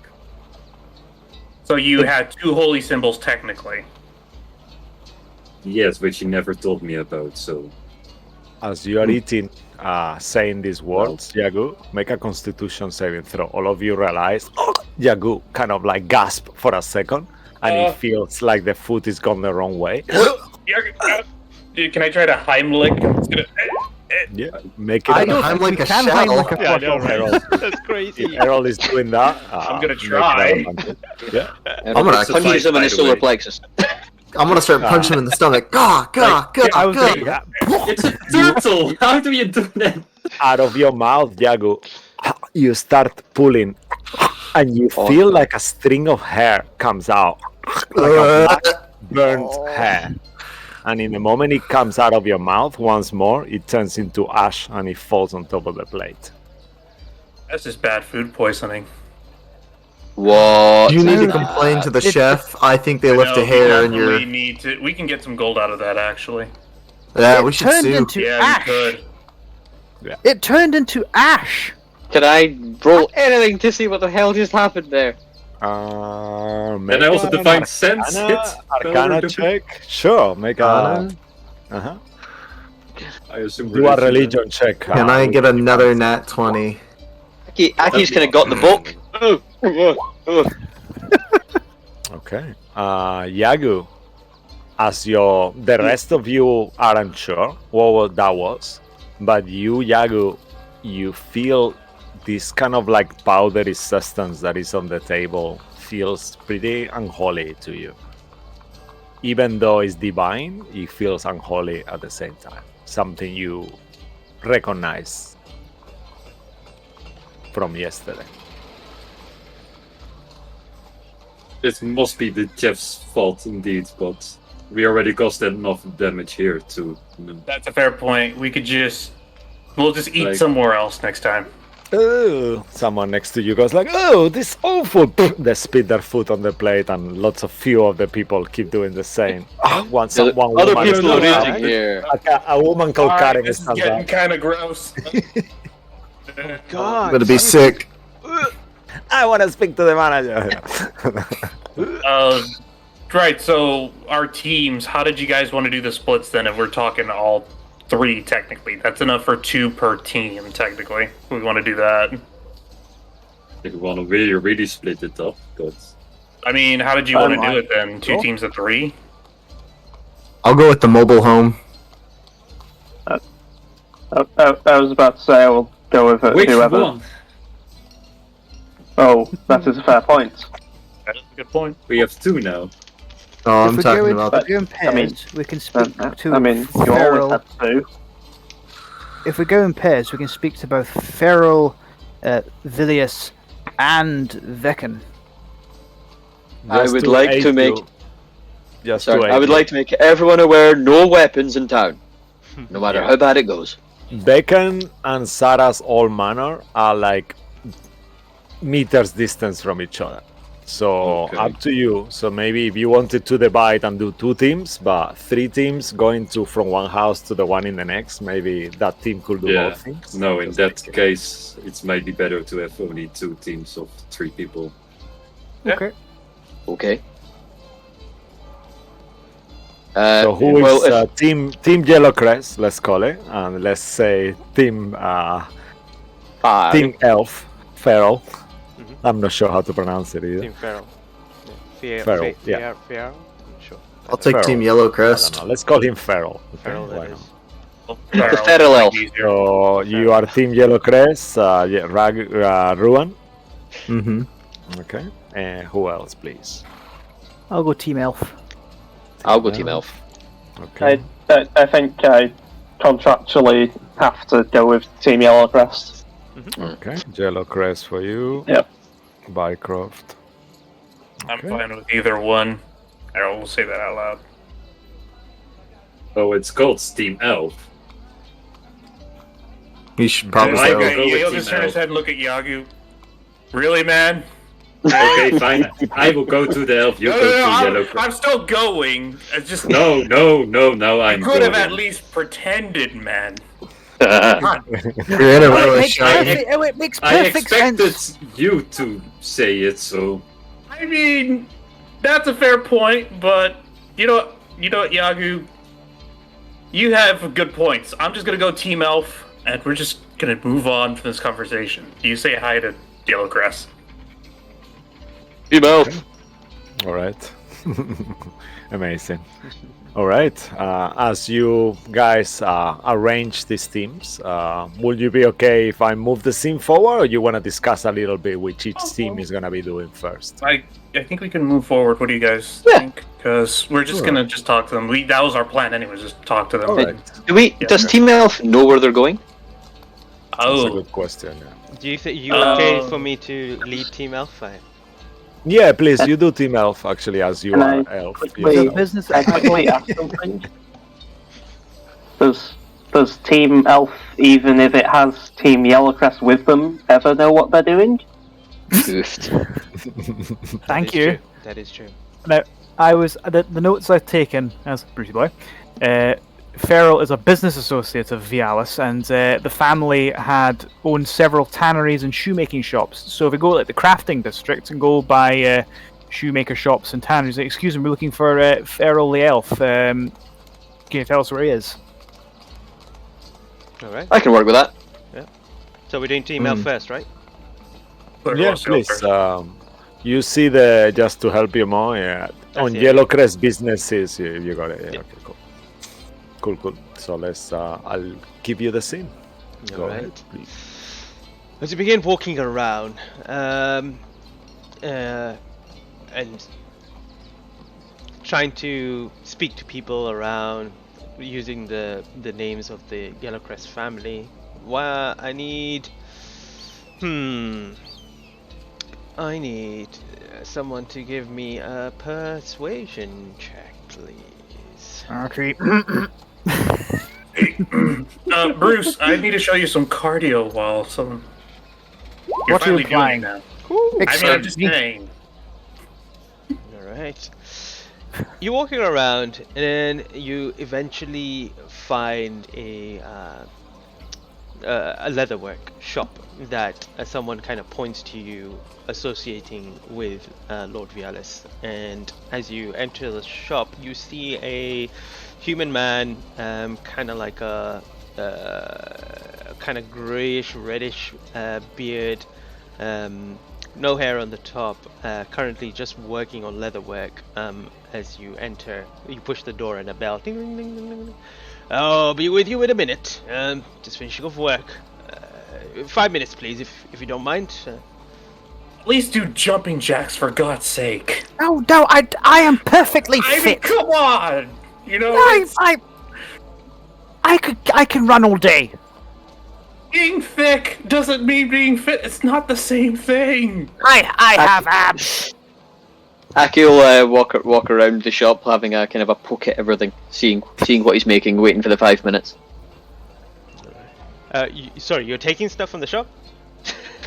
So you had two holy symbols technically. Yes, which he never told me about, so... As you are eating, saying these words, Yagu, make a constitution saving throw. All of you realize, Yagu kind of like gasp for a second, and it feels like the food is gone the wrong way. Can I try to Heimlich? It's gonna- Yeah, make it. I a- know, I'm like a can shell. Heimlich a Yeah, I know, right? Errol, That's crazy. Errol is doing that. I'm gonna make it try. advantage. Yeah. I'm gonna It's a punches fight, him in by the the solar way. plexus. I'm gonna start punching him in the stomach. Gah, gah, gah, I was gah. gonna- It's a turtle! How do you do that? Out of your mouth, Yagu, you start pulling, and you feel like a string of hair comes out, like a black burnt hair. And in the moment it comes out of your mouth once more, it turns into ash and it falls on top of the plate. That's just bad food poisoning. What? You need to complain to the chef. I think they left No, a hair in we your. definitely need to. We can get some gold out of that actually. Yeah, we should turned sue. into Yeah, ash. we could. It turned into ash. Can I roll anything to see what the hell just happened there? And I also define sense hit. Arcana check. Sure, make a. Arcana? Uh-huh. I assume Do a religion check. Can I get another nat 20? Aki's kind of got the book. Okay. Yagu, as the rest of you aren't sure what that was, but you, Yagu, you feel this kind of like powdery substance that is on the table feels pretty unholy to you. Even though it's divine, it feels unholy at the same time. Something you recognize from yesterday. This must be the chef's fault indeed, but we already caused enough damage here to... That's a fair point. We'll just eat Like- somewhere else next time. Oh, someone next to you goes like, "Oh, this awful!" They spit their food on the plate, and few of the people keep doing the same. One Other woman people stands are up. eating here. A woman called Alright, Karen this is stands getting up. kind of gross. God. I'm gonna be sick. I want to speak to the manager. Right, so our teams, how did you guys want to do the splits then if we're talking all 3 technically? That's enough for 2 per team, technically. We want to do that. If you want to really split it up, but I mean, how did you want to do it then? 2 teams of 3? I'll go with the mobile home. I was about to say I will go with which whoever. one? Oh, that is a fair point. That's a good point. We have 2 now. Oh, If I'm we talking go in, about. if we go in pairs, I mean, we can speak to I mean, you always Feral. had 2. If we go in pairs, we can speak to both Feral, Vilius, and Veccan. I would like to make. Sorry, I would like to make everyone aware: no weapons in town, no matter how bad it goes. Beacon and Sarah's old manor are like meters distance from each other. So Okay. up to you. So maybe if you wanted to divide and do 2 teams, but 3 teams going to from one house to the one in the next, maybe that team could do Yeah. both things. No, in Just that like- case, it might be better to have only 2 teams of 3 people. Okay. Okay. So who well, is team Yellowcress? Let's call it, and let's say team Elf Feral. I'm not sure how to pronounce it either. Team Feral. Feral, yeah. Feral? I'm sure. I'll take Feral. Team I don't Yellowcrest. know. Let's call him Feral. Okay, Feral, why that not? is. The feral elf. So you are Team Yellowcrest, Ruan. Mm-hmm. Okay. And who else, please? I'll go Team Elf. I'll go Team Elf. Okay. I think I contractually have to go with Team Yellowcrest. Okay. Yellowcrest for you. Yep. Bycroft. I'm Okay. fine with either one. I will say that out loud. Oh, it's called Team Elf. You should probably I go. will go with He'll Team just turn his Elf. head and look at Yagu. Really, man? Okay, fine. I will go to the elf. You No, go to I'm Yellowcrest. still going. It's just No, I'm you could have going. at least pretended, man. You're in a row of shine. It makes I perfect expected sense. you to say it, so I mean, that's a fair point, but you know what, Yagu? You have good points. I'm just gonna go Team Elf, and we're just gonna move on from this conversation. You say hi to Yellowcrest. Team Elf. All right. Amazing. All right. As you guys arrange these teams, would you be okay if I move the scene forward, or you want to discuss a little bit which each team is going to be doing first? I think we can move forward. What do you guys Yeah. think? Because we're just Sure. gonna just talk to them. That was our plan, anyways. Just talk to them. All right. Does Team Elf know where they're going? That's a Oh, good question. Yeah. Do you think you okay for me to lead Team Alpha? Yeah, please, you do Team Elf actually, as you Can are I Elf. quickly- yourself. Business. I quickly ask something. Does Team Elf, even if it has Team Yellowcrest with them, ever know what they're doing? Goofed. Thank you. That is true. Now, I was the notes I've taken as Brucey boy. Feral is a business associate of Vialis, and the family had owned several tanneries and shoemaking shops. So if we go like the crafting district and go by shoemaker shops and tanneries, excuse me, we're looking for Feral the elf. Can you tell us where he is? All right. I can work with that. So we're doing Team Elf first, right? Yeah, please. You see just to help you more, on it. Yellowcrest businesses, you got it. Yeah, okay, cool. So I'll give you the scene. Go Alright. ahead, please. As you begin walking around, and trying to speak to people around using the names of the Yellowcrest family, I need someone to give me a persuasion check, please. Okay. Bruce, I need to show you some cardio while some. You're What are you finally doing it implying? now. I mean, I'm just saying. Alright. You're walking around, and then you eventually find a a leatherwork shop that someone kind of points to you, associating with Lord Vialis. And as you enter the shop, you see a human man, kind of like a kind of grayish, reddish beard, no hair on the top. Currently, just working on leatherwork. As you enter, you push the door and a bell. Ding, ding, ding, ding, ding. I'll be with you in a minute. Just finishing off work. 5 minutes, please, if you don't mind. At least do jumping jacks, for God's sake. No, I am perfectly I mean, fit. come on! You know, I can run all day. being thick doesn't mean being fit. It's not the same thing. I have abs. Aki will walk around the shop, having a kind of a poke at everything, seeing what he's making, waiting for the 5 minutes. Sorry, you're taking stuff from the shop?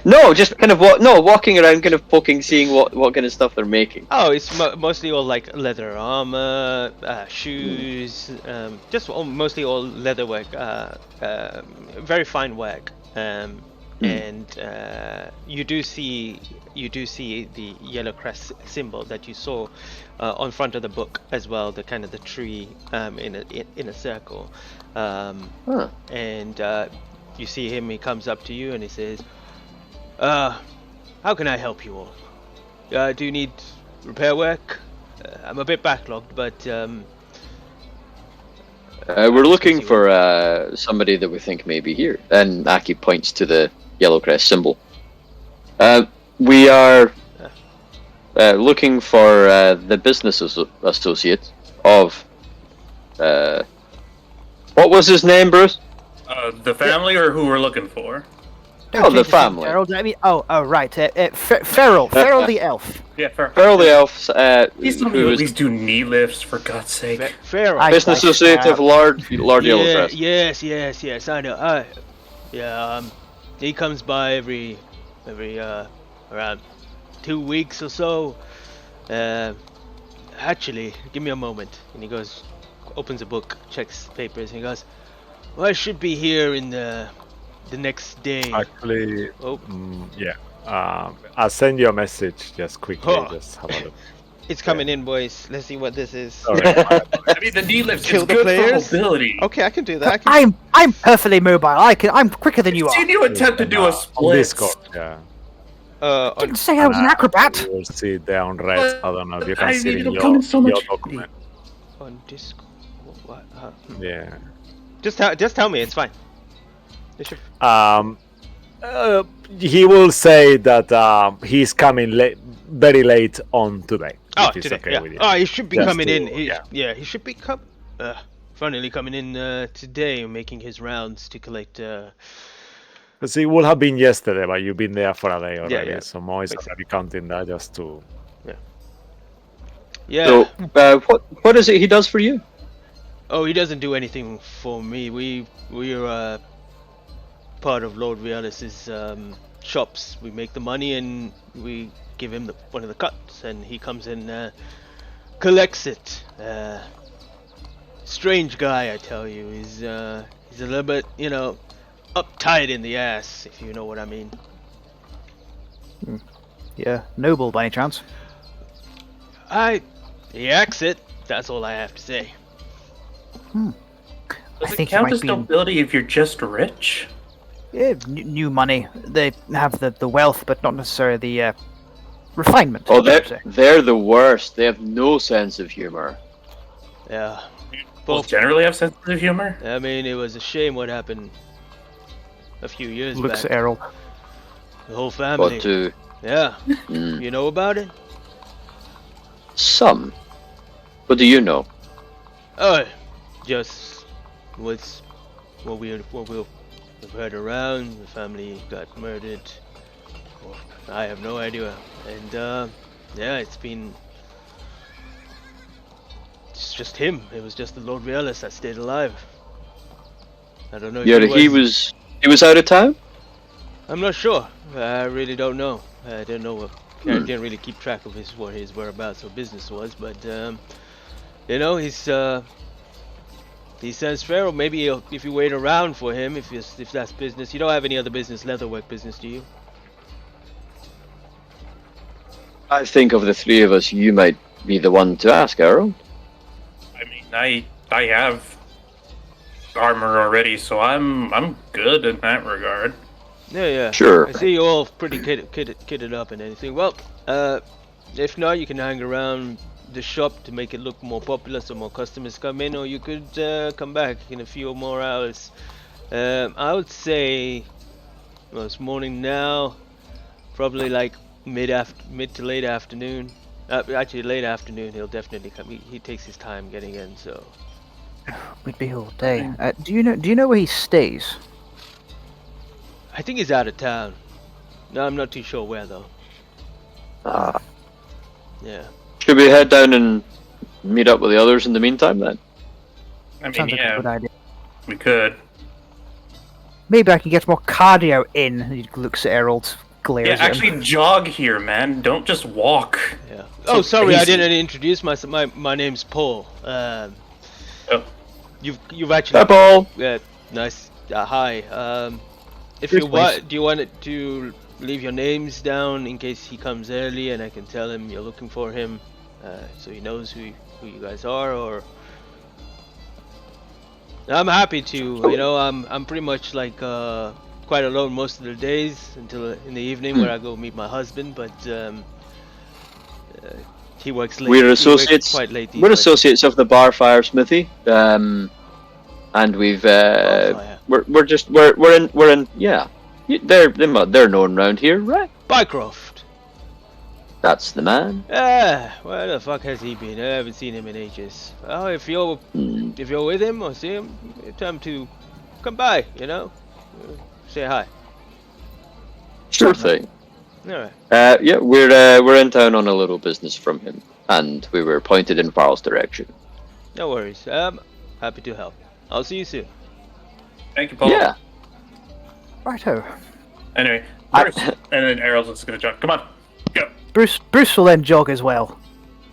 No, just kind of walking around, kind of poking, seeing what kind of stuff they're making. Oh, it's mostly all like leather armor, shoes, mostly all leather work, very fine work. And you do see the Yellowcress symbol that you saw on front of the book as well, the kind of the tree in a circle. And you see him. He comes up to you and he says, "How can I help you all? Do you need repair work? I'm a bit backlogged, but we're looking for somebody that we think may be here." And Aki points to the Yellowcrest symbol. We are looking for the business associate of. What was his name, Bruce? The family, or who we're looking for? The family. Gerald, I mean, right. Feral the elf. Yeah, fair. Feral the elf. Please tell me you at least do knee lifts, for God's sake. Feral. Business associate of Lord Yellowcrest. Yes, I know. He comes by every around 2 weeks or so. Actually, give me a moment. And he goes, opens a book, checks papers, and he goes, "Well, I should be here in the next day." Actually, yeah. I'll send you a message just quickly. Oh. Just have a look. It's coming in, boys. Let's see what this is. Sorry. I mean, the knee lift Kill is the good players? for mobility. Okay, I can do that. I'm perfectly mobile. I'm quicker than you are. Seen you attempt to do a On split. Discord, yeah. I didn't say I was an acrobat. You will see it there on red. I don't know if you can I see it need in to come in your, so much. your document. On Discord. What? Yeah. Just tell me. It's fine. It should- He will say that he's coming very late on today. Oh, if it's today. okay Yeah. with you. Oh, he should be Just coming to- in. yeah. He should be finally coming in today, making his rounds to collect. Because it would have been yesterday, but you've been there for a day already. yeah. So Mo is Makes already counting that just to. Yeah. So, what is it he does for you? Oh, he doesn't do anything for me. We're part of Lord Vialis's shops. We make the money and we give him one of the cuts, and he comes and collects it. Strange guy, I tell you. He's a little bit, uptight in the ass, if you know what I mean. Yeah, noble by any chance? He acts it. That's all I have to say. Does I it think he count might as be- nobility if you're just rich? Yeah, new money. They have the wealth, but not necessarily the refinement. Oh, I should say. they're the worst. They have no sense of humor. Yeah. Both generally have sense of humor. I mean, it was a shame what happened a few years Looks back. at Errol. The whole family. But to Yeah. You know about it? some. What do you know? Oh, just what's what we've heard around. The family got murdered. Well, I have no idea. And yeah, it's just him. It was just the Lord Vialis that stayed alive. I don't know. If Yeah, he was out of town. I'm not sure. I really don't know. I didn't know what. I didn't really keep track of his whereabouts or business was, but he's he sounds fair. Or maybe if you wait around for him, if that's business. You don't have any other business, leatherwork business, do you? I think of the three of us, you might be the one to ask, Harold. I mean, I have armor already, so I'm good in that regard. Yeah. Sure. I see you all pretty kitted up and anything. Well, if not, you can hang around the shop to make it look more popular so more customers come in, or you could come back in a few more hours. I would say, well, it's morning now, probably like mid to late afternoon. Actually, late afternoon. He'll definitely come. He takes his time getting in, so. We'd be all day. Do you know where he stays? I think he's out of town. No, I'm not too sure where though. Yeah. Should we head down and meet up with the others in the meantime then? I mean, Sounds like a good yeah, idea. we could. Maybe I can get more cardio in. He looks at Harold, glares Yeah, at him. actually jog here, man. Don't just walk. Yeah. Oh, sorry, I easy. didn't introduce myself. My name's Paul. Oh. You've actually. Hi, Paul. Yeah. Nice. Hi. If Yes, you want, do you want it to leave your names down in case he comes early, and I can tell him you're looking for him, so he knows who you guys are, or. I'm happy to. You know, I'm pretty much like quite alone most of the days until in the evening where I go meet my husband, but he works late. We're he works associates. quite late these We're days. associates of the Bar Fire Smithy, and we've Bonfire. we're in yeah. They're known around here, right? Bycroft. That's the man. Where the fuck has he been? I haven't seen him in ages. Oh, if you're Hmm. with him or see him, tell him to come by. You know, say hi. Sure thing. All right. Yeah, we're in town on a little business from him, and we were pointed in Farrell's direction. No worries. Happy to help. I'll see you soon. Thank you, Paul. Yeah. Righto. Anyway, Bruce, and then Errol's just gonna jog. Come on, go. Bruce will then jog as well.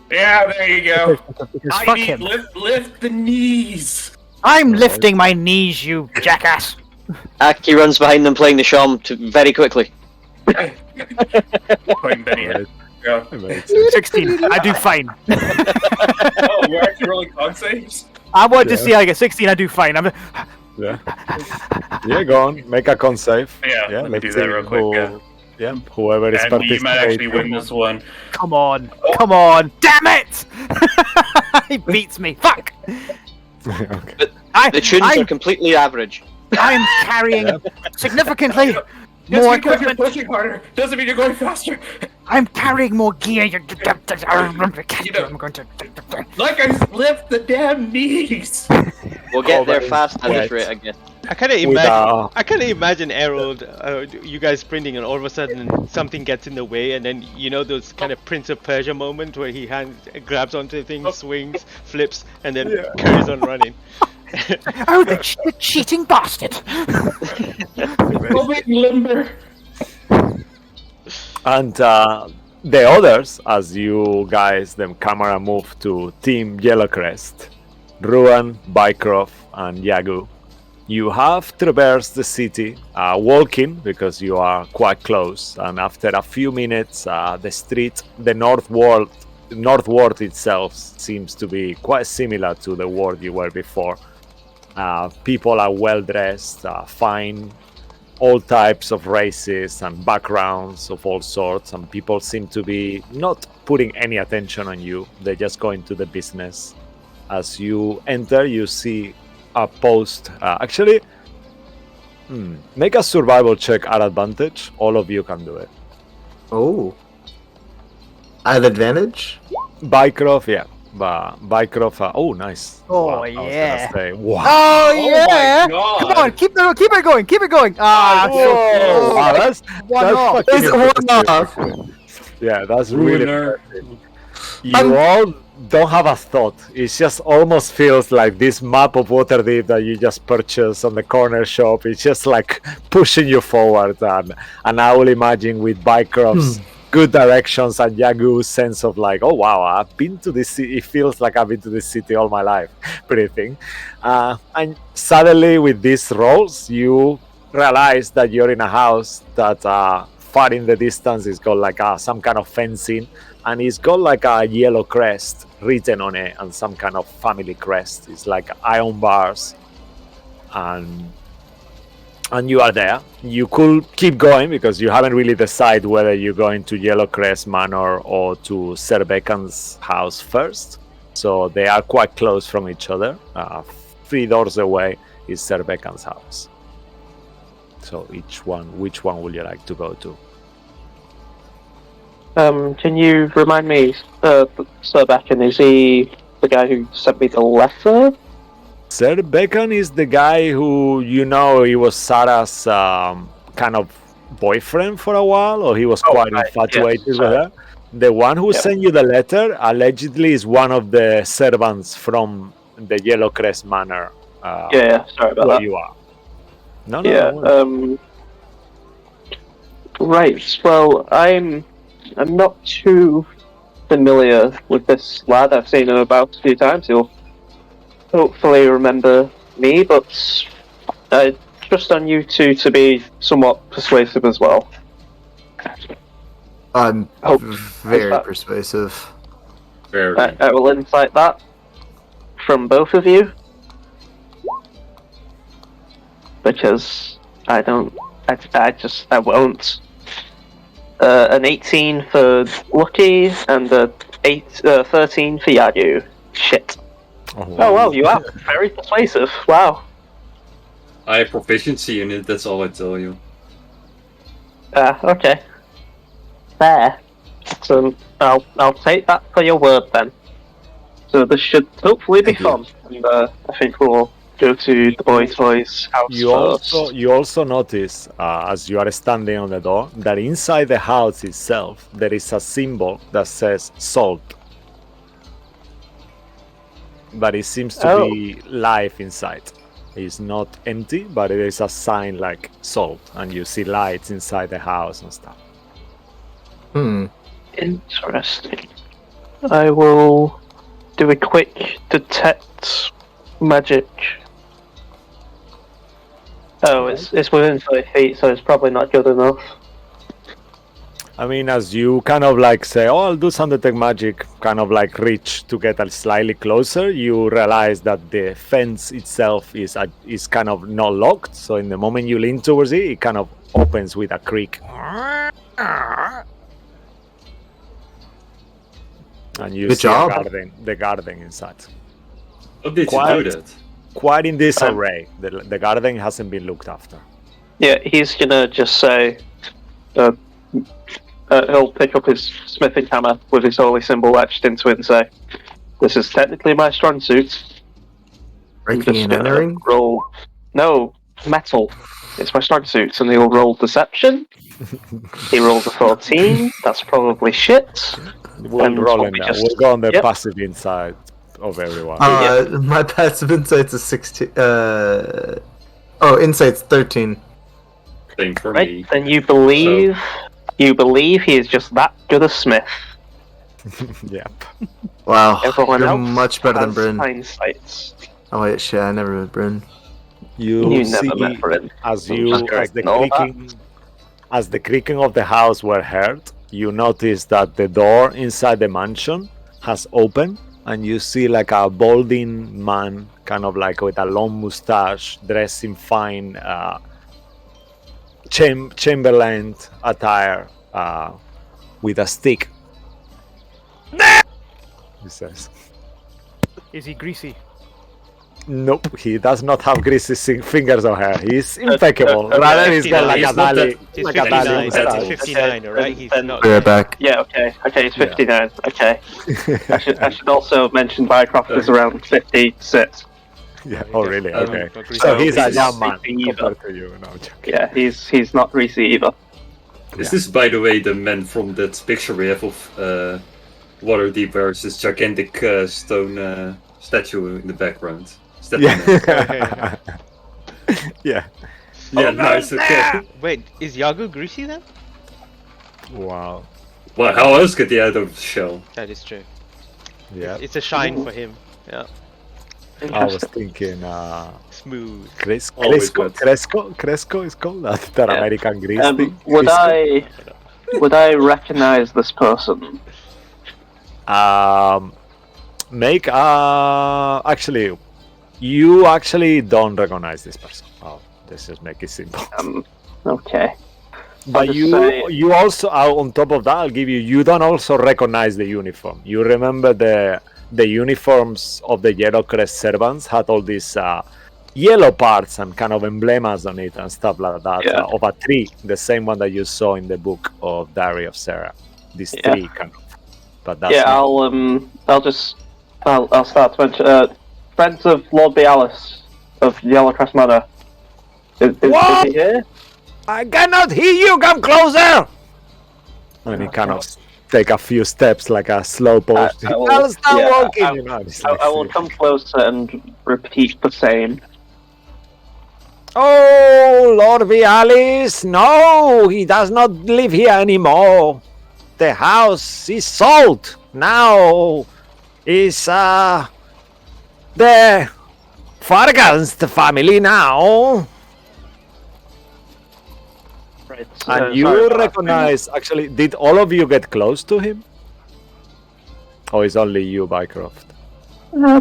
Yeah, there you go. Because fuck him. Lift the knees. I'm lifting my knees, you jackass. Aki runs behind them, playing the sham very quickly. Playing Benny. Go. 16. I do fine. Oh, we're actually rolling con saves. I wanted to see I get 16. I do fine. Yeah. Yeah, go on. Make a con save. Yeah, let me let's do that see real quick. Yeah, whoever is And you participating. might actually win this one. Come on. Come on. Damn it! He beats me. Fuck. Okay. The tunes are completely average. I'm carrying significantly Just more because you're equipment. pushing harder doesn't mean you're going faster. I'm carrying more gear. I'm going to. Like I lift the damn knees. We'll get there but fast at this right. rate, I guess. I kind of With, imagine. I kind of imagine Harold, you guys sprinting, and all of a sudden something gets in the way, and then you know those kind of Prince of Persia moment where he grabs onto the thing, swings, flips, and then carries on running. Oh, the cheating bastard! Go big limber. And the others, as you guys, the camera move to Team Yellowcrest, Ruan, Bycroft, and Yagu. You have traversed the city, walking because you are quite close, and after a few minutes, the street, the northward itself seems to be quite similar to the world you were before. People are well dressed, fine, all types of races and backgrounds of all sorts, and people seem to be not putting any attention on you. They're just going to the business. As you enter, you see a post. Make a survival check at advantage. All of you can do it. Oh. I have advantage? Bycroft, yeah. Bycroft, oh, nice. Oh, Wow, I was gonna yeah. say, wow. Oh, Oh yeah! my God. Come on, keep it going, keep it going! Ah, Whoa, wow, that's one that's off. fucking It's one impressive. Yeah, that's really Ruiner. You all don't have a thought. It just almost feels like this map of Waterdeep that you just purchased on the corner shop. It's just like pushing you forward, and I will imagine with Bycroft's good directions and Yagu's sense of like, oh wow, I've been to this city. It feels like I've been to this city all my life, pretty thing. And suddenly, with these rolls, you realize that you're in a house that far in the distance is got like some kind of fencing, and it's got like a yellow crest written on it, and some kind of family crest. It's like iron bars, and you are there. You could keep going because you haven't really decided whether you're going to Yellowcress Manor or to Sir Becon's house first. So they are quite close from each other. 3 doors away is Sir Becon's house. So which one would you like to go to? Can you remind me, Sir Bacon, is he the guy who sent me the letter? Sir Bacon is the guy who, he was Sarah's kind of boyfriend for a while, or he was quite infatuated with her. The one who sent you the letter allegedly is one of the servants from the Yellowcress Manor. Sorry about where that. you are. No. Right. Well, I'm not too familiar with this lad. I've seen him about a few times. He'll hopefully remember me, but I trust on you two to be somewhat persuasive as well. I'm very persuasive. Very. I will insight that from both of you, because I won't. An 18 for Lucky and a 13 for Yadu. Shit. Oh wow, you are very persuasive. Wow. I have proficiency in it, that's all I tell you. Okay. Fair. So I'll take that for your word then. So this should hopefully be fun. And I think we'll go to the boy toys house first. You also notice, as you are standing on the door, that inside the house itself there is a symbol that says salt. But it seems to be life inside. It's not empty, but it is a sign like salt, and you see lights inside the house and stuff. Interesting. I will do a quick detect magic. Oh, it's within 5 feet, so it's probably not good enough. I mean, as you kind of like say, oh, I'll do some detect magic, kind of like reach to get a slightly closer, you realize that the fence itself is kind of not locked. So in the moment you lean towards it, it kind of opens with a creak. And you see the garden inside. How did you do that? Quite in disarray. The garden hasn't been looked after. Yeah, he's gonna just say, he'll pick up his smithing hammer with his holy symbol etched into it and say, "This is technically my strong suit." Breaking and entering? Roll. No, metal. It's my strong suit, and he'll roll deception. He rolls a 14. That's probably shit. We'll roll in now. We'll go on the passive inside of everyone. My passive insight's a 16. Insight's 13. Same for right, me. then you believe he is just that good a smith. Yep. Wow. Everyone You're else much better than has Bryn. hindsight. Oh wait, shit! I never met Bryn. You see, never met Bryn. as the creaking of the house were heard, you notice that the door inside the mansion has opened, and you see like a balding man, kind of like with a long mustache, dressed in fine Chamberlain attire, with a stick. He says, Is he greasy? "Nope, he does not have greasy fingers or hair. He's impeccable. Rather, he's got like a dolly. He's Like a 59. dolly That's mustache. 59, alright? He's not. Be right back. Yeah, okay, it's 59. Okay. I should also mention Bycroft is around 56. Yeah. Oh, really? Okay. not greasy. So he's a he's young not man greasy compared to you. No, I'm joking. Yeah, he's not greasy either. Is this, by the way, the man from that picture we have of Waterdeep, where it's this gigantic stone statue in the background? Is that the man? Yeah. Yeah, nice, okay. Wait, is Yagu greasy then? Wow. Well, how else get he out of the shell? That is true. Yeah, It's a shine for him. Yeah. I was thinking Smooth. Always Cresco is called that Yeah. American grease thing. Would Crisco. I recognize this person? Make actually, you actually don't recognize this person. Oh, let's just make it simple. Okay. But just you say- you also on top of that, I'll give you. You don't also recognize the uniform. You remember the uniforms of the Yellowcress servants had all these yellow parts and kind of emblemas on it and stuff like that of a tree, the same one that you saw in the book of Diary of Sarah. This tree kind of. But that's I'll start to mention friends of Lord Bialis of Yellowcress Manor. Is he here? I cannot hear you. Come closer. And he kind of take a few steps like a slow post. I'll start walking. I will come closer and repeat the same. Oh, Lord Vialis, no, he does not live here anymore. The house is sold. Now is the Verglas family now. Right. And you recognize, actually, did all of you get close to him? Or is only you, Bycroft?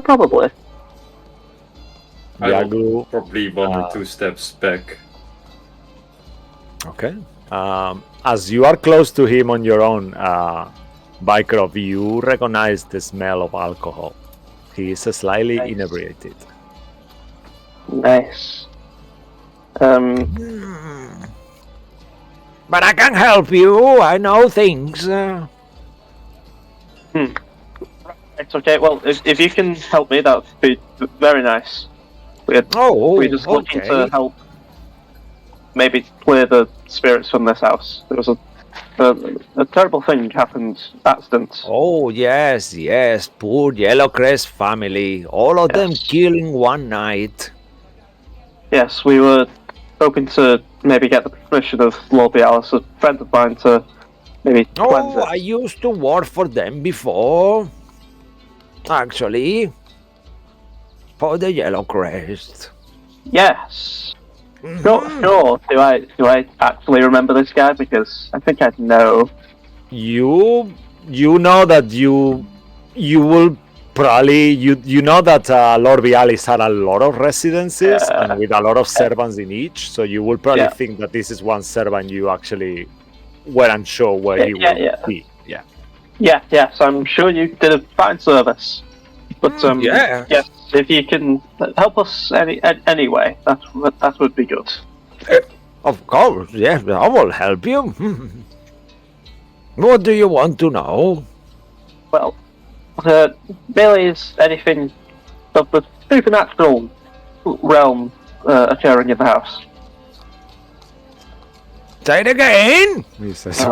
Probably. I will Yagu, probably 1 or 2 steps back. okay. As you are close to him on your own, Bycroft, you recognize the smell of alcohol. He is slightly inebriated. Nice. But I can help you. I know things. It's okay. Well, if you can help me, that would be very nice. We're just looking to help maybe clear the spirits from this house. There was a terrible thing happened, accident. Oh, yes. Poor Yellowcress family. All of them killed in one night. Yes, we were hoping to maybe get the permission of Lord Bialis, a friend of mine, to maybe cleanse it. I used to work for them before. Actually. For the Yellowcrest. Yes. Sure. Do I actually remember this guy? Because I think I'd know. You know that you will probably you know that Lord Vialis had a lot of residences and with a lot of servants in each, so you will probably think that this is one servant you actually weren't sure where he would be. Yes, I'm sure you did a fine service. But yes, if you can help us anyway, that would be good. Of course, yes, I will help you. What do you want to know? Well, merely is anything of the supernatural realm occurring in the house. Say it again, he says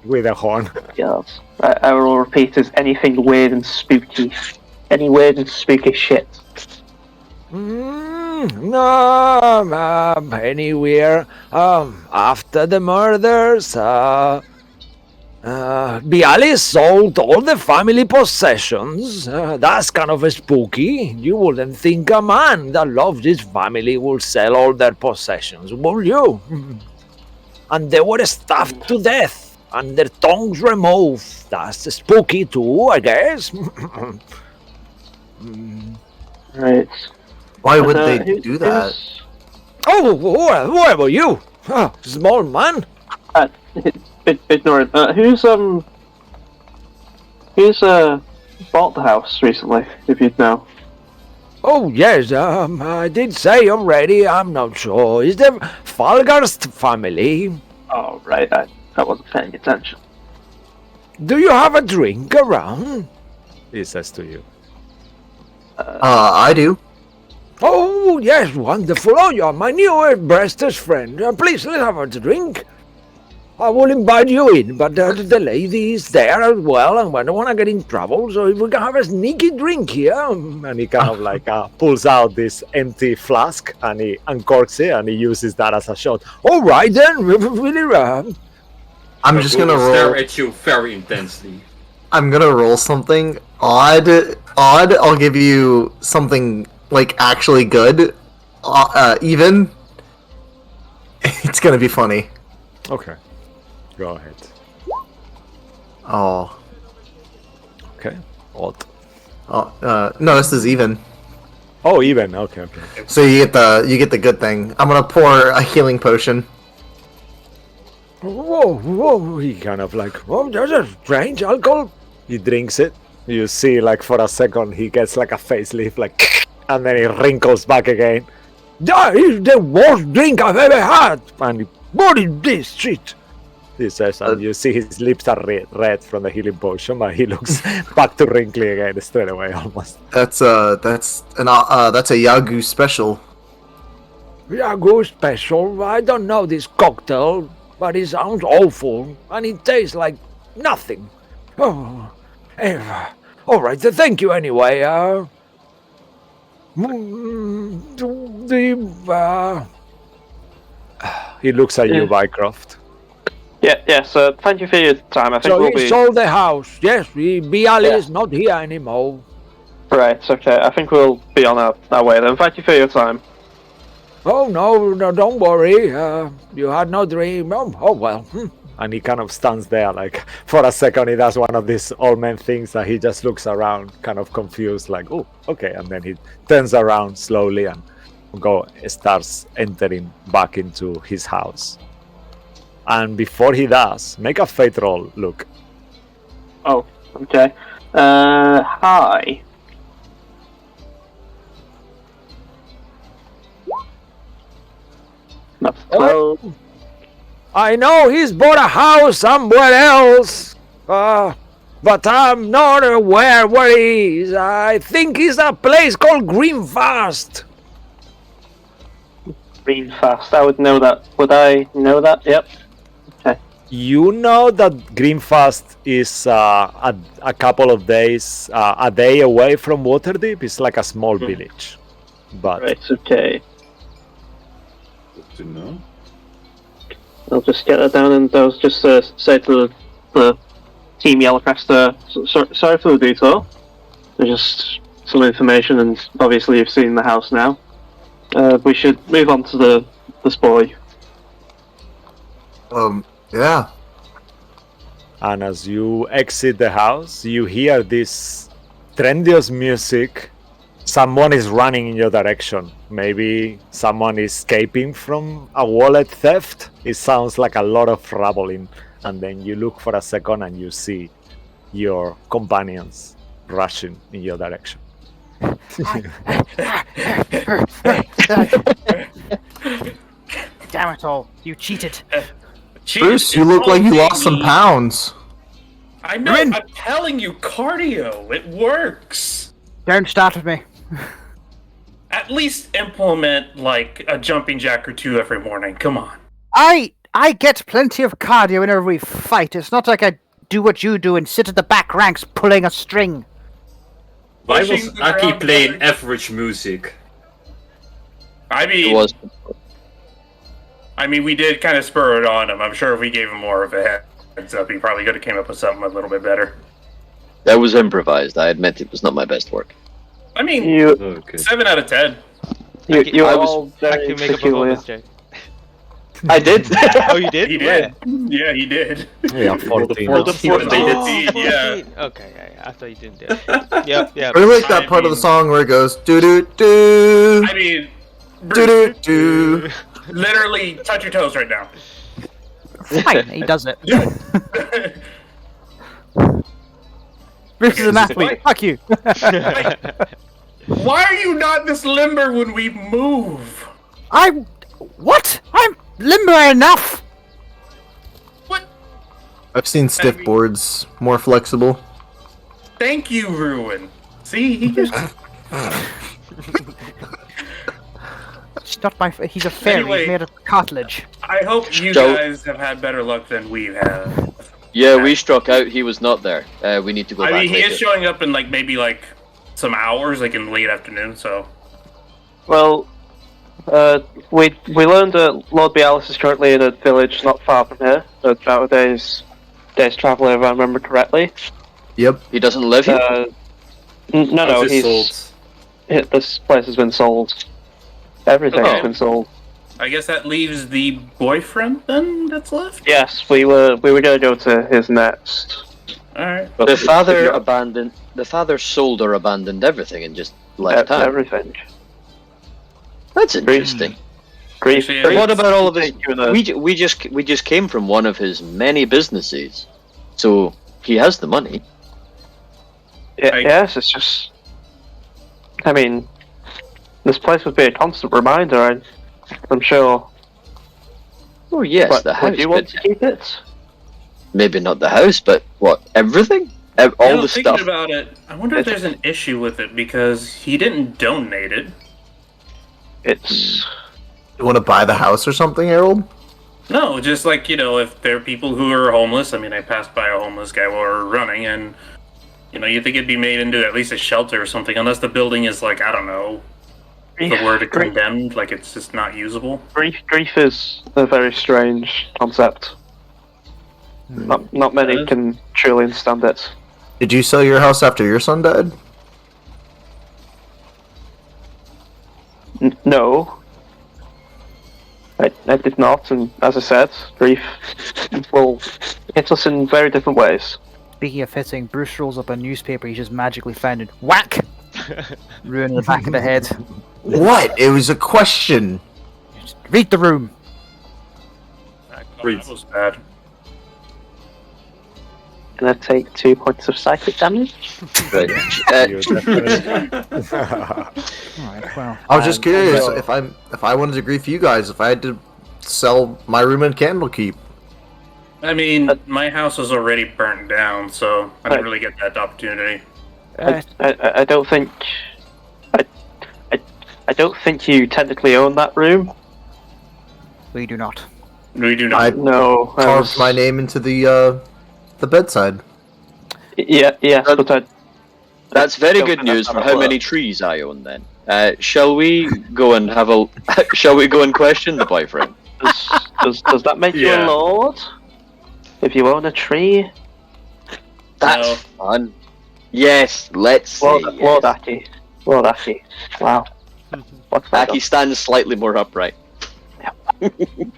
with a horn. Yes. I will repeat as anything weird and spooky. Any weird and spooky shit. No, anywhere. After the murders, Bialis sold all the family possessions. That's kind of spooky. You wouldn't think a man that loves his family will sell all their possessions, would you? And they were starved to death, and their tongues removed. That's spooky too, I guess. Right. Why would they do that? Oh, where were you? Small man? Ignorant. Who's bought the house recently, if you'd know? Oh, yes, I did say already, I'm not sure. Is the Verglas family? Oh, right, I wasn't paying attention. Do you have a drink around? He says to you. I do. Oh, yes, wonderful. Oh, you're my new bestest friend. Please, let's have a drink. I will invite you in, but the lady is there as well, and I don't want to get in trouble, so if we can have a sneaky drink here. And he kind of like pulls out this empty flask, and he uncorks it, and he uses that as a shot. All right, then, really. I'm just gonna stare roll. at you very intensely. I'm gonna roll something odd. I'll give you something like actually good. Even. It's gonna be funny. Okay. Go ahead. Oh. Okay. Odd. No, this is even. Oh, even. Okay. So you get the good thing. I'm gonna pour a healing potion. Whoa. He kind of like, oh, there's a strange alcohol. He drinks it. You see, like, for a second, he gets like a facelift, like, and then he wrinkles back again. That is the worst drink I've ever had. And what is this shit? He says, and you see his lips are red from the healing potion, but he looks back to wrinkly again straight away, almost. That's a Yagu special. Yago special. I don't know this cocktail, but it sounds awful, and it tastes like nothing. Oh, all right. Thank you anyway. He looks at you, Bycroft. Yeah. So thank you for your time. I think So we'll he be sold the house. Yes, Bialy Yeah. is not here anymore. right. Okay. I think we'll be on our way then. Thank you for your time. Oh no, don't worry. You had no dream. Oh well. And he kind of stands there, like for a second. He does one of these old man things that he just looks around, kind of confused, like, oh, okay. And then he turns around slowly and starts entering back into his house. And before he does, make a fate roll, Luke. Oh. Okay. Hi. That's 12. I know he's bought a house somewhere else, but I'm not aware where he is. I think he's a place called Greenfast. Green fast. I would know that. Would I know that? Yep. You know that Greenfast is a couple of days, a day away from Waterdeep. It's like a small village, but Right. Okay. Good to know. I'll just get that down, and I'll just say to the team Yellowcrest, sorry for the detour. There's just some information, and obviously you've seen the house now. We should move on to the spoil. Yeah. and as you exit the house, you hear this trendious music. Someone is running in your direction. Maybe someone is escaping from a wallet theft. It sounds like a lot of rambling. And then you look for a second and you see your companions rushing in your direction. Damn it all! You cheated. Bruce, you look like you lost some pounds. I know. Rin! I'm telling you, cardio. It works. Don't start with me. At least implement like a jumping jack or two every morning. Come on. I get plenty of cardio whenever we fight. It's not like I do what you do and sit at the back ranks pulling a string. Why was Pushing the Aki ground playing together. average music? I It mean, was. we did kind of spur it on him. I'm sure if we gave him more of a heads up, he probably could have came up with something a little bit better. That was improvised. I admit it was not my best work. I mean, You, Okay. 7 out of 10. you I are was- all I very can make a peculiar. performance check. I did. Oh, you did? He Where? did. Yeah, he did. Yeah, 14. Rolled a 14. Yeah. 14. Okay, yeah, I thought you didn't do it. Yep. I like that I part of the mean- song where it goes doo doo doo I mean, doo doo doo. literally touch your toes right now. Fine, he does it. Bruce is an athlete. Fuck you. Why are you not this limber when we move? What? I'm limber enough. What? I've seen stiff mean- boards more flexible. Thank you, Ruin. See, he just. It's not my. He's a fairy. Anyway. He's made of cartilage. I hope you So- guys have had better luck than we have. Yeah, we struck out. He was not there. We need to go I back mean, he later. is showing up in maybe some hours, like in late afternoon. So Well, We learned that Lord Bialis is currently in a village not far from here. About a day's travel, if I remember correctly. Yep. He doesn't live here. No, House is he's sold. this place has been sold. Everything has Oh. been sold. I guess that leaves the boyfriend then that's left. Yes, we were gonna go to his next. All right. But The father yeah, abandoned. The father sold or abandoned everything and just left town. everything. That's interesting. Grief. Actually, But what about all of his? Take you in a- We just came from one of his many businesses, so he has the money. Yes, it's just. I mean, this place would be a constant reminder. I'm sure. Oh yes, But the house. would you want But to keep it? maybe not the house, but what? Everything? All the Thinking stuff. about it, I wonder if there's an issue with it because he didn't donate it. It's. You want to buy the house or something, Harold? No, just like, if there are people who are homeless. I mean, I passed by a homeless guy while we were running, and, you think it'd be made into at least a shelter or something, unless the building is, like, I don't know, the word condemned, like it's just not usable. Grief is a very strange concept. Not many can truly understand it. Did you sell your house after your son died? No. I did not, and as I said, grief will hit us in very different ways. Speaking of hitting, Bruce rolls up a newspaper he's just magically found and whack! Ruin the back of the head. What? It was a question. Just read the room. That Read. was bad. Can I take 2 points of psychic damage? Right. You definitely- Alright, well. I was just curious so- if I wanted to grief you guys, if I had to sell my room in Candlekeep. I mean, my house was already burnt down, so I didn't really get that opportunity. I don't think. I don't think you technically own that room. We do not. We do not. I No. carved my name into the bedside. Yes, but I. That's very don't good think that's news how for it how many works. trees I own. Then, shall we go and have a? Shall we go and question the boyfriend? Does that make you Yeah. a lord? If you own a tree? That's No. fun. Yes, let's say Lord, yes. Lord Aki. Lord Aki. Wow. What's that? Aki stands slightly more upright.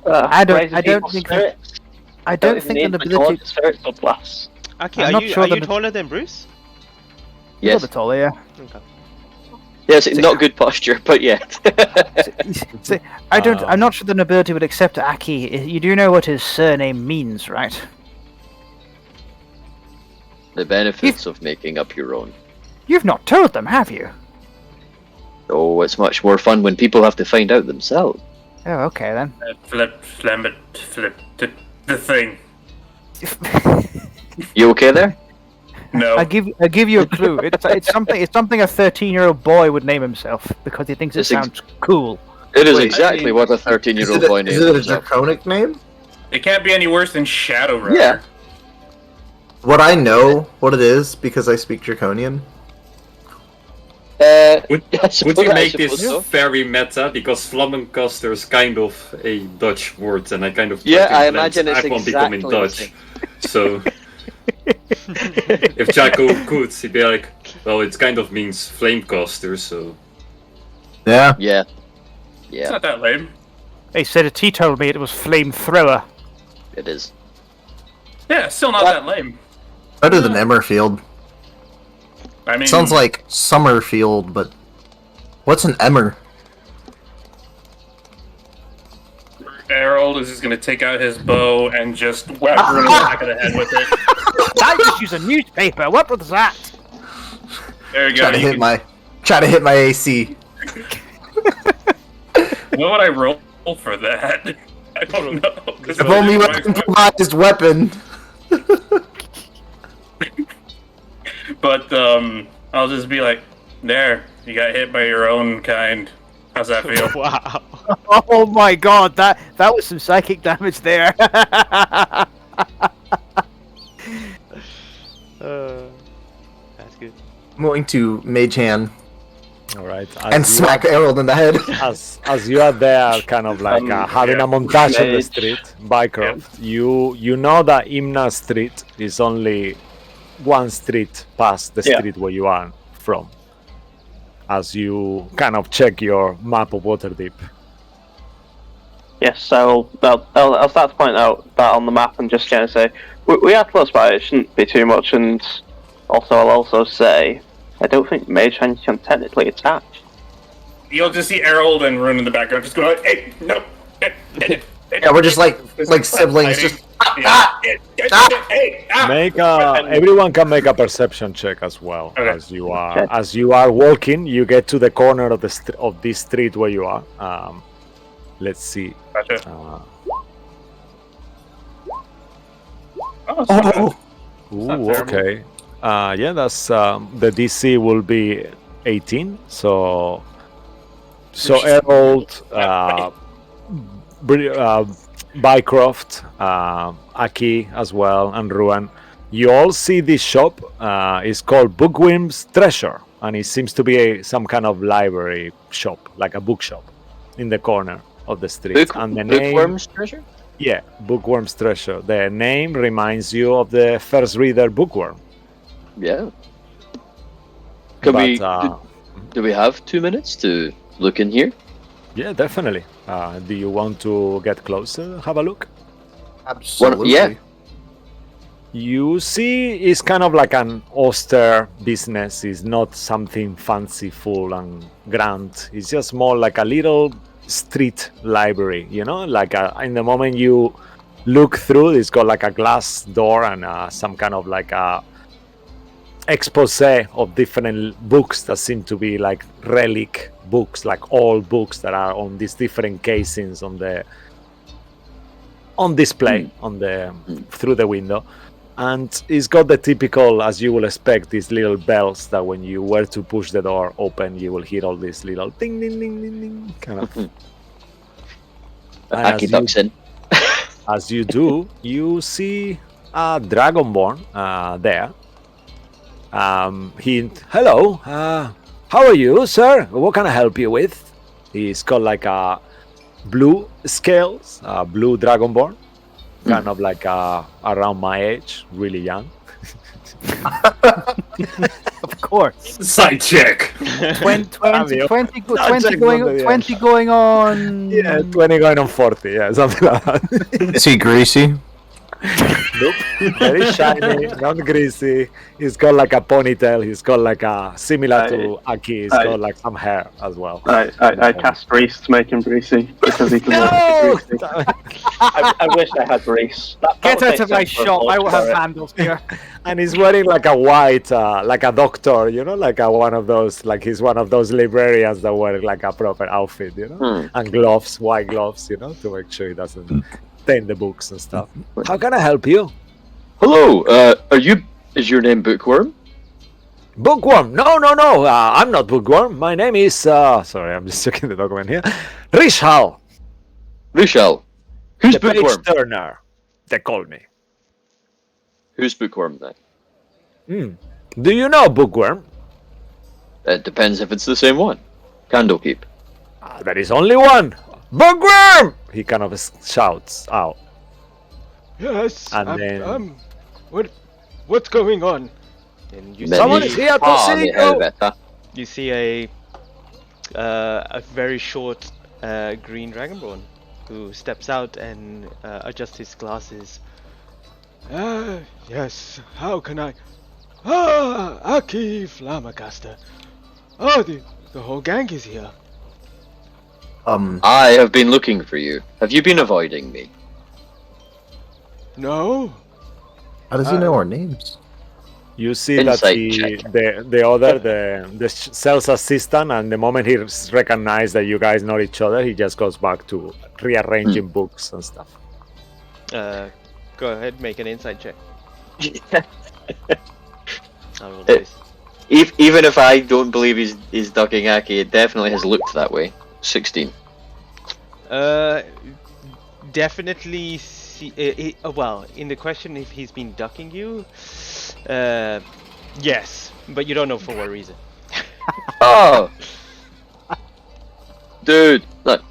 I don't think that- I don't think the nobility. Spirits of glass. Aki, I'm are not you sure are you that- taller than Bruce? A little Yes, bit taller, yeah. Okay. yes, not good posture, but yet. See, I'm not sure the nobility would accept Aki. You do know what his surname means, right? The benefits of making up your own. You've not told them, have you? Oh, it's much more fun when people have to find out themselves. Oh, okay then. Flip the thing. You okay there? No. I give you a clue. It's something a 13-year-old boy would name himself because he thinks it It's ex- sounds cool. It is Wait, exactly I mean- what a Is 13-year-old it boy a, names is it a himself. draconic name? It can't be any worse than Shadowrunner. Yeah. Would I know what it is because I speak Draconian? Would I suppose- you I make suppose this so. very meta? Because Flammencaster is kind of a Dutch word, and I kind of Yeah, pretend I that imagine it's Aquan becoming exactly the Dutch. same. So if Jaco could, he'd be like, well, it kind of means Flamecaster, so Yeah. Yeah. It's Yeah, not that lame. They said he told me it was flamethrower. it is. Yeah, still not that lame. Better than Emmerfield. I mean, Sounds like Summerfield, but what's an Emmer? Harold is just gonna take out his bow and just whack her in the back of the head with it. I just use a newspaper. What was that? There you go. Try to hit my AC. What would I roll for that? I don't know. 'cause If only with an improvised weapon. But I'll just be like, there, you got hit by your own kind. How's that feel? Wow. Oh my god, that was some psychic damage there. That's good. I'm going to Mage Hand All right. And smack Harold in the head. As you are there, kind of like having a montage on the Mage. street, Bycroft, you know that Imna Street is only one street past the Yeah. street where you are from. As you kind of check your map of Waterdeep. Yes, I'll start to point out that on the map and just kind of say we are close by. It shouldn't be too much, and also I'll also say I don't think Mage Hand can technically attack. You'll just see Harold and Rune in the background just going, hey, no. Yeah, we're just like siblings. Just Make everyone can make a perception check as well. Okay. As you are walking, you get to the corner of of this street where you are. Let's see. Gotcha. oh, Ooh, okay. Yeah, that's the DC will be 18. So Harold, Bycroft, Aki as well, and Ruan. You all see this shop. It's called Bookworm's Treasure, and it seems to be some kind of library shop, like a bookshop, in the corner of the street. And the name, Bookworm's Treasure? yeah, Bookworm's Treasure. The name reminds you of the first reader Bookworm. Yeah. Can But, we? Do we have 2 minutes to look in here? Yeah, definitely. Do you want to get closer, have a look? absolutely. yeah. You see, it's kind of like an austere business. It's not something fanciful and grand. It's just more like a little street library, you know? Like in the moment you look through, it's got like a glass door and some kind of like a expose of different books that seem to be like relic books, like old books that are on these different casings on display on the through the window. And it's got the typical, as you will expect, these little bells that when you were to push the door open, you will hear all these little ding ding ding ding ding kind of. And Aki ducks in. as you do, you see a dragonborn there. Hello, how are you, sir? What can I help you with? He's got like a blue scales, blue dragonborn, kind of like around my age, really young. Of course. Side check. 20 20 going on. Yeah, 20 going on 40, yeah, something like that. Is he greasy? Nope, very shiny, not greasy. He's got like a ponytail. He's got like a similar to Aki. He's got like some hair as well. I cast Grease to make him greasy because he can No! make greasy. I wish I had Grease. That Get would out make of my sense for a shop. I will have horse handles here. And he's wearing like a white, like a doctor, you know, like one of those, like he's one of those librarians that wear like a proper outfit, you know, and gloves, white gloves, you know, to make sure he doesn't stain the books and stuff. How can I help you? Hello. Is your name Bookworm? Bookworm? No. I'm not Bookworm. My name is. Sorry, I'm just checking the document here. Rishal. Rishal. Who's The page Bookworm? turner. They call me. Who's Bookworm then? Do you know Bookworm? It depends if it's the same one. Candlekeep. There is only one. Bookworm! He kind of shouts out. Yes. And then- What's going on? And you Someone see, is here to Ah, see ni you. helvete. you see a very short green dragonborn who steps out and adjusts his glasses. Yes. How can I? Aki Flamacaster. Oh, the whole gang is here. I have been looking for you. Have you been avoiding me? No. How does he know our names? You see that Insight the sales assistant, and the moment he recognizes that you guys know each other, he just goes back to rearranging books and stuff. Go ahead, make an insight check. I'll roll this. Even if I don't believe he's ducking Aki, it definitely has looked that way. 16. Definitely see. Well, in the question if he's been ducking you, yes, but you don't know for what reason. Oh, Dude, look.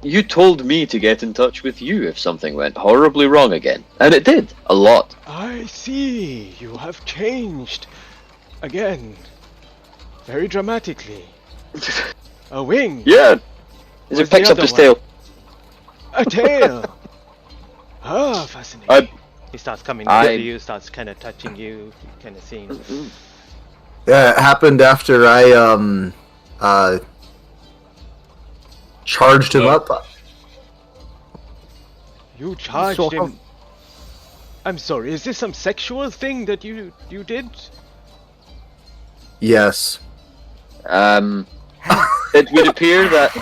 You told me to get in touch with you if something went horribly wrong again. And it did. A lot. I see. You have changed. Again. Very dramatically. A wing. Yeah. As Where's it picks the up his other tail. A tail. Ah, fascinating. He starts coming near I- to you, starts kind of touching you, kind of seeing. Yeah, it happened after I charged him up. You charged Sort him. of. I'm sorry. Is this some sexual thing that you did? Yes. It would appear that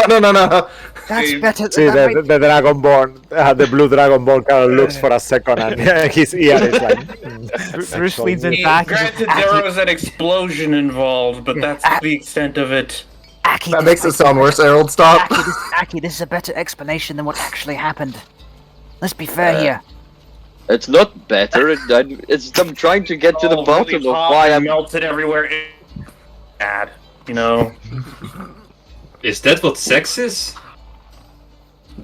No. That's better. See, that the Dragonborn, the blue Dragonborn kind of looks for a second and his ear is like. Bruce leans in Yeah, back. granted, there was an explosion involved, but that's the extent of it. Aki, That makes it sound worse, Harold. Stop. Aki, this is a better explanation than what actually happened. Let's be fair here. it's not better. I'm trying to get to the Oh, bottom really of hot why and I'm. melted everywhere. Bad, you know. Is that what sex is?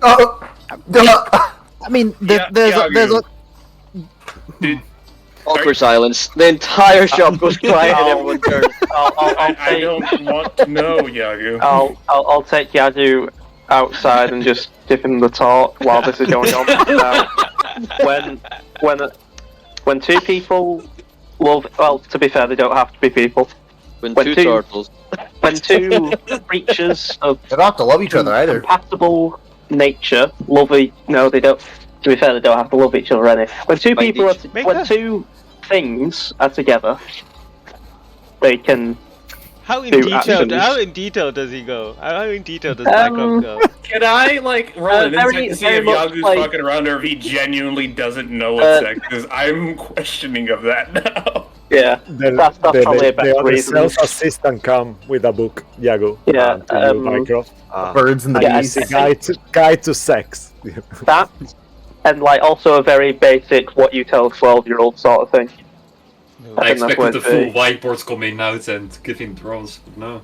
Oh. I mean, Yeah, there's a Dude, Awkward silence. The entire shop goes quiet and everyone turns. I don't want to know, Yagu. I'll take Yadu outside and just give him the talk while this is going on. When two people love, well, to be fair, they don't have to be people. When When two two- turtles. When two creatures of They don't have to love each other either. compatible nature no, they don't. To be fair, they don't have to love each other any. When two Like people each- when two things are together, they can. How in Two detail? actions. How in detail does he go? How in detail does Mycroft go? Can I, like, roll an very- insight to see very if much Yagu's like- fucking around or if he genuinely doesn't know what Uh, sex is? I'm questioning of that now. Yeah, that's probably a better the reason. sales assistant come with a book, Yago. Yeah, to you, Mycroft. Birds and the Yeah, bees. Guide to sex. that, and like also a very basic what you tell a 12-year-old sort of thing. I think that's expected what the it's full saying. whiteboard coming out and giving draws, but no.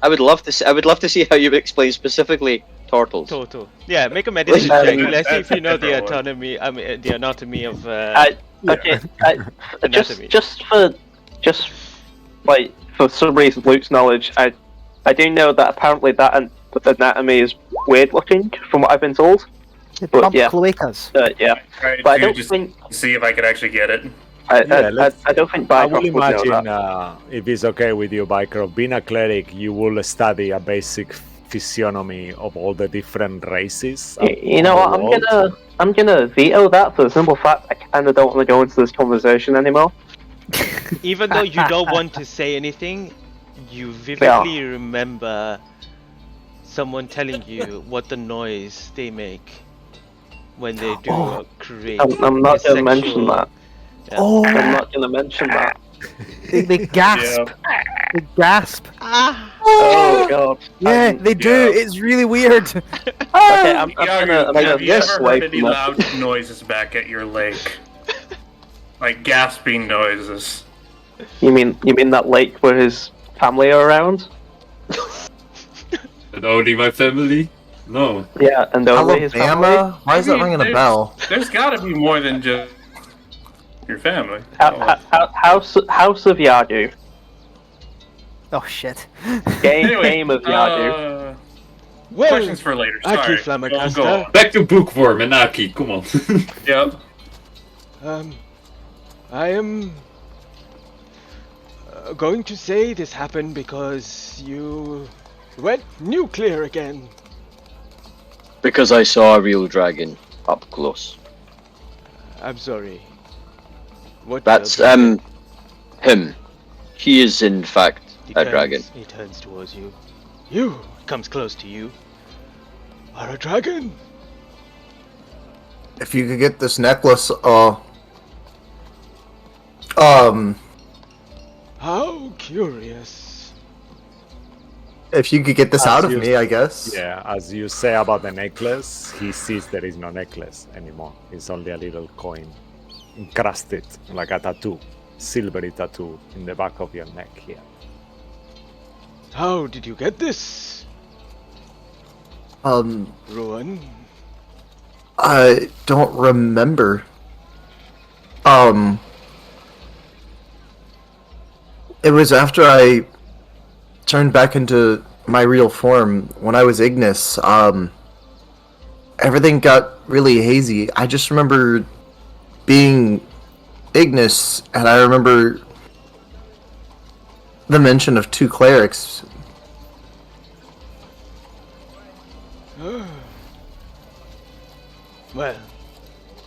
I would love to see how you would explain specifically turtles. Total. Yeah, make a medicine Um, check. Let's see if you know the that's a autonomy. I mean, the anatomy of. Okay, Anatomy. just for some reason, Luke's knowledge, I do know that apparently that anatomy is weird looking from what I've been told. But pump yeah, cloacas. yeah, Right, but I to don't just think see if I could actually get it. I don't think I will Bycroft would know imagine, that. if it's okay with you, Bycroft, being a cleric, you will study a basic physiognomy of all the different races. You know on what? the world. I'm gonna veto that for the simple fact I kind of don't want to go into this conversation anymore. Even though you don't want to say anything, you vividly remember someone telling you what the noise they make when they do create. I'm not a gonna mention sexual- that. Yeah. Oh, I'm not gonna mention that. they gasp. They gasp. Oh god. Yeah, they do. yeah. It's really weird. Okay, I'm Yagu, gonna have you guess ever away heard any from that. loud noises back at your lake? Like gasping noises. You mean that lake where his family are around? And only my family? No. Yeah, and only his family. Alabama? Why is that ringing a bell? There's gotta be more than just your family. House of Yadu. Oh shit. Game of Yadu. Well, Questions for later. Aki Sorry. Flamacaster. Go on. Back to Bookworm and Aki, come on. Yep. I am going to say this happened because you went nuclear again. Because I saw a real dragon up close. I'm sorry. What? That's him. He is in fact a dragon. He turns towards you. You comes close to you. Are a dragon. If you could get this necklace, How curious. if you could get this As out of you- me, I guess. Yeah, as you say about the necklace, he sees there is no necklace anymore. It's only a little coin encrusted like a tattoo, silvery tattoo in the back of your neck here. How did you get this, Ruin? I don't remember. It was after I turned back into my real form when I was Ignis. Everything got really hazy. I just remember being Ignis, and I remember the mention of 2 clerics. Well,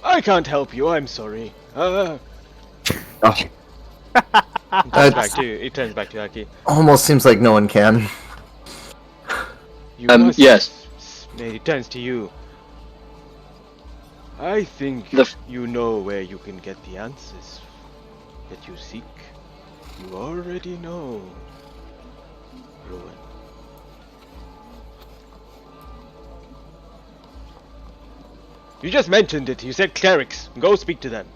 I can't help you. I'm sorry. Oh, It turns back to Aki. almost seems like no one can. You must. Yes. It turns to you. I think you know where you can get the answers that you seek. You already know, Ruin. You just mentioned it. You said clerics. Go speak to them.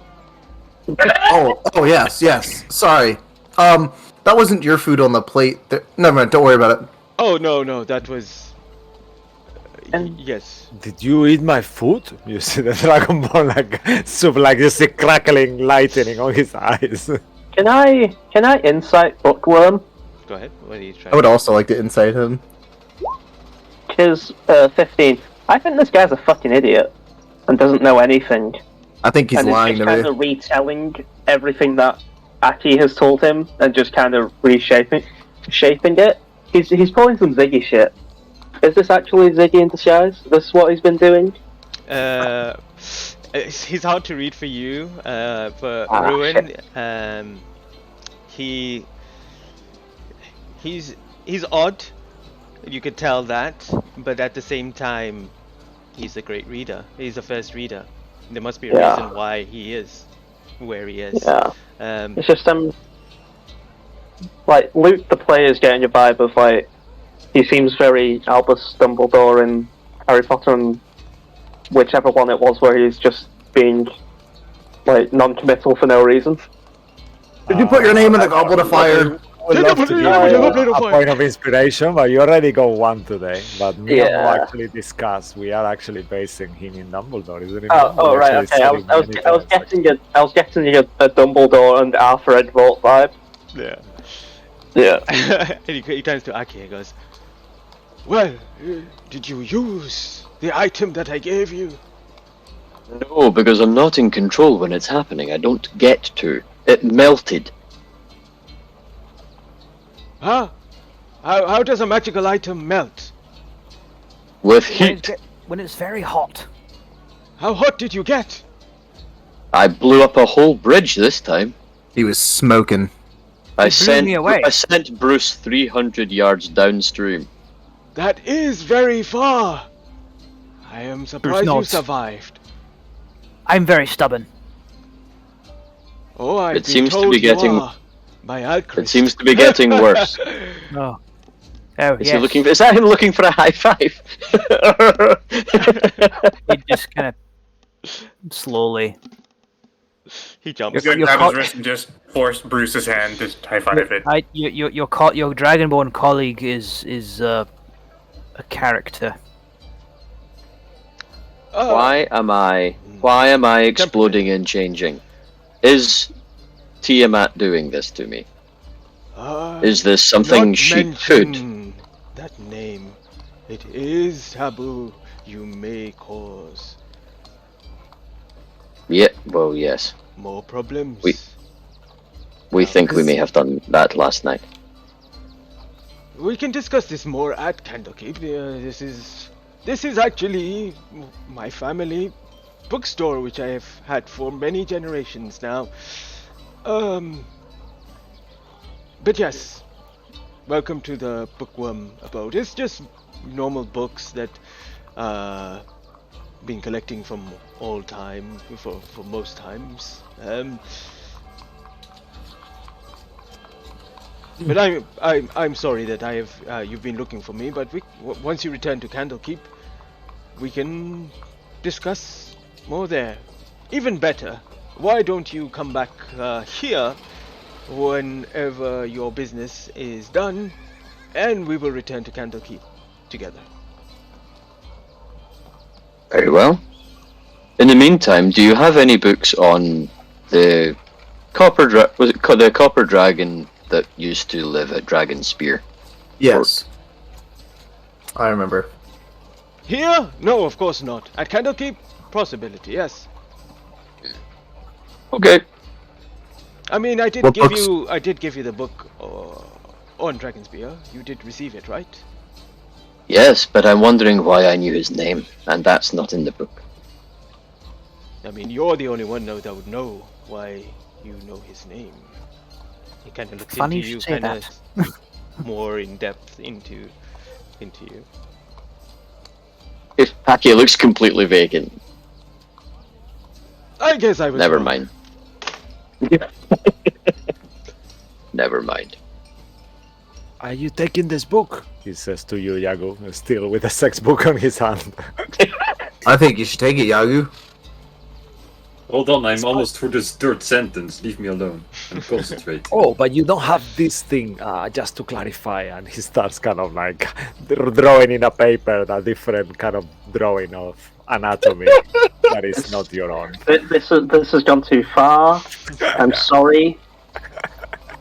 Oh, yes. Sorry. That wasn't your food on the plate. Never mind. Don't worry about it. Oh no, that was. Yes. Did you eat my food? You see the Dragonborn like soup, like you see crackling lightning on his eyes. Can I insight Bookworm? Go ahead. What are you trying? I would also like to insight him. Because 15. I think this guy's a fucking idiot and doesn't know anything. I think he's and lying is to just kind me. of retelling everything that Aki has told him and just kind of shaping it. He's pulling some Ziggy shit. Is this actually Ziggy in disguise? This is what he's been doing? He's hard to read for you. For Ruin, he's odd. You could tell that, but at the same time, he's a great reader. He's a first reader. There must be a reason why he is where he is. Yeah. It's just like Luke, the player, is getting a vibe of like he seems very Albus Dumbledore in Harry Potter and whichever one it was where he's just being like non-committal for no reason. Did you put your name in the goblet of fire? I would love to give you a point of inspiration, but you already got one today. But me and Mo actually discussed. We are actually basing him in Dumbledore, isn't it? Oh right, okay. I was getting a Dumbledore and Arthur Edvolt vibe. Yeah. Yeah. And he turns to Aki and goes, "Well, did you use the item that I gave you?" No, because I'm not in control when it's happening. I don't get to. It melted. Huh? How does a magical item melt? With heat. When it's very hot. How hot did you get? I blew up a whole bridge this time. He was smoking. I me away. sent Bruce 300 yards downstream. That is very far. I am surprised you nods. survived. I'm very stubborn. Oh, I've It been seems to told be you getting- are by Alcrest. It seems to be getting worse. Oh. Oh, Is yes. he looking? Is that him looking for a high five? He just kind of slowly. He jumps. He's gonna You're grab caught- his wrist and just force Bruce's hand to high five it. Your Dragonborn colleague is a character. Why am I exploding and changing? Is Tiamat doing this to me? Is this something Not she could? mention that name. It is taboo. You may cause Yeah, well, yes. more problems. We think we may have done that last night. We can discuss this more at Candlekeep. This is actually my family bookstore, which I have had for many generations now. But yes, welcome to the Bookworm abode. It's just normal books that been collecting from all time for most times. But I'm sorry that I have you've been looking for me. But once you return to Candlekeep, we can discuss more there. Even better, why don't you come back here whenever your business is done, and we will return to Candlekeep together. Very well. In the meantime, do you have any books on the the copper dragon that used to live at Dragon Spear? Yes. I remember. Here? No, of course not. At Candlekeep? Possibility, yes. Okay. I mean, I did What give books? you the book on Dragonspear. You did receive it, right? Yes, but I'm wondering why I knew his name, and that's not in the book. I mean, you're the only one that would know why you know his name. He kind of looks Funny into you you, should say kind that. of more in depth into you. If Paki looks completely vacant, I guess I was never wrong. mind. Never mind. Are you taking this book? He says to you, Yago, still with a sex book on his hand. I think you should take it, Yagu. Hold on, I'm almost through this third sentence. Leave me alone. I'm concentrating. Oh, but you don't have this thing, just to clarify. And he starts kind of like drawing in a paper a different kind of drawing of anatomy that is not your own. This has gone too far. I'm sorry.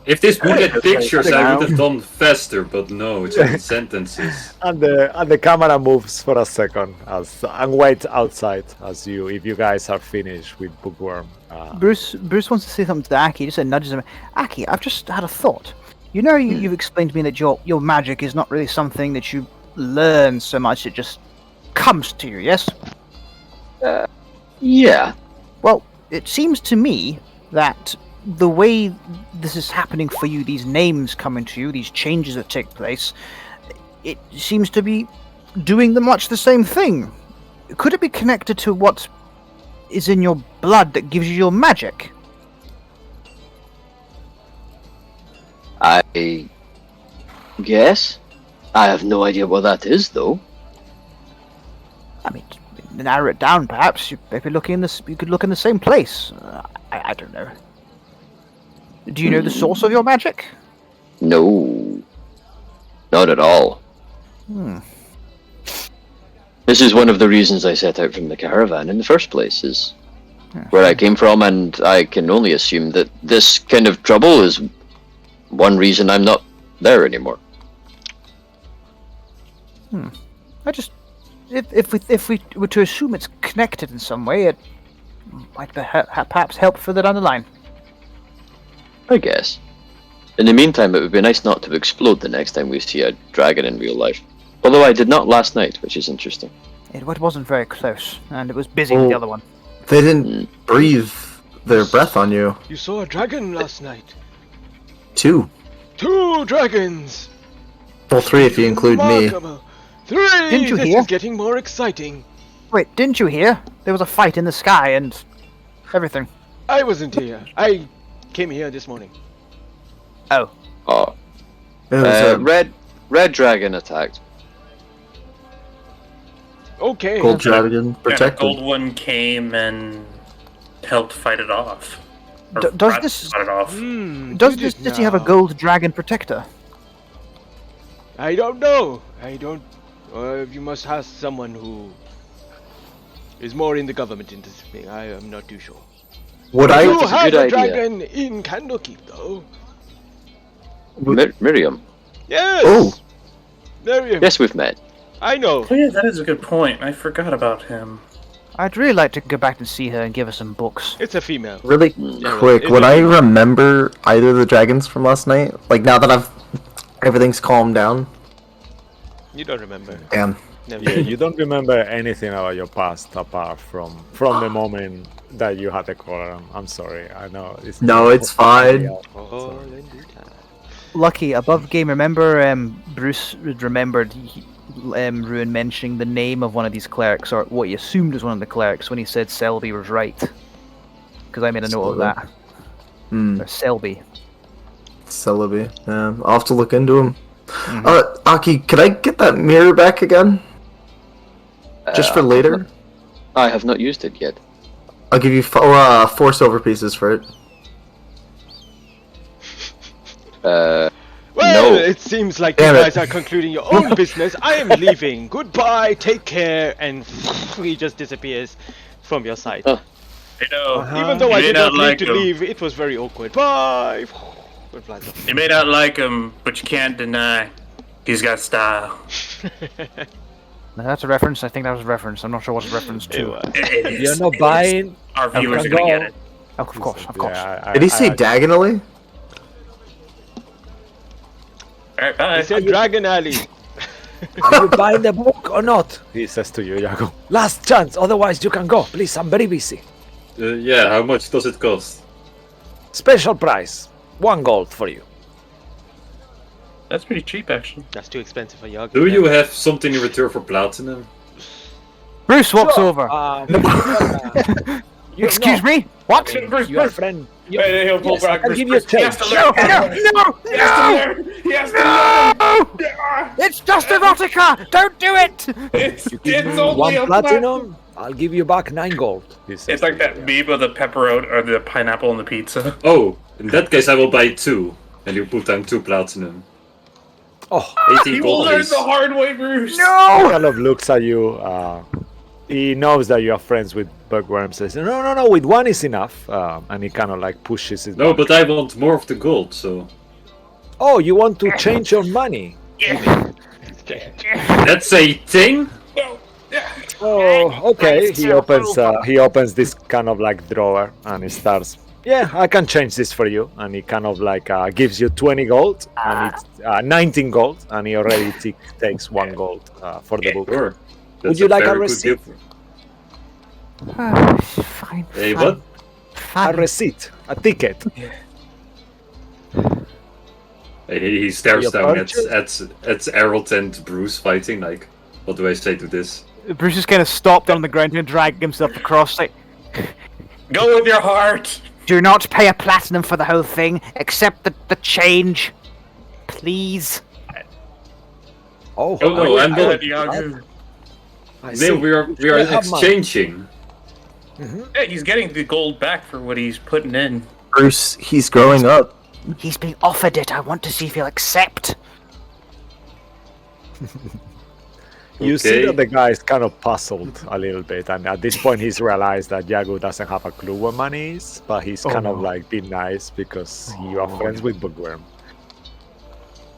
If this would get Okay, pictures, sit I down. would have done faster, but no, it's only sentences. And the camera moves for a second and waits outside if you guys are finished with Bookworm. Bruce wants to say something to Aki. Just nudges him. Aki, I've just had a thought. You know, you've explained to me that your magic is not really something that you learn so much; it just comes to you. Yes. Yeah. Well, it seems to me that the way this is happening for you, these names coming to you, these changes that take place, it seems to be doing much the same thing. Could it be connected to what is in your blood that gives you your magic? I guess. I have no idea what that is, though. I mean, to narrow it down, perhaps you maybe looking in this. You could look in the same place. I don't know. Do you know the source of your magic? No. Not at all. Hmm. This is one of the reasons I set out from the caravan in the first place, is where I came from, and I can only assume that this kind of trouble is one reason I'm not there anymore. I just, if we were to assume it's connected in some way, it might perhaps help further down the line. I guess. In the meantime, it would be nice not to explode the next time we see a dragon in real life. Although I did not last night, which is interesting. It wasn't very close, and it was busy with the other one. They didn't breathe their breath on you. You saw a dragon last night. 2. 2 dragons. Well, 3 if you include me. Remarkable. 3. Didn't you this hear? is getting more exciting. Wait, didn't you hear? There was a fight in the sky and everything. I wasn't here. I came here this morning. Oh, Oh. It was, Red dragon attacked. Okay. Gold dragon And a protected. gold one came and helped fight it off. Or does brought- this- fought it off? does you this did city have a now. gold dragon protector? I don't know. I don't. You must ask someone who is more in the government in this thing. I am not too sure. Would I? You That's a have good a idea. dragon in Candlekeep, though. Miriam. Yes. Oh. Miriam. Yes, we've met. I know. Oh yeah, that is a good point. I forgot about him. I'd really like to go back and see her and give her some books. It's a female. Really Yeah, quick, is would it- I remember either of the dragons from last night? Like, now that everything's calmed down? You don't remember. Damn. Never. Yeah, you don't remember anything about your past apart from the moment that you had the collar. I'm sorry. I know. It's No, it's fine. All in due time. Lucky, above game, remember Bruce remembered Ruin mentioning the name of one of these clerics, or what he assumed was one of the clerics, when he said Selby was right. Because I made a note of that. Or Selby. Celebi. Yeah, I'll have to look into him. Aki, could I get that mirror back again? Just for later? I have not used it yet. I'll give you 4 silver pieces for it. Well, No. it seems like you Damn it. guys are concluding your own business. I am leaving. Goodbye. Take care. And he just disappears from your sight. Oh. I know. Even though You I may did not like need to him. leave, it was very awkward. Bye. And flies off. You may not like him, but you can't deny he's got style. Now, that's a reference. I think that was a reference. I'm not sure what it's a reference It to. was. You're not buying. Our viewers are can gonna go. get it. Of course, of course. Yeah, Did he say diagonally? Alright, bye. He said Dragon Alley. Are you buying the book or not? He says to you, Yago. Last chance, otherwise you can go. Please, I'm very busy. Yeah, how much does it cost? Special price. 1 gold for you. That's pretty cheap, actually. That's too expensive for Yago. Do you have something in return for platinum? Bruce walks over. Excuse me? What? Your friend. Hey, he'll pull Yes, back. I'll give you a He has change. to learn. No! He has to learn. He has to learn. It's just erotica! Don't do it! It's only 1 a platinum, I'll give you back 9 gold. He says It's like to that you. meme of the pepperoni or the pineapple on the pizza. Oh, in that case I will buy 2. And you put down 2 platinum. Oh, 18 He will gold learn is. the hard way, Bruce. he kind of looks at you. He knows that you are friends with Bugworm. Says, no, with 1 is enough. And he kind of like pushes it. No, back. but I want more of the gold, so... Oh, you want to change your money? That's a thing? Oh, okay. He opens this kind of like drawer and he starts. Yeah, I can change this for you. And he kind of like gives you 20 gold and it's 19 gold, and he already takes 1 gold for the book. Sure. Would you like a very good receipt? gift. Fine. Hey, what? A Fine. receipt, a ticket. He stares Your down purchase? at Harold and Bruce fighting, like, what do I say to this? Bruce is kind of stopped on the ground and dragging himself across. Like, Go with your heart. Do not pay a platinum for the whole thing. Accept the change. Please. Oh, no, I'm not- Yagu. I No, see. we are You have money. exchanging. Yeah, he's getting the gold back for what he's putting in. Bruce, he's growing up. He's being offered it. I want to see if he'll accept. You see Okay. that the guy is kind of puzzled a little bit, and at this point he's realized that Yagu doesn't have a clue what money is, but he's kind of like being nice because you are friends with Bookworm.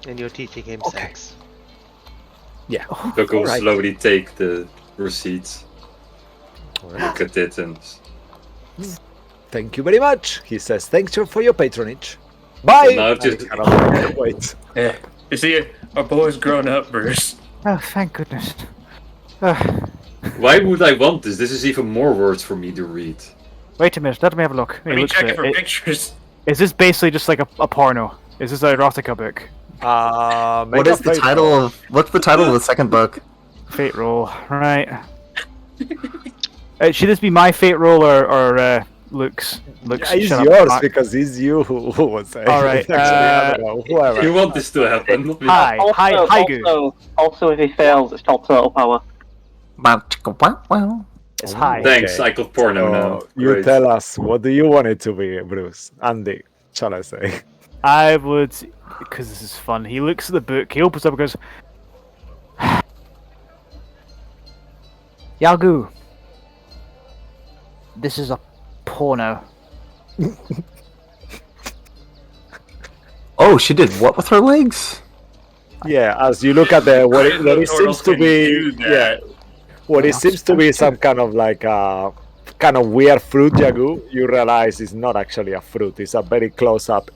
And you're teaching him Okay. sex. Yeah. Look, will Alright. slowly take the receipts. Alright. Look at it and... Thank you very much. He says, thanks for your patronage. Bye! Well, now And just- he kind of wait. Yeah. You see, our boy's grown up, Bruce. oh, thank goodness. Why would I want this? This is even more words for me to read. Wait a minute, let me have a look. Let Hey, me look check at it for it. pictures. Is this basically just like a porno? Is this an erotica book? What is the title of? What's the title of the second book? Fate roll, right? Should this be my fate roll or Luke's? Luke's. Yeah, it's shut up, yours Mark. because it's you who was saying. Alright, Actually, I don't know. Whoever. You want this to happen, not me. Hi, hi, Goo. Also, if he fails, it's called turtle power. It's hi. Thanks, Okay. I got porno So, now. you Great. tell us, what do you want it to be, Bruce? Andy, shall I say? I would, because this is fun. He looks at the book. He opens up and goes, Yagu. This is a porno. Oh, she did what with her legs? Yeah, as you look at the what it Turtles seems to can be, do that. what it seems to be some kind of like kind of weird fruit Yagu, you realize it's not actually a fruit. It's a very close up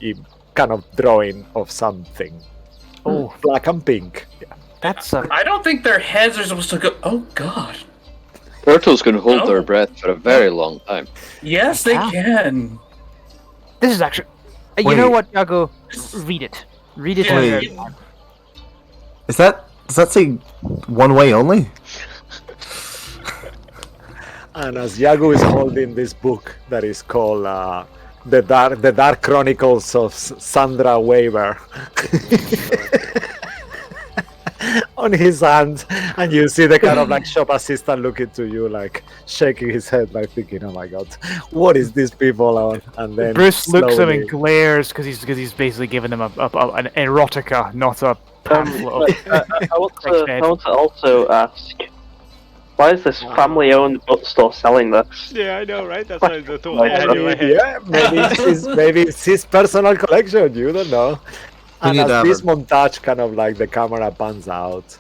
kind of drawing of something. "Oh, Black and pink. Yeah. that's a." I don't think their heads are supposed to go. Oh God. Turtles can hold No. their breath for a very long time. Yes, they can. This is actually. You know Wait. what, Yago? Read it. Read it. Yeah, on Wait. your- Does that say one way only? And as Yagu is holding this book that is called the Dark Chronicles of Sandra Weaver on his hand, And you see the kind of like shop assistant looking to you, like shaking his head, like thinking, "Oh my god, what is these people on?" And then Bruce looks at him slowly- and glares because he's basically giving him an erotica, not a pamphlet. I want to also ask, why is this family-owned bookstore selling this? Yeah, I know, right? That's what the thought I I had in my head. Yeah, maybe it's his personal collection. You don't know. And need as to have this a- montage kind of like the camera pans out,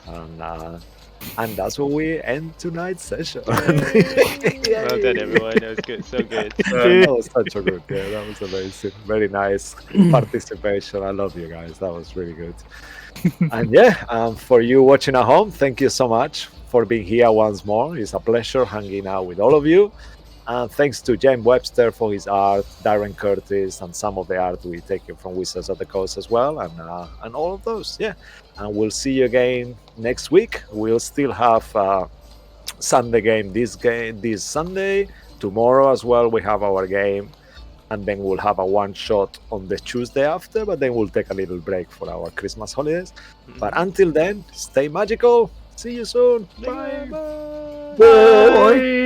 and that's where we end tonight's session. Well done, everyone. That was good. So good. That was such a good. Yeah, that was amazing. Very nice participation. I love you guys. That was really good. And yeah, for you watching at home, thank you so much for being here once more. It's a pleasure hanging out with all of you. And thanks to James Webster for his art, Darren Curtis, and some of the art we taken from Wizards of the Coast as well, and all of those. Yeah, and we'll see you again next week. We'll still have Sunday game this Sunday. Tomorrow as well, we have our game, and then we'll have a one shot on the Tuesday after. But then we'll take a little break for our Christmas holidays. But until then, stay magical. See you soon. Bye. Bye.